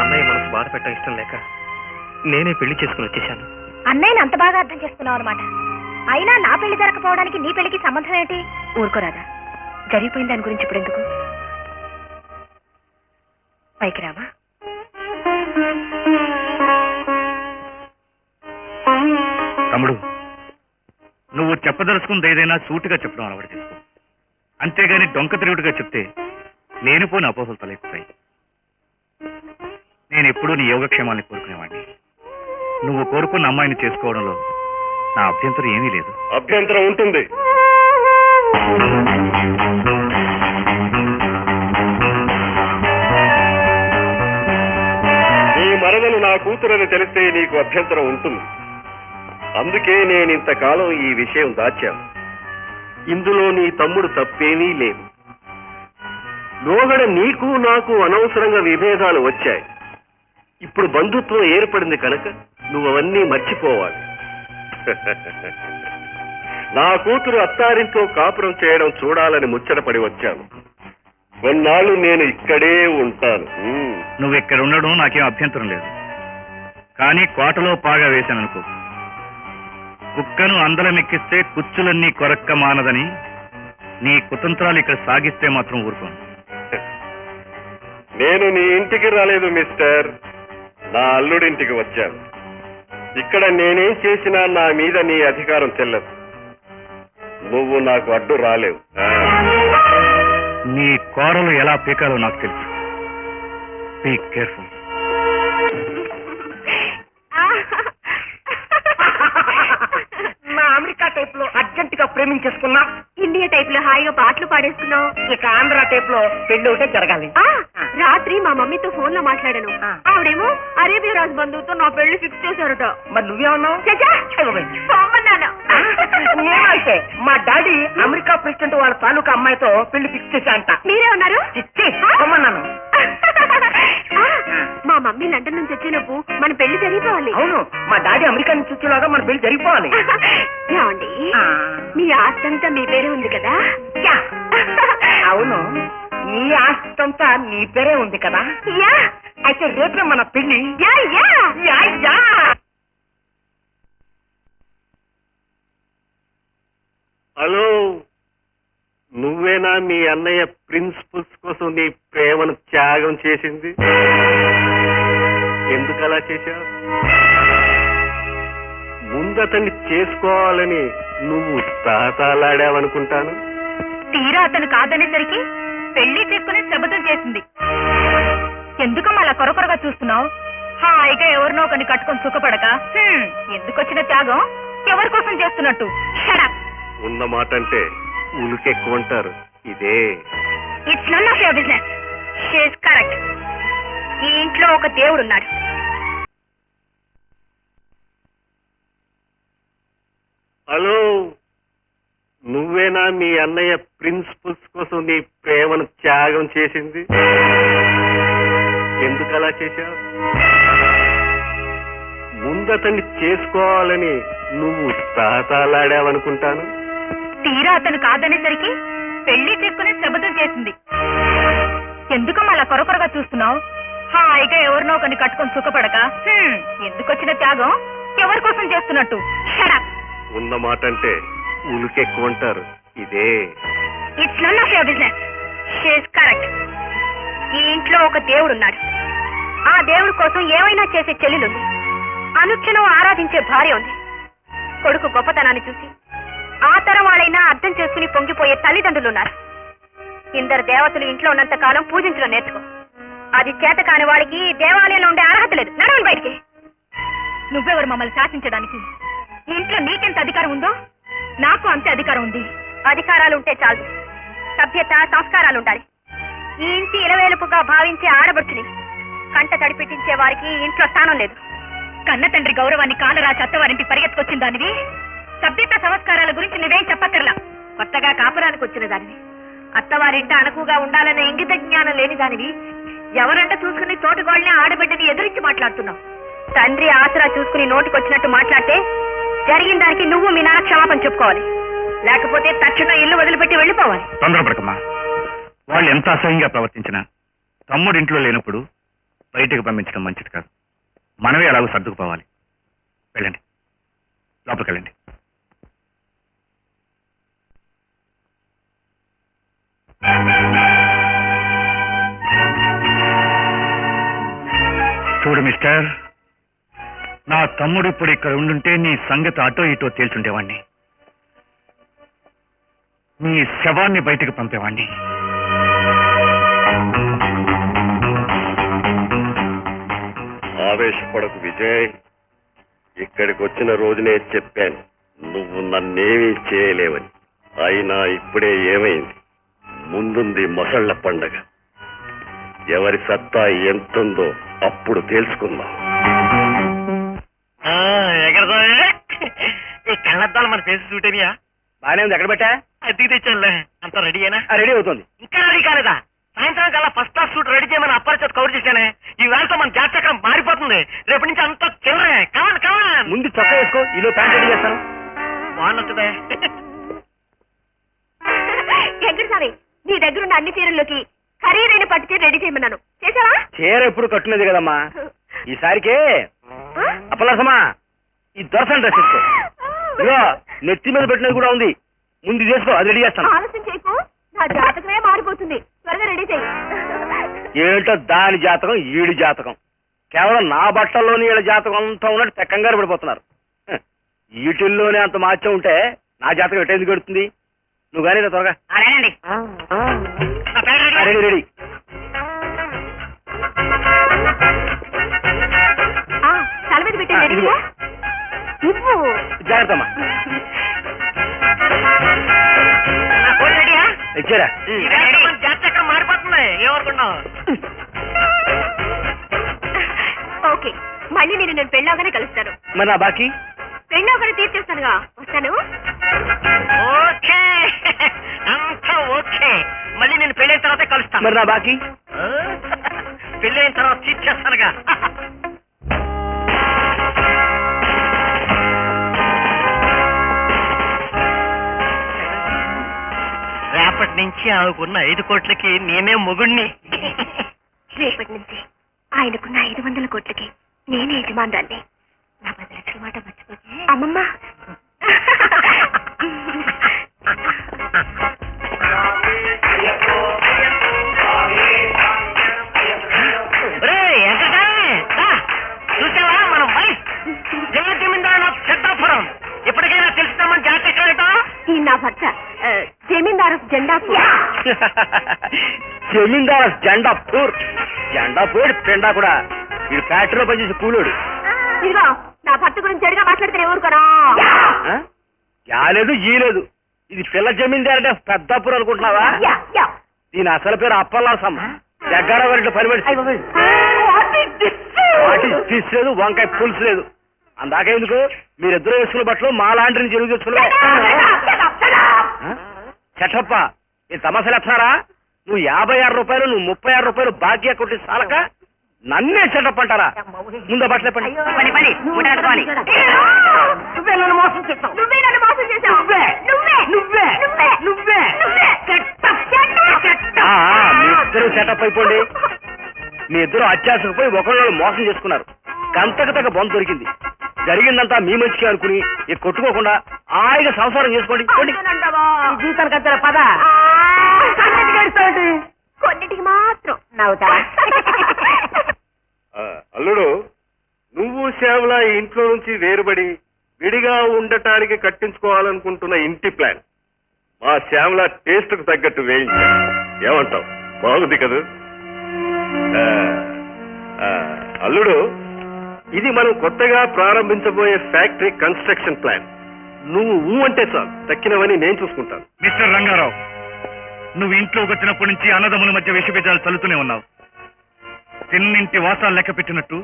అన్నయ్య మనసు బాధ పెట్టడం ఇష్టం లేక నేనే పెళ్లి చేసుకుని వచ్చేశాను. అన్నయ్యని అంత బాగా అర్థం చేసుకున్నావు అనమాట. అయినా నా పెళ్లి జరగకపోవడానికి నీ పెళ్లికి సంబంధం ఏంటి? ఊరుకోరాదా, జరిగిపోయిన దాని గురించి ఇప్పుడు ఎందుకు? పైకి రామా. తమ్ముడు, నువ్వు చెప్పదలుచుకుంది ఏదైనా సూటిగా చెప్పడం అలవాటు చేసుకో. అంతేగాని డొంక తిరుగుడుగా చెప్తే నేను పోని అపోహలు తలెక్కుతాయి. నేను ఎప్పుడూ నీ యోగక్షేమాన్ని కోరుకునేవాడిని. నువ్వు కోరుకున్న అమ్మాయిని చేసుకోవడంలో నా అభ్యంతరం ఏమీ లేదు. అభ్యంతరం ఉంటుంది. నీ మరదలు నా కూతురని తెలిస్తే నీకు అభ్యంతరం ఉంటుంది. అందుకే నేను ఇంతకాలం ఈ విషయం దాచాను. ఇందులో నీ తమ్ముడు తప్పేమీ లేదు. లోగడ నీకు నాకు అనవసరంగా విభేదాలు వచ్చాయి. ఇప్పుడు బంధుత్వం ఏర్పడింది కనుక నువ్వు అవన్నీ మర్చిపోవాలి. నా కూతురు అత్తారింట్లో కాపురం చేయడం చూడాలని ముచ్చటపడి వచ్చాను. కొన్నాళ్ళు నేను ఇక్కడే ఉంటాను. నువ్వు ఇక్కడ ఉండడం నాకేం అభ్యంతరం లేదు. కానీ కోటలో పాగా వేశాననుకో, కుక్కను అందలమెక్కిస్తే కుచ్చులన్నీ కొరక్క మానదని నీ కుతంత్రాలు ఇక్కడ సాగిస్తే మాత్రం ఊరుకోను. నేను నీ ఇంటికి రాలేదు మిస్టర్, నా అల్లుడింటికి వచ్చాను. ఇక్కడ నేనేం చేసినా నా మీద నీ అధికారం చెల్లదు. నువ్వు నాకు అడ్డు రాలేవు. నీ కోరలు ఎలా పీకాలో నాకు తెలుసు. Be careful. నా అమెరికా టైప్ లో అర్జెంట్ గా ప్రేమించేసుకున్నాం. ఇండియా టైప్ లో హాయిగా పాటలు పాడేసుకున్నాం. ఇక ఆంధ్ర టైప్ లో పెళ్లి ఒకటే జరగాలి. రాత్రి మా మమ్మీతో ఫోన్ లో మాట్లాడాను. ఆవిడేమో అరేబియా రాజు బంధువుతో నా పెళ్లి ఫిక్స్ చేశారట. మరి నువ్వేమన్నావు? పొమ్మన్నాను. నేను అంతే మా డాడీ అమెరికా ప్రెసిడెంట్ వాళ్ళ తాలూకా అమ్మాయితో పెళ్లి ఫిక్స్ చేశా అంట. మీరే ఉన్నారు చిచ్చి అమ్మన్నాను. మా మమ్మీ లండన్ నుంచి వచ్చేలోపు మన పెళ్లి జరిగిపోవాలి. అవును, మా డాడీ అమెరికా నుంచి వచ్చేలాగా మన పెళ్లి జరిగిపోవాలి. ఏమండి మీ ఆస్తంతా మీ పేరే ఉంది కదా? యా. అవును, నీ ఆస్తంతా నీ పేరే ఉంది కదా? యా. అయితే రేపే మన పెళ్లి. Yeah yeah yeah yeah. Hello, నువ్వేనా మీ అన్నయ్య ప్రిన్సిపల్స్ కోసం నీ ప్రేమను త్యాగం చేసింది? ఎందుకు అలా చేశావు? ముందతన్ని చేసుకోవాలని నువ్వు తాతాలాడావనుకుంటాను. తీరా అతను కాదనేసరికి పెళ్లి చేసుకుని శబదం చేసింది. ఎందుకమ్మా అలా కొరకొరగా చూస్తున్నావు? హాయిగా ఎవరినో ఒకరిని కట్టుకొని సుఖపడక ఎందుకొచ్చిన త్యాగం? ఎవరి కోసం చేస్తున్నట్టు? ఉన్న మాట అంటే ఉలికెక్కువంటారు. ఇదే it's none of your business. She is correct. ఈ ఇంట్లో ఒక దేవుడు ఉన్నాడు. హలో, నువ్వేనా మీ అన్నయ్య ప్రిన్సిపల్స్ కోసం నీ ప్రేమను త్యాగం చేసింది? ఎందుకు అలా చేశావు? ముందతన్ని చేసుకోవాలని నువ్వు తాతాలాడావనుకుంటాను. తీరా అతను కాదనేసరికి పెళ్లి చేసుకుని శబదం చేసింది. ఎందుకమ్మా అలా కొరకొరగా చూస్తున్నావు? హాయిగా ఎవరినో ఒకరిని కట్టుకొని సుఖపడక ఎందుకొచ్చిన త్యాగం? ఎవరి కోసం చేస్తున్నట్టు? ఉన్న మాట అంటే ఉలికెక్కువంటారు. ఇదే it's none of your business. She is correct. ఈ ఇంట్లో ఒక దేవుడు ఉన్నాడు. ఆ దేవుడి కోసం ఏమైనా చేసే చెల్లెలుంది. అనుక్షణం ఆరాధించే భార్య ఉంది. కొడుకు గొప్పతనాన్ని చూసి ఆ తరం వాళ్ళైనా అర్థం చేసుకుని పొంగిపోయే తల్లిదండ్రులు ఉన్నారు. ఇందరు దేవతలు ఇంట్లో ఉన్నంత కాలం పూజించడం నేర్చుకో. అది చేత కాని వాడికి దేవాలయంలో ఉండే అర్హత లేదు. నడవని బయటికి. నువ్వెవరు మమ్మల్ని శాసించడానికి? ఇంట్లో నీకెంత అధికారం ఉందో నాకు అంతే అధికారం ఉంది. అధికారాలు ఉంటే చాలు, సభ్యత సంస్కారాలు ఉండాలి. ఈ ఇంటి ఇలవేలుపుగా భావించే ఆడబడుచుని కంట తడిపెట్టించే వారికి ఇంట్లో స్థానం లేదు. కన్న తండ్రి గౌరవాన్ని కాలరాచి అత్తవారింటికి పరిగెత్తుకొచ్చిన దానివి. సభ్యత సంస్కారాల గురించి నువ్వేం చెప్పక్కర్లా. కొత్తగా కాపురానికి వచ్చిన దానివి. అత్తవారింట అణకుగా ఉండాలనే ఇంగిత జ్ఞానం లేని దానివి. ఎవరంట చూసుకుని తోటగోళ్ళని ఆడబిడ్డని ఎదురించి మాట్లాడుతున్నావు. తండ్రి ఆసరా చూసుకుని నోటికొచ్చినట్టు మాట్లాడితే జరిగిన దానికి నువ్వు మీ నాన్న క్షమాపణ చెప్పుకోవాలి. లేకపోతే తక్షణం ఇల్లు వదిలిపెట్టి వెళ్ళిపోవాలి. తొందరపడకమ్మా. వాళ్ళు ఎంత అసహ్యంగా ప్రవర్తించినా తమ్ముడు ఇంట్లో లేనప్పుడు బయటకు పంపించడం మంచిది కాదు. మనమే అలాగూ సర్దుకుపోవాలి. వెళ్ళండి, లోపలికి వెళ్ళండి. చూడు మిస్టర్, నా తమ్ముడు ఇప్పుడు ఇక్కడ ఉండుంటే నీ సంగతి అటో ఇటో తేల్చుండేవాణ్ణి. నీ శవాన్ని బయటకు పంపేవాణ్ణి. ఆవేశపడకు విజయ్. ఇక్కడికి వచ్చిన రోజునే చెప్పాను నువ్వు నన్నేమీ చేయలేవని. అయినా ఇప్పుడే ఏమైంది? ముందుంది మొసళ్ల పండగ. ఎవరి సత్తా ఎంతుందో అప్పుడు తెలుసుకుందాం. ఈ కళ్ళద్దాలు మన ఫేస్ సూట్ అయినా బాగానే ఉంది. ఎక్కడ పెట్టా? అద్దెకి తెచ్చానులే. అంతా రెడీ అయినా? రెడీ అవుతుంది. ఇంకా రెడీ కాలేదా? సాయంత్రం కల్లా ఫస్ట్ క్లాస్ సూట్ రెడీ చేయమని అప్పరిచేత కవర్ చేశానే. ఈ వేళతో మన జాతర చక్రం మారిపోతుంది. రేపటి నుంచి అంతా చిల్లరే. కమాన్ కమాన్. ముందు చొక్కా వేసుకో, ఈలో ప్యాంట్ రెడీ చేస్తాను. బాగున్నట్టుదే. వెంకటస్వామి, నీ దగ్గరున్న అన్ని చీరల్లోకి ఖరీదైన పట్టు చీర రెడీ చేయమన్నాను. చేసావా? చీర ఎప్పుడు కట్టున్నది కదమ్మా. ఈసారికి అప్పలసమా ఈ దొరసని డ్రెస్ తీసుకో. ఇదిగో నెత్తి మీద పెట్టినది కూడా ఉంది. ముందు చేసుకో, అది రెడీ చేస్తాను. ఆలస్యం చేయకు, నా జాతకమే మారిపోతుంది. త్వరగా రెడీ చేయి. ఏంటో దాని జాతకం ఈడి జాతకం. కేవలం నా బట్టల్లోని వీళ్ళ జాతకం అంతా ఉన్నట్టు తెక్కంగారు పడిపోతున్నారు. వీటిల్లోనే అంత మార్చం ఉంటే నా జాతకం ఎట్టేందుకు పెడుతుంది? నువ్వు కానీ త్వరగా రెడీ రెడీ. తల మీద పెట్టండి. జాగ్రత్త అమ్మా. ఇచ్చారా? జాతకం మారిపోతుంది. ఏమనుకున్నావు? ఓకే, మళ్ళీ నేను పెళ్ళవగానే కలుస్తాను. మరి నా బాకీ పెళ్ళవగానే తీర్చేస్తానుగా. వస్తాను. ఓకే అంతా ఓకే. మళ్ళీ నేను పెళ్ళైన తర్వాత కలుస్తాను. మరి నా బాకీ పెళ్ళైన తర్వాత తీర్చేస్తానుగా. రేపటి నుంచి ఆమెకున్న 5 కోట్లకి నేనే మొగుణ్ణి. రేపటి నుంచి ఆయనకున్న 500 కోట్లకి నేనే యజమానురాల్ని. నా 10 లక్షల మాట మర్చిపోతే అమ్మమ్మ. చూసావా మనం జమీందారు సిద్ధాపురం. ఎప్పటికైనా తెలుస్తామని జాగ్రత్త. ఈ నా భర్త జమీందారు జెండాపూర్. జమీందార్ జెండాపూర్. జెండాపూర్ పెండా కూడా వీడు ఫ్యాక్టరీలో పనిచేసి కూలోడు. ఇదిగో నా భర్త గురించి చెడుగా మాట్లాడితే ఊరుకోరా. యాలేదు ఈలేదు. ఇది పిల్ల జమీందార్ అంటే పెద్దాపూర్ అనుకుంటున్నావా? దీని అసలు పేరు అప్పల్లాసమ్మ. దగ్గర వారి పని తీసుకోలేదు, వంకాయ పులుసు లేదు. అందాక ఎందుకు మీరిద్దరు వేసుకున్న బట్టలు మా లాంటిని చెరువు చేసుకున్నా. చెట్టప్ప ఈ సమస్యలు ఎట్లారా? నువ్వు 56 రూపాయలు, నువ్వు 36 రూపాయలు బాకీ కొట్టి చాలక నన్నే చెట్టప్ప అంటారా? ముందు బట్టలే పని. నువ్వే నన్ను మోసం చేస్తావు. నువ్వే నన్ను మోసం చేశావు. నువ్వే నువ్వే నువ్వే నువ్వే నువ్వే మీ ఇద్దరు సెటప్ అయిపోండి. మీ ఇద్దరు అత్యాశకు పోయి ఒకరిని మోసం చేసుకున్నారు. గంతకు తగ్గ బొంద దొరికింది. జరిగిందంతా మీ మంచిగా అనుకుని ఇక కొట్టుకోకుండా హాయిగా సంసారం చేసుకోండి. జీతానికి అంతా పద. కొన్నిటికి మాత్రం నవ్వుతావా? అల్లుడు, నువ్వు శ్యామల ఈ ఇంట్లో నుంచి వేరుబడి విడిగా ఉండటానికి కట్టించుకోవాలనుకుంటున్న ఇంటి ప్లాన్ మా శ్యామల టేస్ట్ కు తగ్గట్టు వేయించా. ఏమంటావు? బాగుంది కదా? అల్లుడు, ఇది మనం కొత్తగా ప్రారంభించబోయే ఫ్యాక్టరీ కన్స్ట్రక్షన్ ప్లాన్. నువ్వు అంటే చాలు, తక్కినవని నేను చూసుకుంటాను. మిస్టర్ రంగారావు, నువ్వు ఇంట్లోకి వచ్చినప్పటి నుంచి అన్నదమ్ముల మధ్య విషబీజాలు చల్లుతూనే ఉన్నావు. తిన్నింటి వాసాలు లెక్క పెట్టినట్టు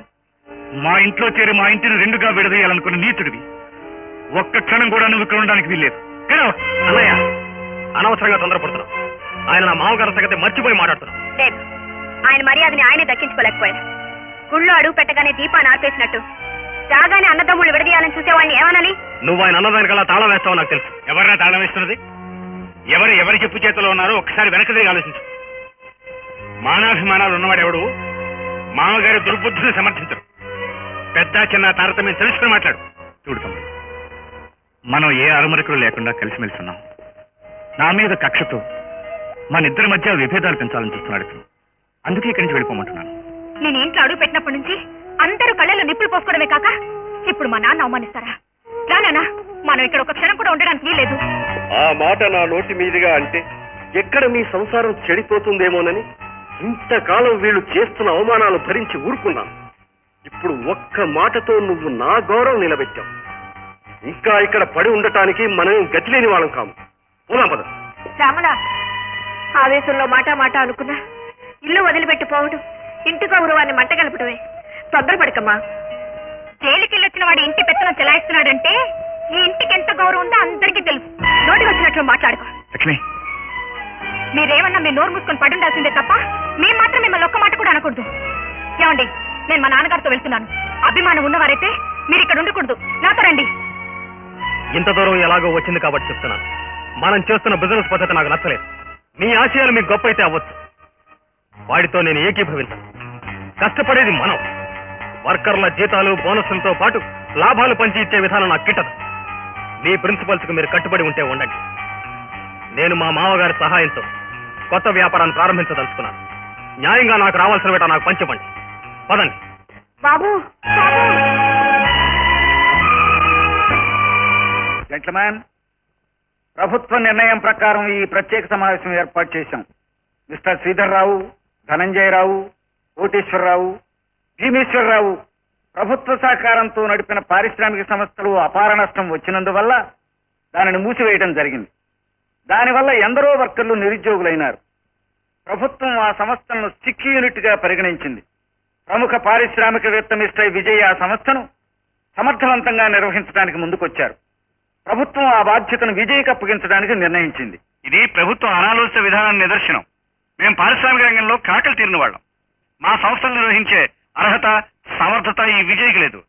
మా ఇంట్లో చేరి మా ఇంటిని 2గా విడదీయాలనుకున్న నీచుడివి. ఒక్క క్షణం కూడా నువ్వు ఇక్కడ ఉండడానికి వీల్లేదు. అన్నయ్య, అనవసరంగా తొందరపడుతున్నావు. ఆయన నా మామగారి సంగతి మర్చిపోయి మాట్లాడుతున్నావు. లేదు, ఆయన మర్యాదని ఆయనే దక్కించుకోలేకపోయాడు. గుళ్ళో అడుగు పెట్టగానే దీపాన్ని ఆపేసినట్టు రాగానే అన్నదమ్ముళ్ళు విడదీయాలని చూసేవాడిని ఏమనాలి? నువ్వు ఆయన అన్నదానికల్లా తాళం వేస్తావు నాకు తెలుసు. ఎవరైనా తాళం వేస్తున్నది? ఎవరి చెప్పు చేతిలో ఉన్నారో ఒక్కసారి వెనక్కి తిరిగి ఆలోచించు. మానాభిమానాలు ఉన్నవాడెవడు మామగారి దుర్బుద్ధిని సమర్థించరు. పెద్ద చిన్న తారతమ్యం తెలుసుకుని మాట్లాడు. చూడు తమ్ముడు, మనం ఏ అరమరికలు లేకుండా కలిసిమెలిసి ఉన్నాం. నా మీద కక్షతో మన ఇద్దరి మధ్య విభేదాలు పెంచాలని చూస్తున్నాడు. అందుకే ఇక్కడి నుంచి వెళ్ళిపోమంటున్నాను. నేను ఇంట్లో అడుగు పెట్టినప్పటి నుంచి అందరూ కళ్ళలో నిప్పులు పోసుకోవడమే కాక ఇప్పుడు మా నాన్న అవమానిస్తారా? రానా, మనం ఇక్కడ ఒక క్షణం కూడా ఉండడానికి వీలేదు. ఆ మాట నా నోటి మీదుగా అంటే ఎక్కడ మీ సంసారం చెడిపోతుందేమోనని ఇంతకాలం వీళ్ళు చేస్తున్న అవమానాలు భరించి ఊరుకున్నాను. ఇప్పుడు ఒక్క మాటతో నువ్వు నా గౌరవం నిలబెట్టావు. ఇంకా ఇక్కడ పడి ఉండటానికి మనం గతి లేని వాళ్ళం కాము. పోదాం పద. శ్యామల, ఆవేశంలో మాట అనుకున్నా ఇల్లు వదిలిపెట్టి పోవడం, ఇంటి గౌరవాన్ని మంట కలపడమే. తొందరపడకమ్మా. జైలుకెళ్ళొచ్చిన వాడు ఇంటి పెత్తనం చెలాయిస్తున్నాడంటే ఈ ఇంటికి ఎంత గౌరవం ఉందో అందరికీ తెలుసు. నోటికి వచ్చినట్లు మాట్లాడుకో. లక్ష్మి, మీరేమన్నా మీ నోరు మూసుకొని పడుండాల్సిందే తప్ప మేము మాత్రం మిమ్మల్ని ఒక్క మాట కూడా అనకూడదు. ఏమండి, నేను మా నాన్నగారితో వెళ్తున్నాను. అభిమానం ఉన్నవారైతే మీరు ఇక్కడ ఉండకూడదు. నాతో రండి. ఇంత దూరం ఎలాగో వచ్చింది కాబట్టి చెప్తున్నాను. మనం చేస్తున్న బిజినెస్ పద్ధతి నాకు నచ్చలేదు. మీ ఆశయాలు మీకు గొప్ప అయితే అవ్వచ్చు, వాడితో నేను ఏకీభవించను. కష్టపడేది మనం. వర్కర్ల జీతాలు బోనస్లతో పాటు లాభాలు పంచి ఇచ్చే విధానం నాకు కిట్టదు. మీ ప్రిన్సిపల్స్ కు మీరు కట్టుబడి ఉంటే ఉండండి. నేను మా మామగారి సహాయంతో కొత్త వ్యాపారాన్ని ప్రారంభించదలుచుకున్నాను. న్యాయంగా నాకు రావాల్సిన వేట నాకు పంచివ్వండి. పదండి. బాబు, జెంట్లమ్యాన్, ప్రభుత్వ నిర్ణయం ప్రకారం ఈ ప్రత్యేక సమావేశం ఏర్పాటు చేశాం. మిస్టర్ శ్రీధర్రావు, ధనంజయరావు, కోటేశ్వరరావు, భీమేశ్వరరావు ప్రభుత్వ సహకారంతో నడిపిన పారిశ్రామిక సంస్థలు అపార నష్టం వచ్చినందువల్ల దానిని మూసివేయడం జరిగింది. దానివల్ల ఎందరో వర్కర్లు నిరుద్యోగులైనారు. ప్రభుత్వం ఆ సంస్థలను సిక్ యూనిట్ గా పరిగణించింది. ప్రముఖ పారిశ్రామికవేత్త మిస్టర్ విజయ్ ఆ సంస్థను సమర్థవంతంగా నిర్వహించడానికి ముందుకొచ్చారు. ప్రభుత్వం ఆ బాధ్యతను విజయ్కి అప్పగించడానికి నిర్ణయించింది. ఇది ప్రభుత్వం అనాలోచిత విధానాన్ని నిదర్శనం. మేము పారిశ్రామిక రంగంలో కాకలు తీరిన వాళ్ళం. మా సంస్థలు నిర్వహించే అర్హత, సమర్థత ఈ విజయ్కి లేదు.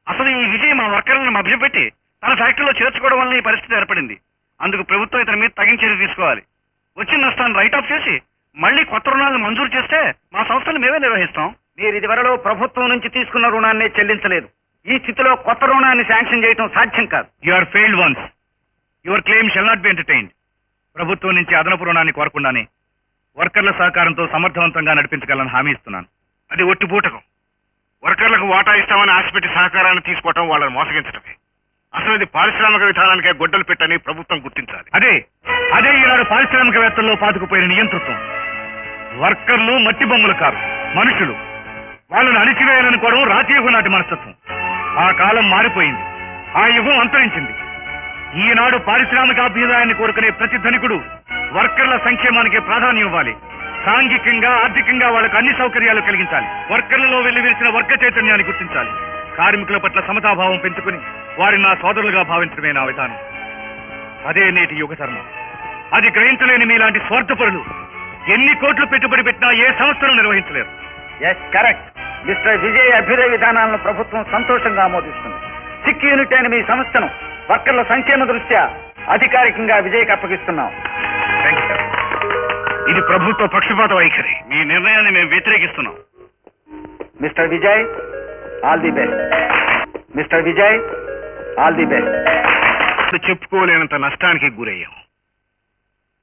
అసలు ఈ విజయ్ మా వర్కర్లను మభ్యపెట్టి తన ఫ్యాక్టరీలో చేర్చుకోవడం వల్ల ఈ పరిస్థితి ఏర్పడింది. అందుకు ప్రభుత్వం ఇతని మీద తగిన చర్య తీసుకోవాలి. వచ్చిన నష్టాన్ని రైట్ ఆఫ్ చేసి మళ్ళీ కొత్త రుణాలను మంజూరు చేస్తే మా సంస్థలు మేమే నిర్వహిస్తాం. మీరు ఇదివరలో ప్రభుత్వం నుంచి తీసుకున్న రుణాన్ని చెల్లించలేదు. ఈ స్థితిలో కొత్త రుణాన్ని శాంక్షన్ చేయడం సాధ్యం కాదు. You are failed once. Your claim shall not be entertained. ప్రభుత్వం నుంచి అదనపు రుణాన్ని కోరకుండానే వర్కర్ల సహకారంతో సమర్థవంతంగా నడిపించగలని హామీ ఇస్తున్నాను. అది ఒట్టి పూటకం. వర్కర్లకు వాటా ఇస్తామని ఆశపెట్టి సహకారాన్ని తీసుకోవటం వాళ్ళని మోసగించడమే. అసలు ఇది పారిశ్రామిక విధానానికే గొడ్డలు పెట్టని ప్రభుత్వం గుర్తించాలి. అదే ఈనాడు పారిశ్రామికవేత్తల్లో పాతుకుపోయిన నియంతృత్వం. వర్కర్లు మట్టి బొమ్మలు కాదు, మనుషులు. వాళ్ళని అణిచివేయాలనుకోవడం రాజయుగం నాటి మనస్తత్వం. ఆ కాలం మారిపోయింది. ఆ యుగం అంతరించింది. ఈనాడు పారిశ్రామిక అభ్యుదయాన్ని కోరుకునే ప్రతి ధనికుడు వర్కర్ల సంక్షేమానికి ప్రాధాన్యం ఇవ్వాలి. సాంఘికంగా, ఆర్థికంగా వాళ్ళకు అన్ని సౌకర్యాలు కలిగించాలి. వర్కర్లలో వెల్లివిరిసిన వర్గ చైతన్యాన్ని గుర్తించాలి. కార్మికుల పట్ల సమతాభావం పెంచుకుని వారిని నా సోదరులుగా భావించడమే నా విధానం. అదే నేటి యుగ ధర్మం. అది గ్రహించలేని మీలాంటి స్వార్థపరులు ఎన్ని కోట్లు పెట్టుబడి పెట్టినా ఏ సంస్థను నిర్వహించలేరు. Yes, correct. మిస్టర్ విజయ్ అభ్యుదయ విధానాలను ప్రభుత్వం సంతోషంగా ఆమోదిస్తుంది. సిక్ యూనిట్ అయిన మీ సంస్థను వర్కర్ల సంక్షేమ దృష్ట్యా అధికారికంగా విజయ్కి అప్పగిస్తున్నాం. ఇది ప్రభుత్వ పక్షపాత వైఖరి. మీ నిర్ణయాన్ని మేము వ్యతిరేకిస్తున్నాం. Mister Vijay, all the best. Mister Vijay, all the best. చెప్పుకోలేనంత నష్టానికి గురయ్యాం.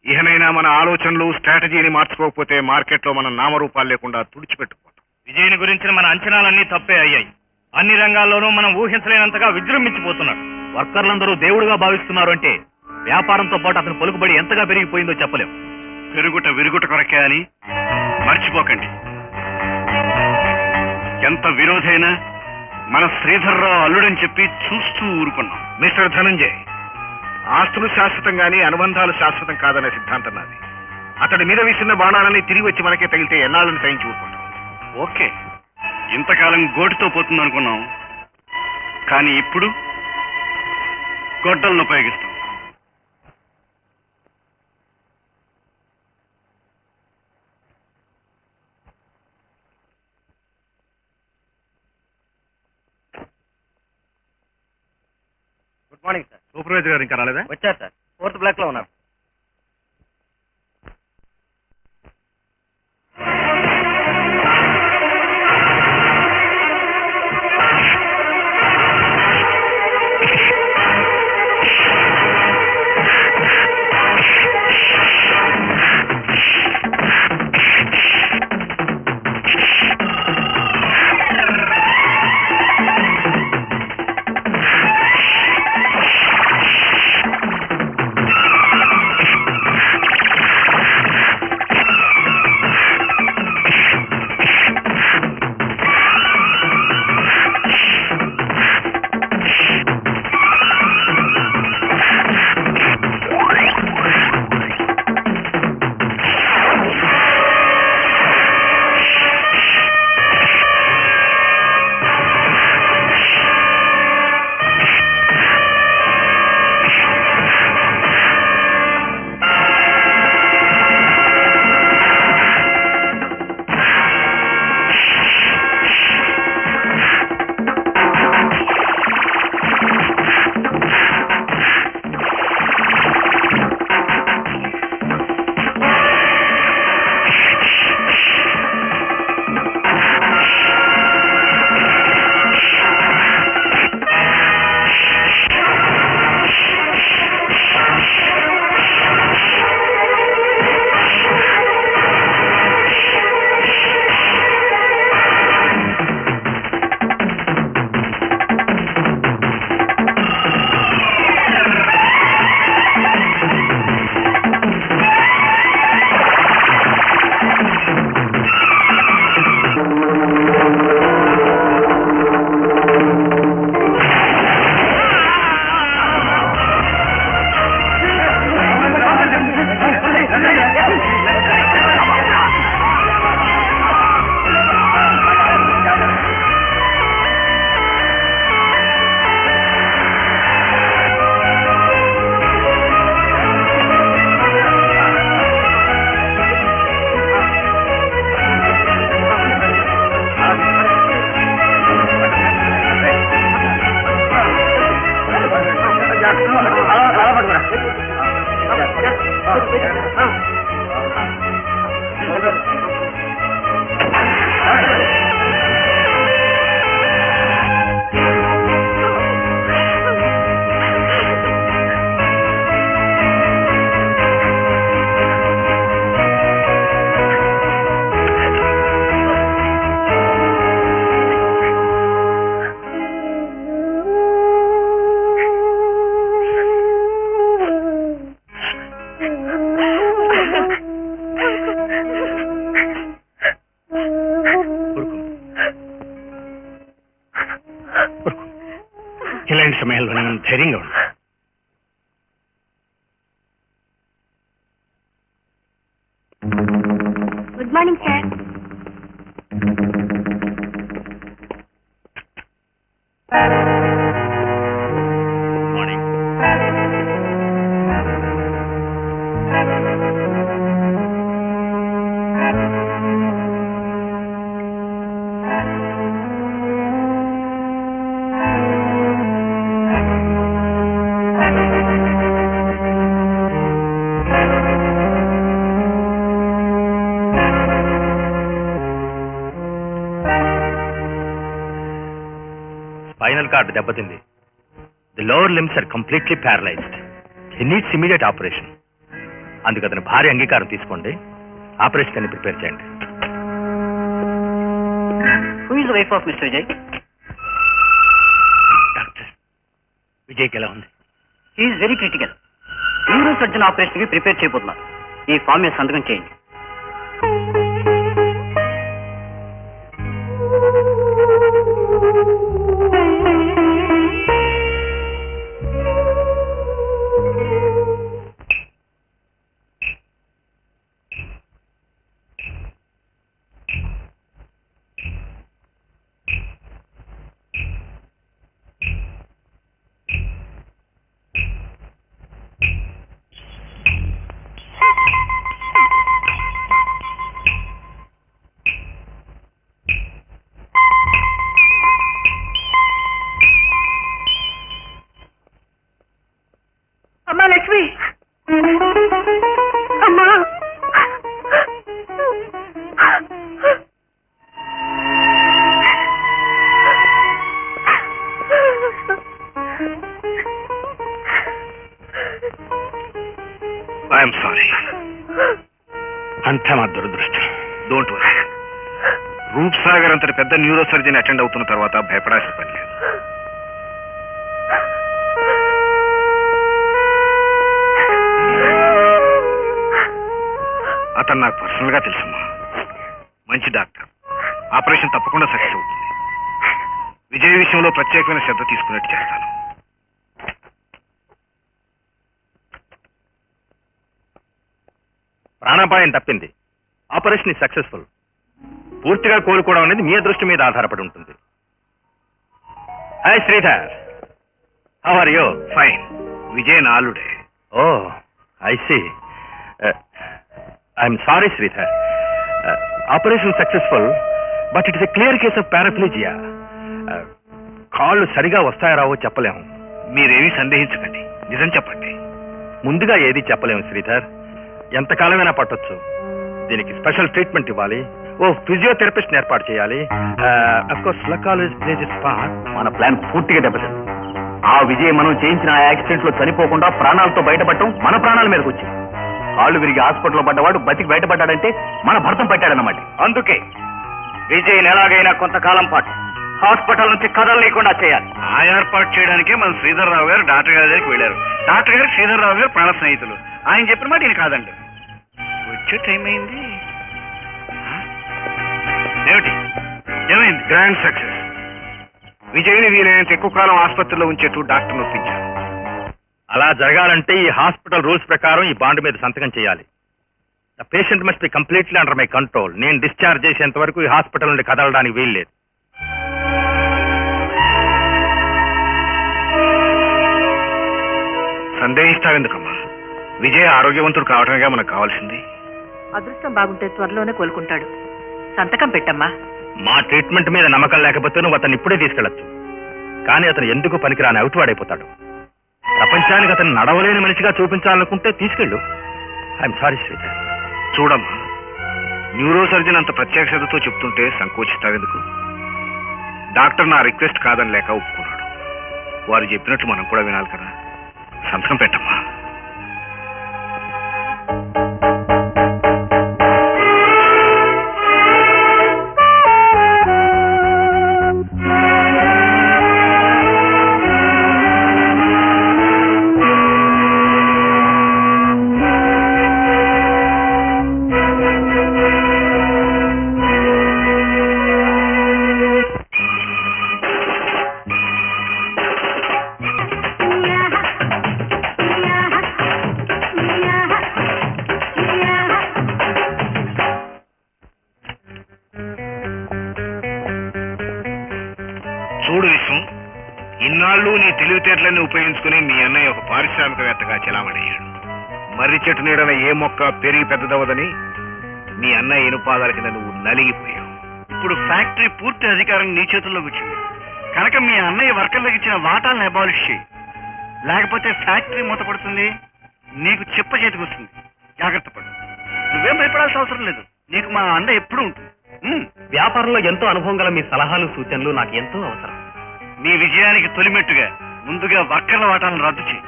ఇహనైనా మన ఆలోచనలు, స్ట్రాటజీని మార్చుకోకపోతే మార్కెట్లో మన నామరూపాలు లేకుండా తుడిచిపెట్టుకుపోతాం. విజయని గురించిన మన అంచనాలన్నీ తప్పే అయ్యాయి. అన్ని రంగాల్లోనూ మనం ఊహించలేనంతగా విజృంభించిపోతున్నాడు. వర్కర్లందరూ దేవుడుగా భావిస్తున్నారు అంటే వ్యాపారంతో పాటు అతను పలుకుబడి ఎంతగా పెరిగిపోయిందో చెప్పలేం. పెరుగుట విరుగుట కొరకే అని మర్చిపోకండి. ఎంత విరోధైనా మన శ్రీధర్రావు అల్లుడని చెప్పి చూస్తూ ఊరుకున్నాం. మిస్టర్ ధనంజయ్, ఆస్తులు శాశ్వతం గాని అనుబంధాలు శాశ్వతం కాదనే సిద్ధాంతం నాది. అతడి మీద విసిన్న బాణాలని తిరిగి వచ్చి మనకే తగిలితే ఎన్నాళ్ళని సహించి ఊరుకుంటాం. ఓకే, ఇంతకాలం గోటితో పోతుందనుకున్నాం, కానీ ఇప్పుడు గొడ్డలను ఉపయోగిస్తాం. Good morning sir. సూపర్వైజర్ గారు ఇంకా రాలేదా? వచ్చారు సార్, 4th బ్లాక్ లో ఉన్నారు. ఇలాంటి సమయాల్లో మనం ధైర్యంగా ఉన్నాం. Good morning sir. Morning. Spinal cord దెబ్బతింది. The lower limbs are completely paralysed. He needs immediate operation. అందుకు అతని భార్య అంగీకారం తీసుకోండి. ఆపరేషన్ అని ప్రిపేర్ చేయండి. Who is the wife of mister Vijay? Doctor, విజయ్కి ఎలా ఉంది? Is very critical. Neuro surgeon operation కి ప్రిపేర్ చేయబోతున్నారు. ఈ ఫామ్ మీద సంతకం చేయండి. అమ్మా లక్ష్మి, అమ్మా ఐఎమ్ సారీ. అంతా మా దురదృష్టం. Don't worry. రూప్ సాగర్ అంతటి పెద్ద న్యూరో సర్జన్ అటెండ్ అవుతున్న తర్వాత భయపడాల్సిన పని లేదు. అతను నాకు పర్సనల్ గా తెలుసమ్మా. మంచి డాక్టర్. ఆపరేషన్ తప్పకుండా సక్సెస్ అవుతుంది. విజయ్ విషయంలో ప్రత్యేకమైన శ్రద్ధ తీసుకున్నట్టు చేస్తాను. ప్రాణాపాయం తప్పింది. Operation is successful. పూర్తిగా కోలుకోవడం అనేది మీ అదృష్టం మీద ఆధారపడి ఉంటుంది. Hi Shridhar, how are you? Fine. Vijay నాలుడే. Oh I see. I'm sorry Shridhar. Operation successful, but it is a clear case of paraplegia. కాళ్ళు సరిగా వస్తాయో రావో చెప్పలేము. మీరేమీ సందేహించకండి, నిజం చెప్పండి. ముందుగా ఏది చెప్పలేము శ్రీధర్. ఎంతకాలమైనా పట్టొచ్చు. దీనికి స్పెషల్ ట్రీట్మెంట్ ఇవ్వాలి. ఓ ఫిజియోథెరపిస్ట్ ఏర్పాటు చేయాలి. మన ప్లాన్ పూర్తిగా దెబ్బతింది. ఆ విజయ్ మనం చేయించిన ఆ యాక్సిడెంట్ లో చనిపోకుండా ప్రాణాలతో బయటపడటం మన ప్రాణాల మీదకి వచ్చి కాళ్ళు విరిగి హాస్పిటల్లో పడ్డవాడు బతికి బయటపడ్డాడంటే మన భర్తం పట్టాడన్నమాట. అందుకే విజయ్ ఎలాగైనా కొంతకాలం పాటు హాస్పిటల్ నుంచి కదలలేకుండా చేయాలి. ఆ ఏర్పాటు చేయడానికే మన శ్రీధర్రావు గారు డాక్టర్ గారి దగ్గరికి వెళ్ళారు. డాక్టర్ గారు శ్రీధర్రావు గారు ప్రాణ స్నేహితులు. ఆయన చెప్పిన మాట ఈయన కాదండి. వచ్చే టైం అయింది. ఏమిటి ఏమైంది? Grand success. విజయ్ని వీలైనంత ఎక్కువ కాలం ఆసుపత్రిలో ఉంచేట్టు డాక్టర్ ఒప్పించారు. అలా జరగాలంటే ఈ హాస్పిటల్ రూల్స్ ప్రకారం ఈ బాండ్ మీద సంతకం చేయాలి. The patient must be completely under my control. నేను డిశ్చార్జ్ చేసేంత వరకు ఈ హాస్పిటల్ నుండి కదలడానికి వీల్లేదు. సందేహిస్తావెందుకమ్మా? విజయ్ ఆరోగ్యవంతుడు కావటమేగా మనకు కావాల్సింది. అదృష్టం బాగుంటే త్వరలోనే కోలుకుంటాడు. సంతకం పెట్టమ్మా. మా ట్రీట్మెంట్ మీద నమ్మకం లేకపోతే నువ్వు అతను ఇప్పుడే తీసుకెళ్లొచ్చు. కానీ అతను ఎందుకు పనికిరాని అవుతువాడైపోతాడు. ప్రపంచానికి అతను నడవలేని మనిషిగా చూపించాలనుకుంటే తీసుకెళ్ళు. I'm sorry Sridhar. చూడమ్మా, న్యూరో సర్జన్ అంత ప్రత్యక్షతతో చెప్తుంటే సంకోచిస్తావెందుకు? డాక్టర్ నా రిక్వెస్ట్ కాదని లేక ఒప్పుకున్నాడు. వారు చెప్పినట్టు మనం కూడా వినాలి కదా. సంతకం పెట్టమ్మా. చూడు విశ్వం, ఇన్నాళ్ళు నీ తెలివితేటలన్నీ ఉపయోగించుకుని మీ అన్నయ్య ఒక పారిశ్రామికవేత్తగా చెలామణయ్యాడు. మర్రి చెట్టు నీడన ఏ మొక్క పెరిగి పెద్దదవదని మీ అన్నయ్య ఇనుపాదాల కింద నువ్వు నలిగిపోయావు. ఇప్పుడు ఫ్యాక్టరీ పూర్తి అధికారం నీ చేతుల్లోకి వచ్చింది కనుక మీ అన్నయ్య వర్కర్లకు ఇచ్చిన వాటాలను అబాలిష్ చేయి. లేకపోతే ఫ్యాక్టరీ మూతపడుతుంది, నీకు చెప్ప చేతికి వస్తుంది. జాగ్రత్త పడు. నువ్వేం భయపడాల్సిన అవసరం లేదు. నీకు మా అన్న ఎప్పుడూ ఉంటుంది. వ్యాపారంలో ఎంతో అనుభవం గల మీ సలహాలు సూచనలు నాకు ఎంతో అవసరం. మీ విజయానికి తొలిమెట్టుగా ముందుగా వర్కర్ల వాటాలను రద్దు చేయి.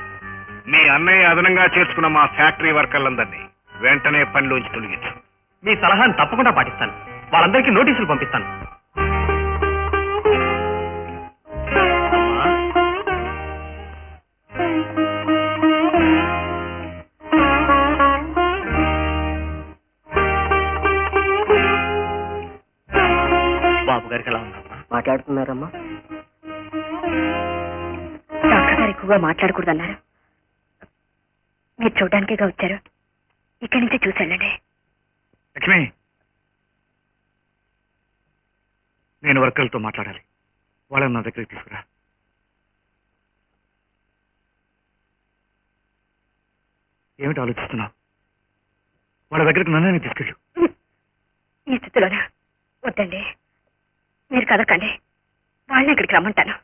మీ అన్నయ్య అదనంగా చేర్చుకున్న మా ఫ్యాక్టరీ వర్కర్లందరినీ వెంటనే పనిలోంచి తొలగించు. మీ సలహాను తప్పకుండా పాటిస్తాను. వాళ్ళందరికీ నోటీసులు పంపిస్తాను. బాబు గారికి ఎలా ఉందమ్మా? మాట్లాడుతున్నారమ్మా? డాక్టర్ గారు ఎక్కువగా మాట్లాడకూడదన్నారు. మీరు చూడడానికేగా వచ్చారు. ఇక్కడి నుంచే చూసి వెళ్ళండి. లక్ష్మి, నేను వర్కర్లతో మాట్లాడాలి. వాళ్ళని నా దగ్గరికి తీసుకురా. ఏమిటి ఆలోచిస్తున్నావు? వాళ్ళ దగ్గరికి నన్ను తీసుకెళ్ళు. ఈ స్థితిలోనా? వద్దండి, మీరు కదకండి. వాళ్ళని ఇక్కడికి రమ్మంటాను.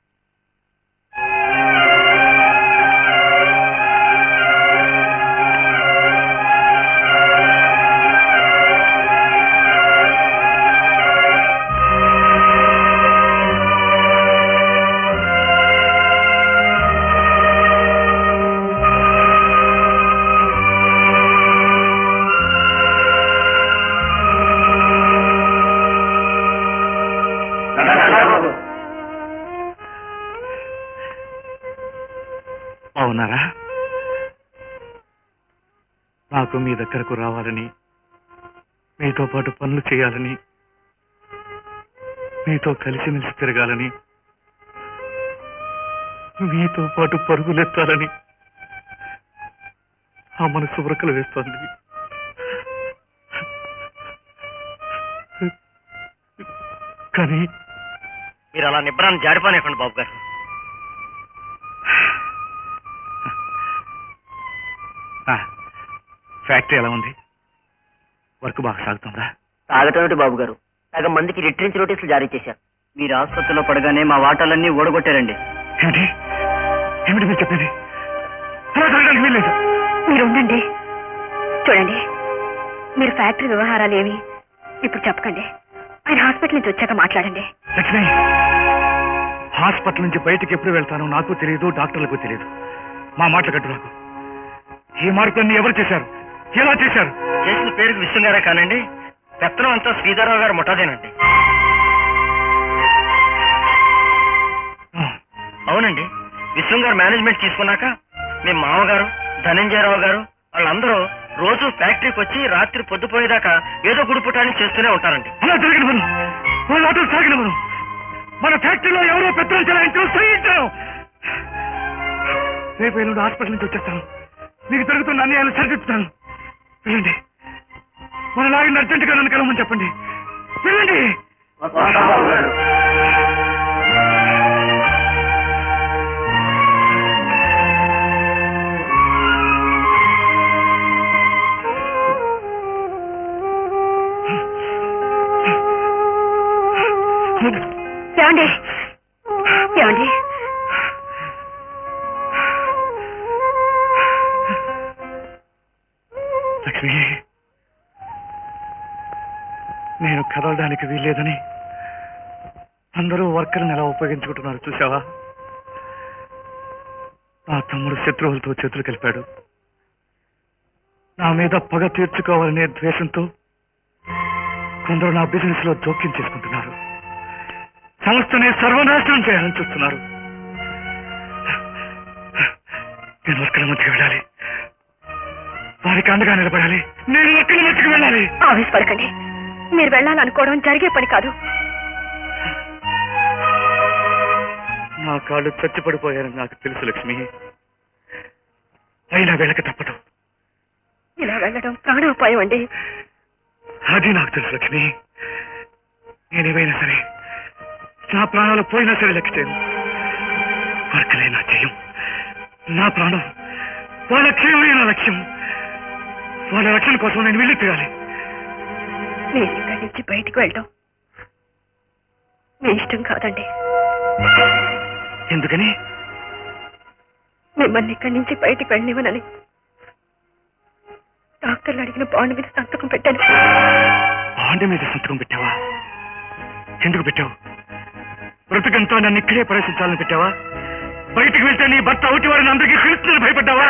అవునారా? నాకు మీ దగ్గరకు రావాలని, మీతో పాటు పనులు చేయాలని, మీతో కలిసిమెలిసి తిరగాలని, మీతో పాటు పరుగులెత్తాలని ఆ మనసు ఉరకలు వేస్తోంది. కానీ మీరు అలా నిబ్బరాన్ని జారిపోనివ్వండి బాబు గారు. ఫ్యాక్టరీ ఎలా ఉంది? వర్క్ బాగా సాగుతుందా? తాగటం బాబు గారు, సగం మందికి రిట్రెంచ్ నోటీసులు జారీ చేశారు. మీరు ఆసుపత్రిలో పడగానే మా వాటాలన్నీ ఓడగొట్టారండి. ఏమిటి ఏమిటి మీరు చెప్పేది? అలా జరగడానికి వీల్లేదు. మీరు ఉండండి. చూడండి, మీరు ఫ్యాక్టరీ వ్యవహారాలు ఏమి ఇప్పుడు చెప్పకండి. ఆయన హాస్పిటల్ నుంచి వచ్చాక మాట్లాడండి. లక్ష్మి, హాస్పిటల్ నుంచి బయటికి ఎప్పుడు వెళ్తానో నాకు తెలియదు, డాక్టర్లకు తెలియదు. మా మాటలు కట్టు నాకు. ఈ మార్పులన్నీ ఎవరు చేశారు? ఎలా చేశారు? చేసిన పేరుకి విశ్వం గారే కానండి, పెత్తనం అంతా శ్రీధరరావు గారు ముఠాదేనండి. అవునండి, విశ్వం గారు మేనేజ్మెంట్ తీసుకున్నాక మీ మామగారు ధనంజయరావు గారు వాళ్ళందరూ రోజు ఫ్యాక్టరీకి వచ్చి రాత్రి పొద్దుపోయేదాకా ఏదో గుడిపుటాన్ని చేస్తూనే ఉంటారండి. అలా జరిగిన మనం వాళ్ళ ఆటలు సాగిన మనం మన ఫ్యాక్టరీలో ఎవరో పెత్తనం చేయాలని రేపు ఎల్లుండి హాస్పిటల్ నుంచి వచ్చేస్తాను. మీకు జరుగుతున్న అన్యాయాలు సరిదిద్దుతాను. వెళ్ళండి. మన లాగిన అర్జెంటుగా నన్ను కలవమని చెప్పండి. వెళ్ళండి. ఏమండి ఏమండి నేను కదలడానికి వీల్లేదని అందరూ వర్కర్ని ఎలా ఉపయోగించుకుంటున్నారు చూసావా? నా తమ్ముడు శత్రువులతో చేతులు కలిపాడు. నా మీద పగ తీర్చుకోవాలనే ద్వేషంతో కొందరు నా బిజినెస్ లో జోక్యం చేసుకుంటున్నారు. సంస్థని సర్వనాశనం చేయాలని చూస్తున్నారు. నేను వర్కర్ల మధ్యకి వెళ్ళాలి, వారికి అండగా నిలబడాలి. నేను వర్కర్ల మధ్యకి వెళ్ళాలి. ఆవేశపడకండి. మీరు వెళ్ళాలనుకోవడం జరిగే పని కాదు. నా కాళ్ళు చచ్చిపడిపోయారని నాకు తెలుసు లక్ష్మి. అయినా వెళ్ళక తప్పదు. ఇలా వెళ్ళడం ప్రాణోపాయం అండి. అది నాకు తెలుసు లక్ష్మి. నేనేమైనా సరే, నా ప్రాణాలు పోయినా సరే లెక్క చేయను. వర్కలే నా జయం, నా ప్రాణం. వాళ్ళ క్షేమమే నా లక్ష్యం. వాళ్ళ రక్షణ కోసం నేను వెళ్ళి తీరాలి. మీరు ఇక్కడి నుంచి బయటికి వెళ్ళడం మీ ఇష్టం కాదండి. ఎందుకని? మిమ్మల్ని ఇక్కడి నుంచి బయటికి వెళ్ళనివ్వనని డాక్టర్లు అడిగిన బాండ్ మీద సంతకం పెట్టాను. బాండ్ మీద సంతకం పెట్టావా? ఎందుకు పెట్టావు? బ్రతుకంతా నన్ను ఇక్కడే ప్రవేశించాలని పెట్టావా? బయటికి వెళ్తే నీ భర్త ఒకటి వారిని అందరికీ తెలుస్తుందని భయపడ్డావా?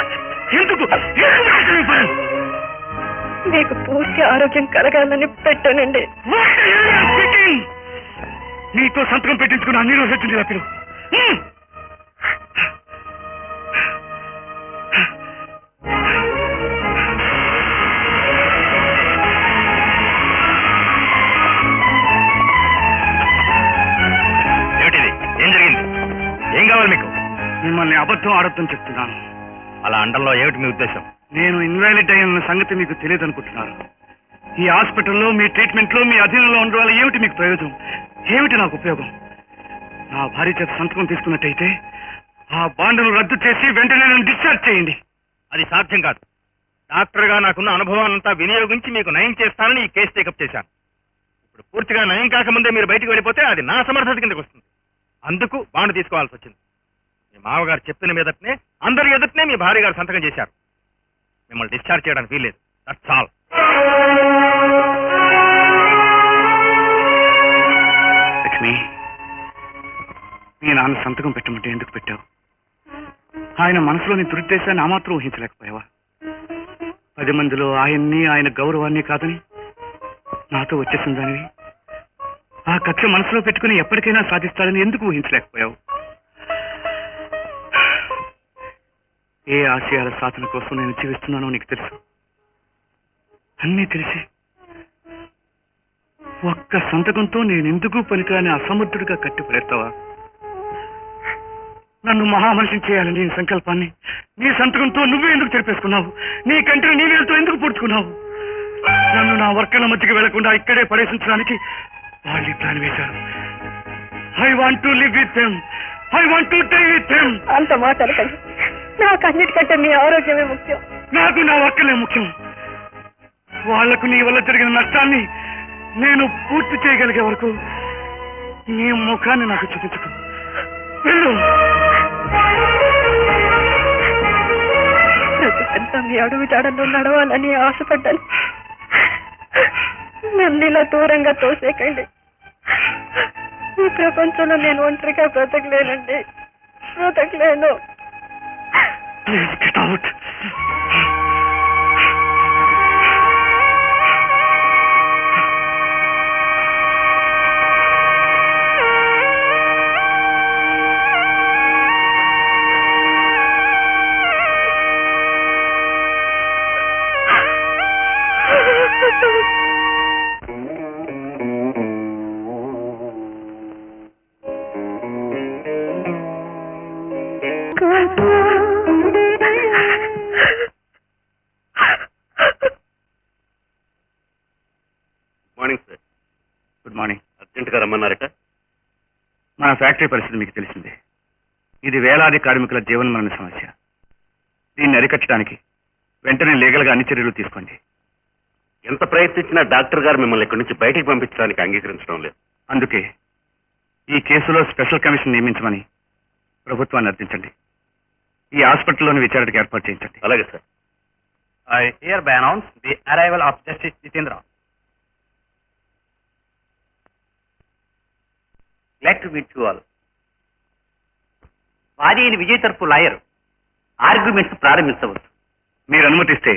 ఎందుకు? మీకు పూర్తి ఆరోగ్యం కలగాలని పెట్టానండి. నీతో సంతకం పెట్టించుకున్న అన్ని రోజులు వచ్చింది నా పిలువు. ఏమిటిది? ఏం జరిగింది? ఏం కావాలి మీకు? మిమ్మల్ని అబద్ధం ఆడొద్దని చెప్తున్నాను. అలా అండంలో ఏమిటి మీ ఉద్దేశం? నేను ఇన్వాలిడ్ అయిన సంగతి మీకు తెలియదు అనుకుంటున్నారు. ఈ హాస్పిటల్లో మీ ట్రీట్మెంట్ లో మీ అధీనంలో ఉండడం వల్ల ఏమిటి మీకు ప్రయోజనం? ఏమిటి నాకు ఉపయోగం? నా భార్య చేత సంతకం తీసుకున్నట్టయితే ఆ బాండ్ను రద్దు చేసి వెంటనే నన్ను డిశ్చార్జ్ చేయండి. అది సాధ్యం కాదు. డాక్టర్గా నాకున్న అనుభవాన్నంతా వినియోగించి మీకు నయం చేస్తానని ఈ కేసు టేకప్ చేశాను. ఇప్పుడు పూర్తిగా నయం కాకముందే మీరు బయటికి వెళ్ళిపోతే అది నా సమర్థత కిందకు వస్తుంది. అందుకు బాండ్ తీసుకోవాల్సి వచ్చింది. మీ మామగారు చెప్పిన మీదటనే అందరి ఎదుటనే మీ భార్య గారు సంతకం చేశారు. మిమ్మల్ని డిశ్చార్జ్ చేయడానికి వీల్లేదు. That's all. లక్ష్మి, మీ నాన్న సంతకం పెట్టమంటే ఎందుకు పెట్టావు? ఆయన మనసులోని దురుద్దేశాన్ని ఆ మాత్రం ఊహించలేకపోయావా? 10 మందిలో ఆయన్ని, ఆయన గౌరవాన్ని కాదని నాతో వచ్చేసిన దానివి ఆ కక్ష మనసులో పెట్టుకుని ఎప్పటికైనా సాధిస్తాడని ఎందుకు ఊహించలేకపోయావు? ఏ ఆశయాల సాధన కోసం నేను జీవిస్తున్నానో నీకు తెలుసు. అన్నీ తెలిసి ఒక్క సంతకంతో నేనెందుకు పనికిరాని అసమర్థుడిగా కట్టిపడేస్తావా? నన్ను మహామనిషిని చేయాలని నీ సంకల్పాన్ని నీ సంతకంతో నువ్వే ఎందుకు తెరిపేసుకున్నావు? నీ కంటిని నీ వేలతో ఎందుకు పూడ్చుకున్నావు? నన్ను నా వర్కర్ల మధ్యకి వెళ్లకుండా ఇక్కడే పడేసించడానికి వాళ్ళు ప్లాన్ వేశారు. I want to live with them. I want to die with them. అంత మాట్లాడకండి. నాకు అన్నిటికంటే మీ ఆరోగ్యమే ముఖ్యం. నాకు నా వర్కర్లే ముఖ్యం. వాళ్లకు నీ వల్ల జరిగిన నష్టాన్ని నేను పూర్తి చేయగలిగే వరకు నీ ముఖాన్ని నాకు చూపించకు. వెళ్ళు. ప్రతికంతా మీ అడుగు జాడల్లో నడవాలని ఆశపడ్డాను. నన్ను ఇలా దూరంగా తోసేకండి. ఈ ప్రపంచంలో నేను ఒంటరిగా బ్రతకలేనండి. బ్రతకలేను. Please get out. Morning sir. Good morning. అర్జెంటుగా రమ్మన్నారట. మన ఫ్యాక్టరీ పరిస్థితి మీకు తెలిసిందే. ఇది వేలాది కార్మికుల జీవనమరణ సమస్య. దీన్ని అరికట్టడానికి వెంటనే లీగల్ గా అన్ని చర్యలు తీసుకోండి. ఎంత ప్రయత్నించినా డాక్టర్ గారు మిమ్మల్ని ఇక్కడి నుంచి బయటికి పంపించడానికి అంగీకరించడం లేదు. అందుకే ఈ కేసులో స్పెషల్ కమిషన్ నియమించమని ప్రభుత్వాన్ని అర్థించండి. ఈ హాస్పిటల్లోని విచారణకు ఏర్పాటు చేయించండి. అలాగే సార్. I hereby announce the arrival of Justice Jitendra. Glad to meet you all. వాది అయిన విజయ్ తరపు లాయర్ ఆర్గ్యుమెంట్స్ ప్రారంభించవచ్చు. మీరు అనుమతిస్తే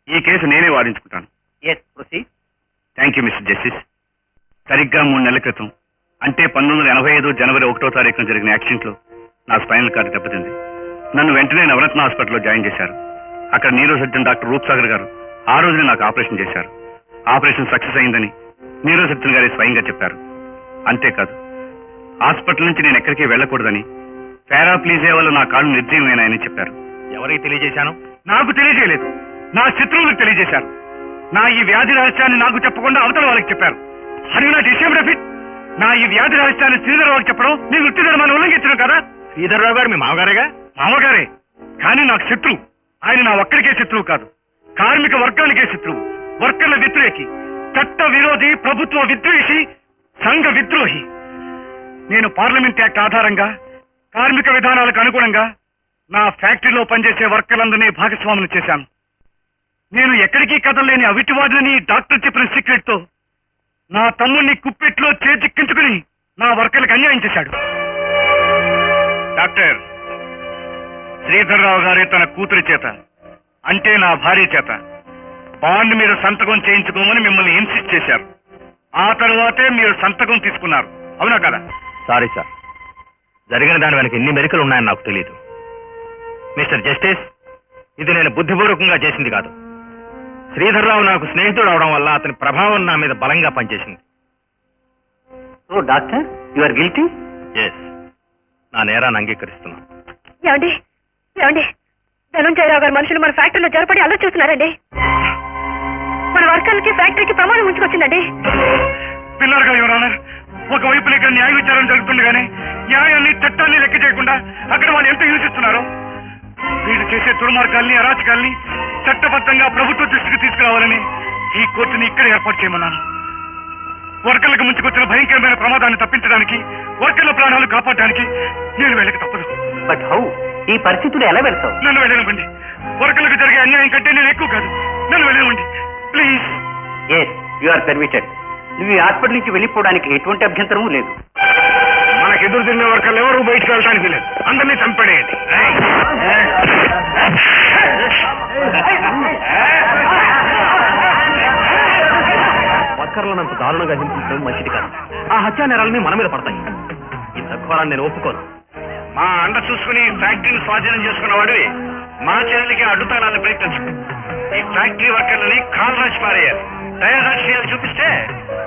ఈ కేసు నేనే వాదించుకుంటాను. Yes, proceed. Thank you mister justice. సరిగ్గా 3 నెలల క్రితం, అంటే 1985 జనవరి 1వ తారీఖున జరిగిన యాక్సిడెంట్లో నా స్పైనల్ కార్డు దెబ్బతింది. నన్ను వెంటనే నవరత్న హాస్పిటల్లో జాయిన్ చేశారు. అక్కడ న్యూరో సర్జన్ డాక్టర్ రూప్సాగర్ గారు ఆ రోజునే నాకు ఆపరేషన్ చేశారు. ఆపరేషన్ సక్సెస్ అయిందని న్యూరో సర్జన్ గారే స్వయంగా చెప్పారు. అంతేకాదు, హాస్పిటల్ నుంచి నేను ఎక్కడికి వెళ్ళకూడదని, పారాప్లీజియా వల్ల నా కాళ్ళు నిర్జీవమైనాయని చెప్పారు. ఎవరికి తెలియజేశాను? నాకు తెలియజేయలేదు, నా శత్రువులకు తెలియజేశారు. నా ఈ వ్యాధి రహస్యాన్ని నాకు చెప్పకుండా అవతల వాళ్ళకి చెప్పారు. అది నా డిషేమ్ రఫిట్. నా ఈ వ్యాధి రహస్యాన్ని శ్రీధర్రావుకి చెప్పడం నీ వృత్తి ధర్మాన్ని ఉల్లంఘించడం కదా. శ్రీధర్రావు గారు మీ మామగారేగా? మామగారే, కానీ నాకు శత్రువు. ఆయన నా ఒక్కడికే శత్రువు కాదు, కార్మిక వర్గానికే శత్రువు, వర్కర్ల వ్యతిరేకి, చట్ట విరోధి, ప్రభుత్వ విద్వేషి, సంఘ విద్రోహి. నేను పార్లమెంట్ యాక్ట్ ఆధారంగా కార్మిక విధానాలకు అనుగుణంగా నా ఫ్యాక్టరీలో పనిచేసే వర్కర్లందరినీ భాగస్వాములు చేశాను. నేను ఎక్కడికి కదలలేని అవిటివాడిని డాక్టర్ చెప్పిన సీక్రెట్ తో నా తమ్ముడిని కుప్పెట్లో చేజిక్కించుకుని నా వర్కర్లకు అన్యాయం చేశాడు. డాక్టర్, శ్రీధర్రావు గారే తన కూతురి చేత, అంటే నా భార్య చేత బాండ్ మీద సంతకం చేయించుకోమని మిమ్మల్ని ఇన్సిస్ట్ చేశారు. ఆ తర్వాతే మీరు సంతకం తీసుకున్నారు, అవునా కదా? సారీ సార్, జరిగిన దాని వెనక ఎన్ని మెరికలు ఉన్నాయని నాకు తెలియదు. మిస్టర్ జస్టిస్, ఇది నేను బుద్ధిపూర్వకంగా చేసింది కాదు. శ్రీధర్రావు నాకు స్నేహితుడు అవడం వల్ల అతని ప్రభావం నా మీద బలంగా పనిచేసింది. Oh doctor, you are guilty? Yes, నా నేరాన్ని అంగీకరిస్తున్నాను. ఏమండి ఏమండి, ధనుంజయరావు గారు మనుషులు మన ఫ్యాక్టరీలో జరపడి అలా చూస్తున్నారండి. మన వర్కర్లకి ఫ్యాక్టరీకి ప్రమాదం ఉంచుకొచ్చిందండి. పిల్లలుగా ఎవరన్నా ఒకవైపు ఇక్కడ న్యాయ విచారణ జరుగుతుండగానే న్యాయాన్ని చట్టాన్ని లెక్క చేయకుండా అక్కడ వాళ్ళు ఎంత హింసిస్తున్నారు. వీళ్ళు చేసే దుర్మార్గాల్ని, అరాచకాల్ని చట్టబద్ధంగా ప్రభుత్వ దృష్టికి తీసుకురావాలని ఈ కోర్టుని ఇక్కడ ఏర్పాటు చేయమన్నాను. వర్కర్లకు ముంచుకొచ్చిన భయంకరమైన ప్రమాదాన్ని తప్పించడానికి, వర్కర్ల ప్రాణాలు కాపాడడానికి నేను వెళ్ళక తప్పదు. But how? ఈ పరిస్థితులు ఎలా వెళ్తావు? నన్ను వెళ్ళనివ్వండి. వర్కర్లకు జరిగే అన్యాయం కంటే నేను ఎక్కువ కాదు. నన్ను వెళ్ళనివ్వండి please. Yes, you are permitted. నువ్వు ఈ హాస్పిటల్ నుంచి వెళ్ళిపోవడానికి ఎటువంటి అభ్యంతరమూ లేదు. మనకు ఎదురు తిన్న వర్కర్లు ఎవరు బయటకు వెళ్ళడానికి లేదు. అందరినీ చంపడేయండి. వర్కర్లను అంత దారుణంగా హింసించడం మంచిది కాదు. ఆ హత్యా నేరాలని మన మీద పడతాయి. ఈ తక్కువరాన్ని నేను ఒప్పుకోను. మా అండ చూసుకుని ఫ్యాక్టరీని స్వాధీనం చేసుకున్నవాడివి మా చెల్లెలకి అడ్డుతానాన్ని ప్రయత్నించు. ఈ ఫ్యాక్టరీ వర్కర్లని కాల్ రాసి పారేయాలి. దయాదాక్షియాలు చూపిస్తే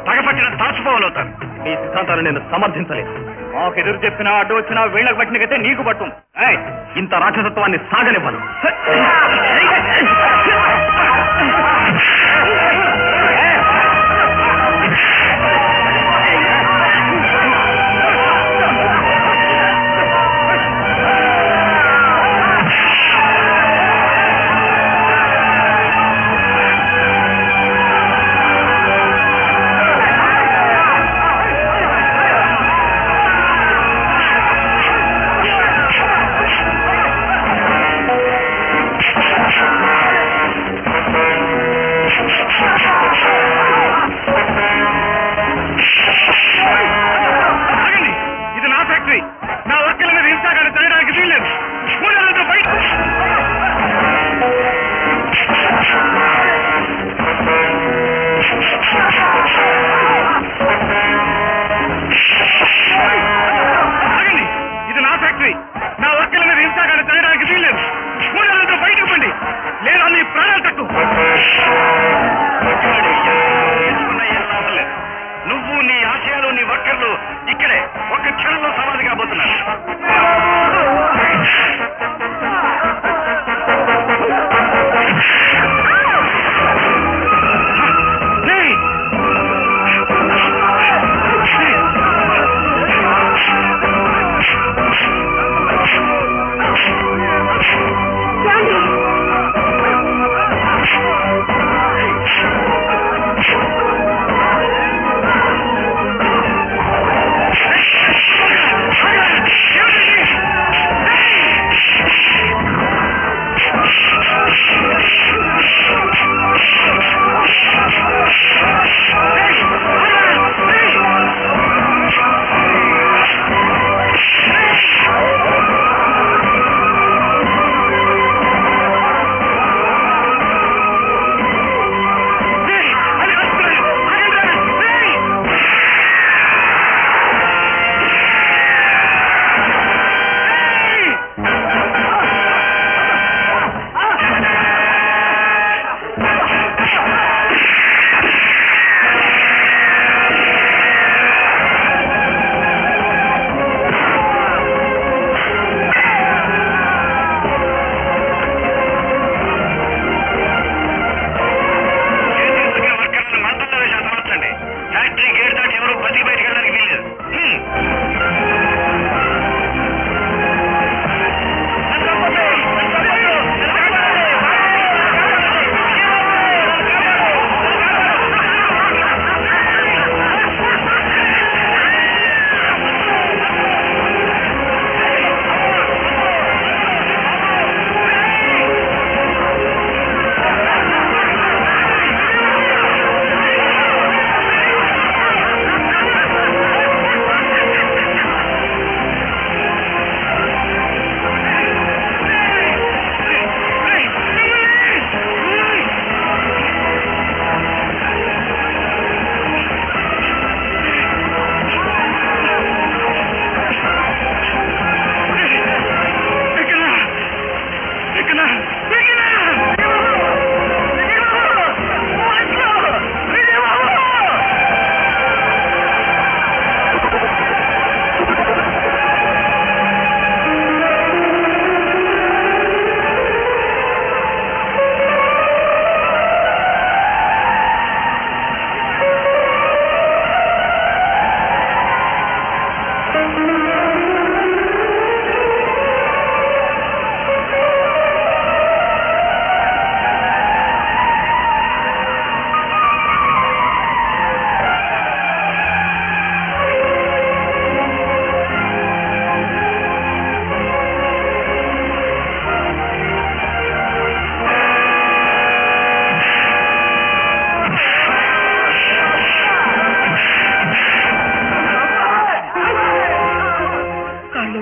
పగపట్టిన తాచుపోవాలవుతారు. మీ సిద్ధాంతాన్ని నేను సమర్థించలేదు. మాకు ఎదురు చెప్పినా అడ్డు వచ్చినా వీళ్ళకి పట్టినకైతే నీకు పట్టు. ఇంత రాక్షసత్వాన్ని సాగనివ్వను.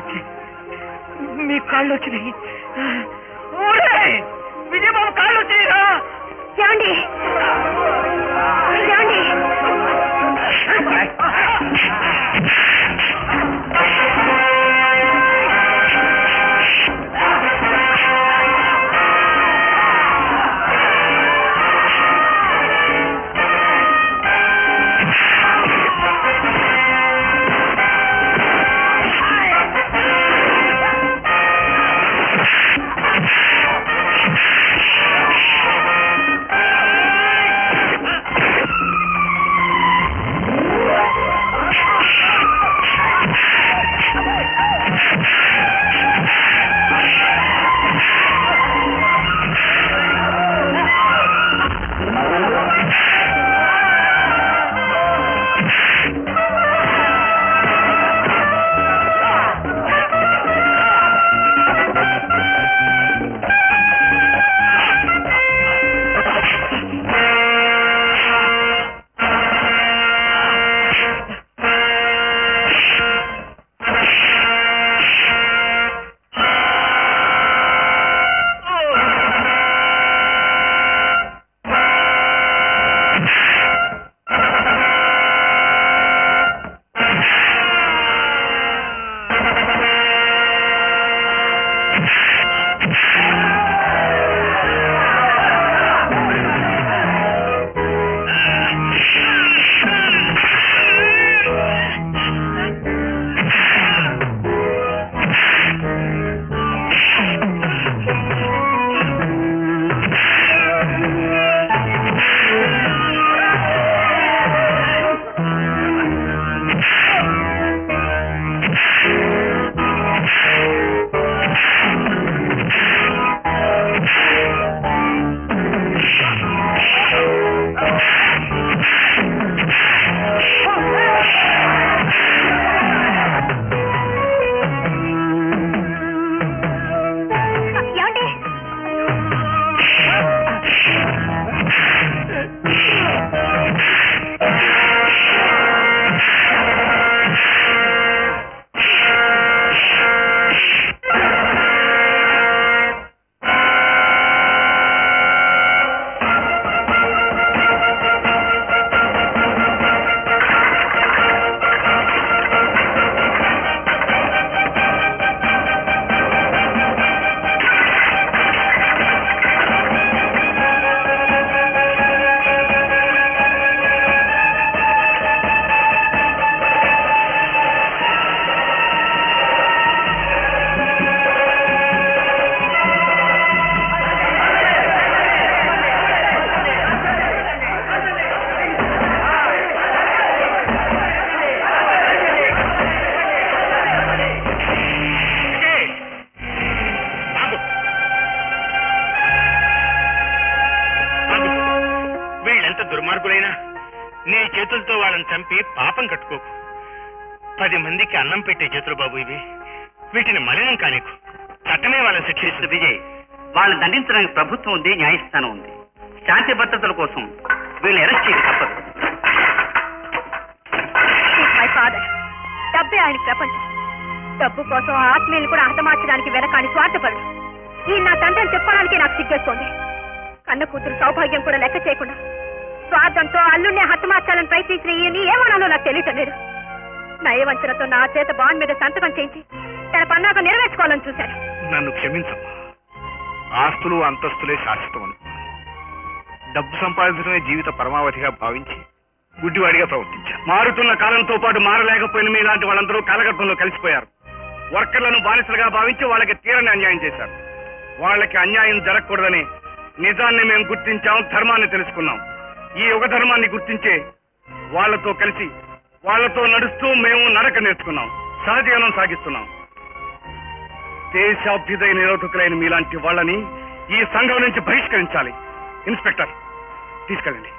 వచ్చాయి, మీ కాళ్ళు వచ్చినాయి. ఊరే! విజయబాబు కాళ్ళు వచ్చాయిరా. ఏమండి ఏమండి దుర్మార్గులైనా నీ చేతులతో వాళ్ళని చంపి పాపం కట్టుకోకు. 10 మందికి అన్నం పెట్టే చేతులు బాబు ఇవి. వీటిని మలినం కానీకు. చట్టమే వాళ్ళని శిక్షిస్తుంది. విజయ్, వాళ్ళని దండించడానికి ప్రభుత్వం ఉంది, న్యాయస్థానం ఉంది. శాంతి భద్రతల కోసం వీళ్ళు అరెస్ట్ చేయక తప్పదు. మై ఫాదర్, డబ్బే ఆయన ప్రపంచం. డబ్బు కోసం ఆత్మీయులు కూడా హతమార్చడానికి వెనకాని స్వార్థపడు. ఈ నా తండ్రిని చెప్పడానికి నాకు సిగ్గేస్తోంది. కన్న కూతురు సౌభాగ్యం కూడా లెక్క చేయకుండా స్వార్థంతో అల్లుడిని హతమార్చాలని ప్రయత్నించిన ఈయన్ని ఏమనాలో నాకు తెలియటం లేదు. నయవంచనతో నా చేత బాండ్ మీద సంతకం చేయించి తన పన్నాగం నెరవేర్చుకోవాలని చూశాడు. నన్ను క్షమించమ్మా. ఆస్తులు అంతస్తులే శాశ్వతం. డబ్బు సంపాదించడమే జీవిత పరమావధిగా భావించి గుడ్డివాడిగా ప్రవర్తించారు. మారుతున్న కాలంతో పాటు మారలేకపోయిన మీలాంటి వాళ్ళందరూ కాలగర్భంలో కలిసిపోయారు. వర్కర్లను బానిసలుగా భావించి వాళ్ళకి తీరని అన్యాయం చేశారు. వాళ్ళకి అన్యాయం జరగకూడదని నిజాన్ని మేము గుర్తించాం, ధర్మాన్ని తెలుసుకున్నాం. ఈ యుగ ధర్మాన్ని గుర్తించే వాళ్లతో కలిసి వాళ్లతో నడుస్తూ మేము నడక నేర్చుకున్నాం, సహజీవనం సాగిస్తున్నాం. దేశాభ్యుదయ నిరోధకులైన మీలాంటి వాళ్ళని ఈ సంఘం నుంచి బహిష్కరించాలి. ఇన్స్పెక్టర్, తీసుకెళ్ళండి.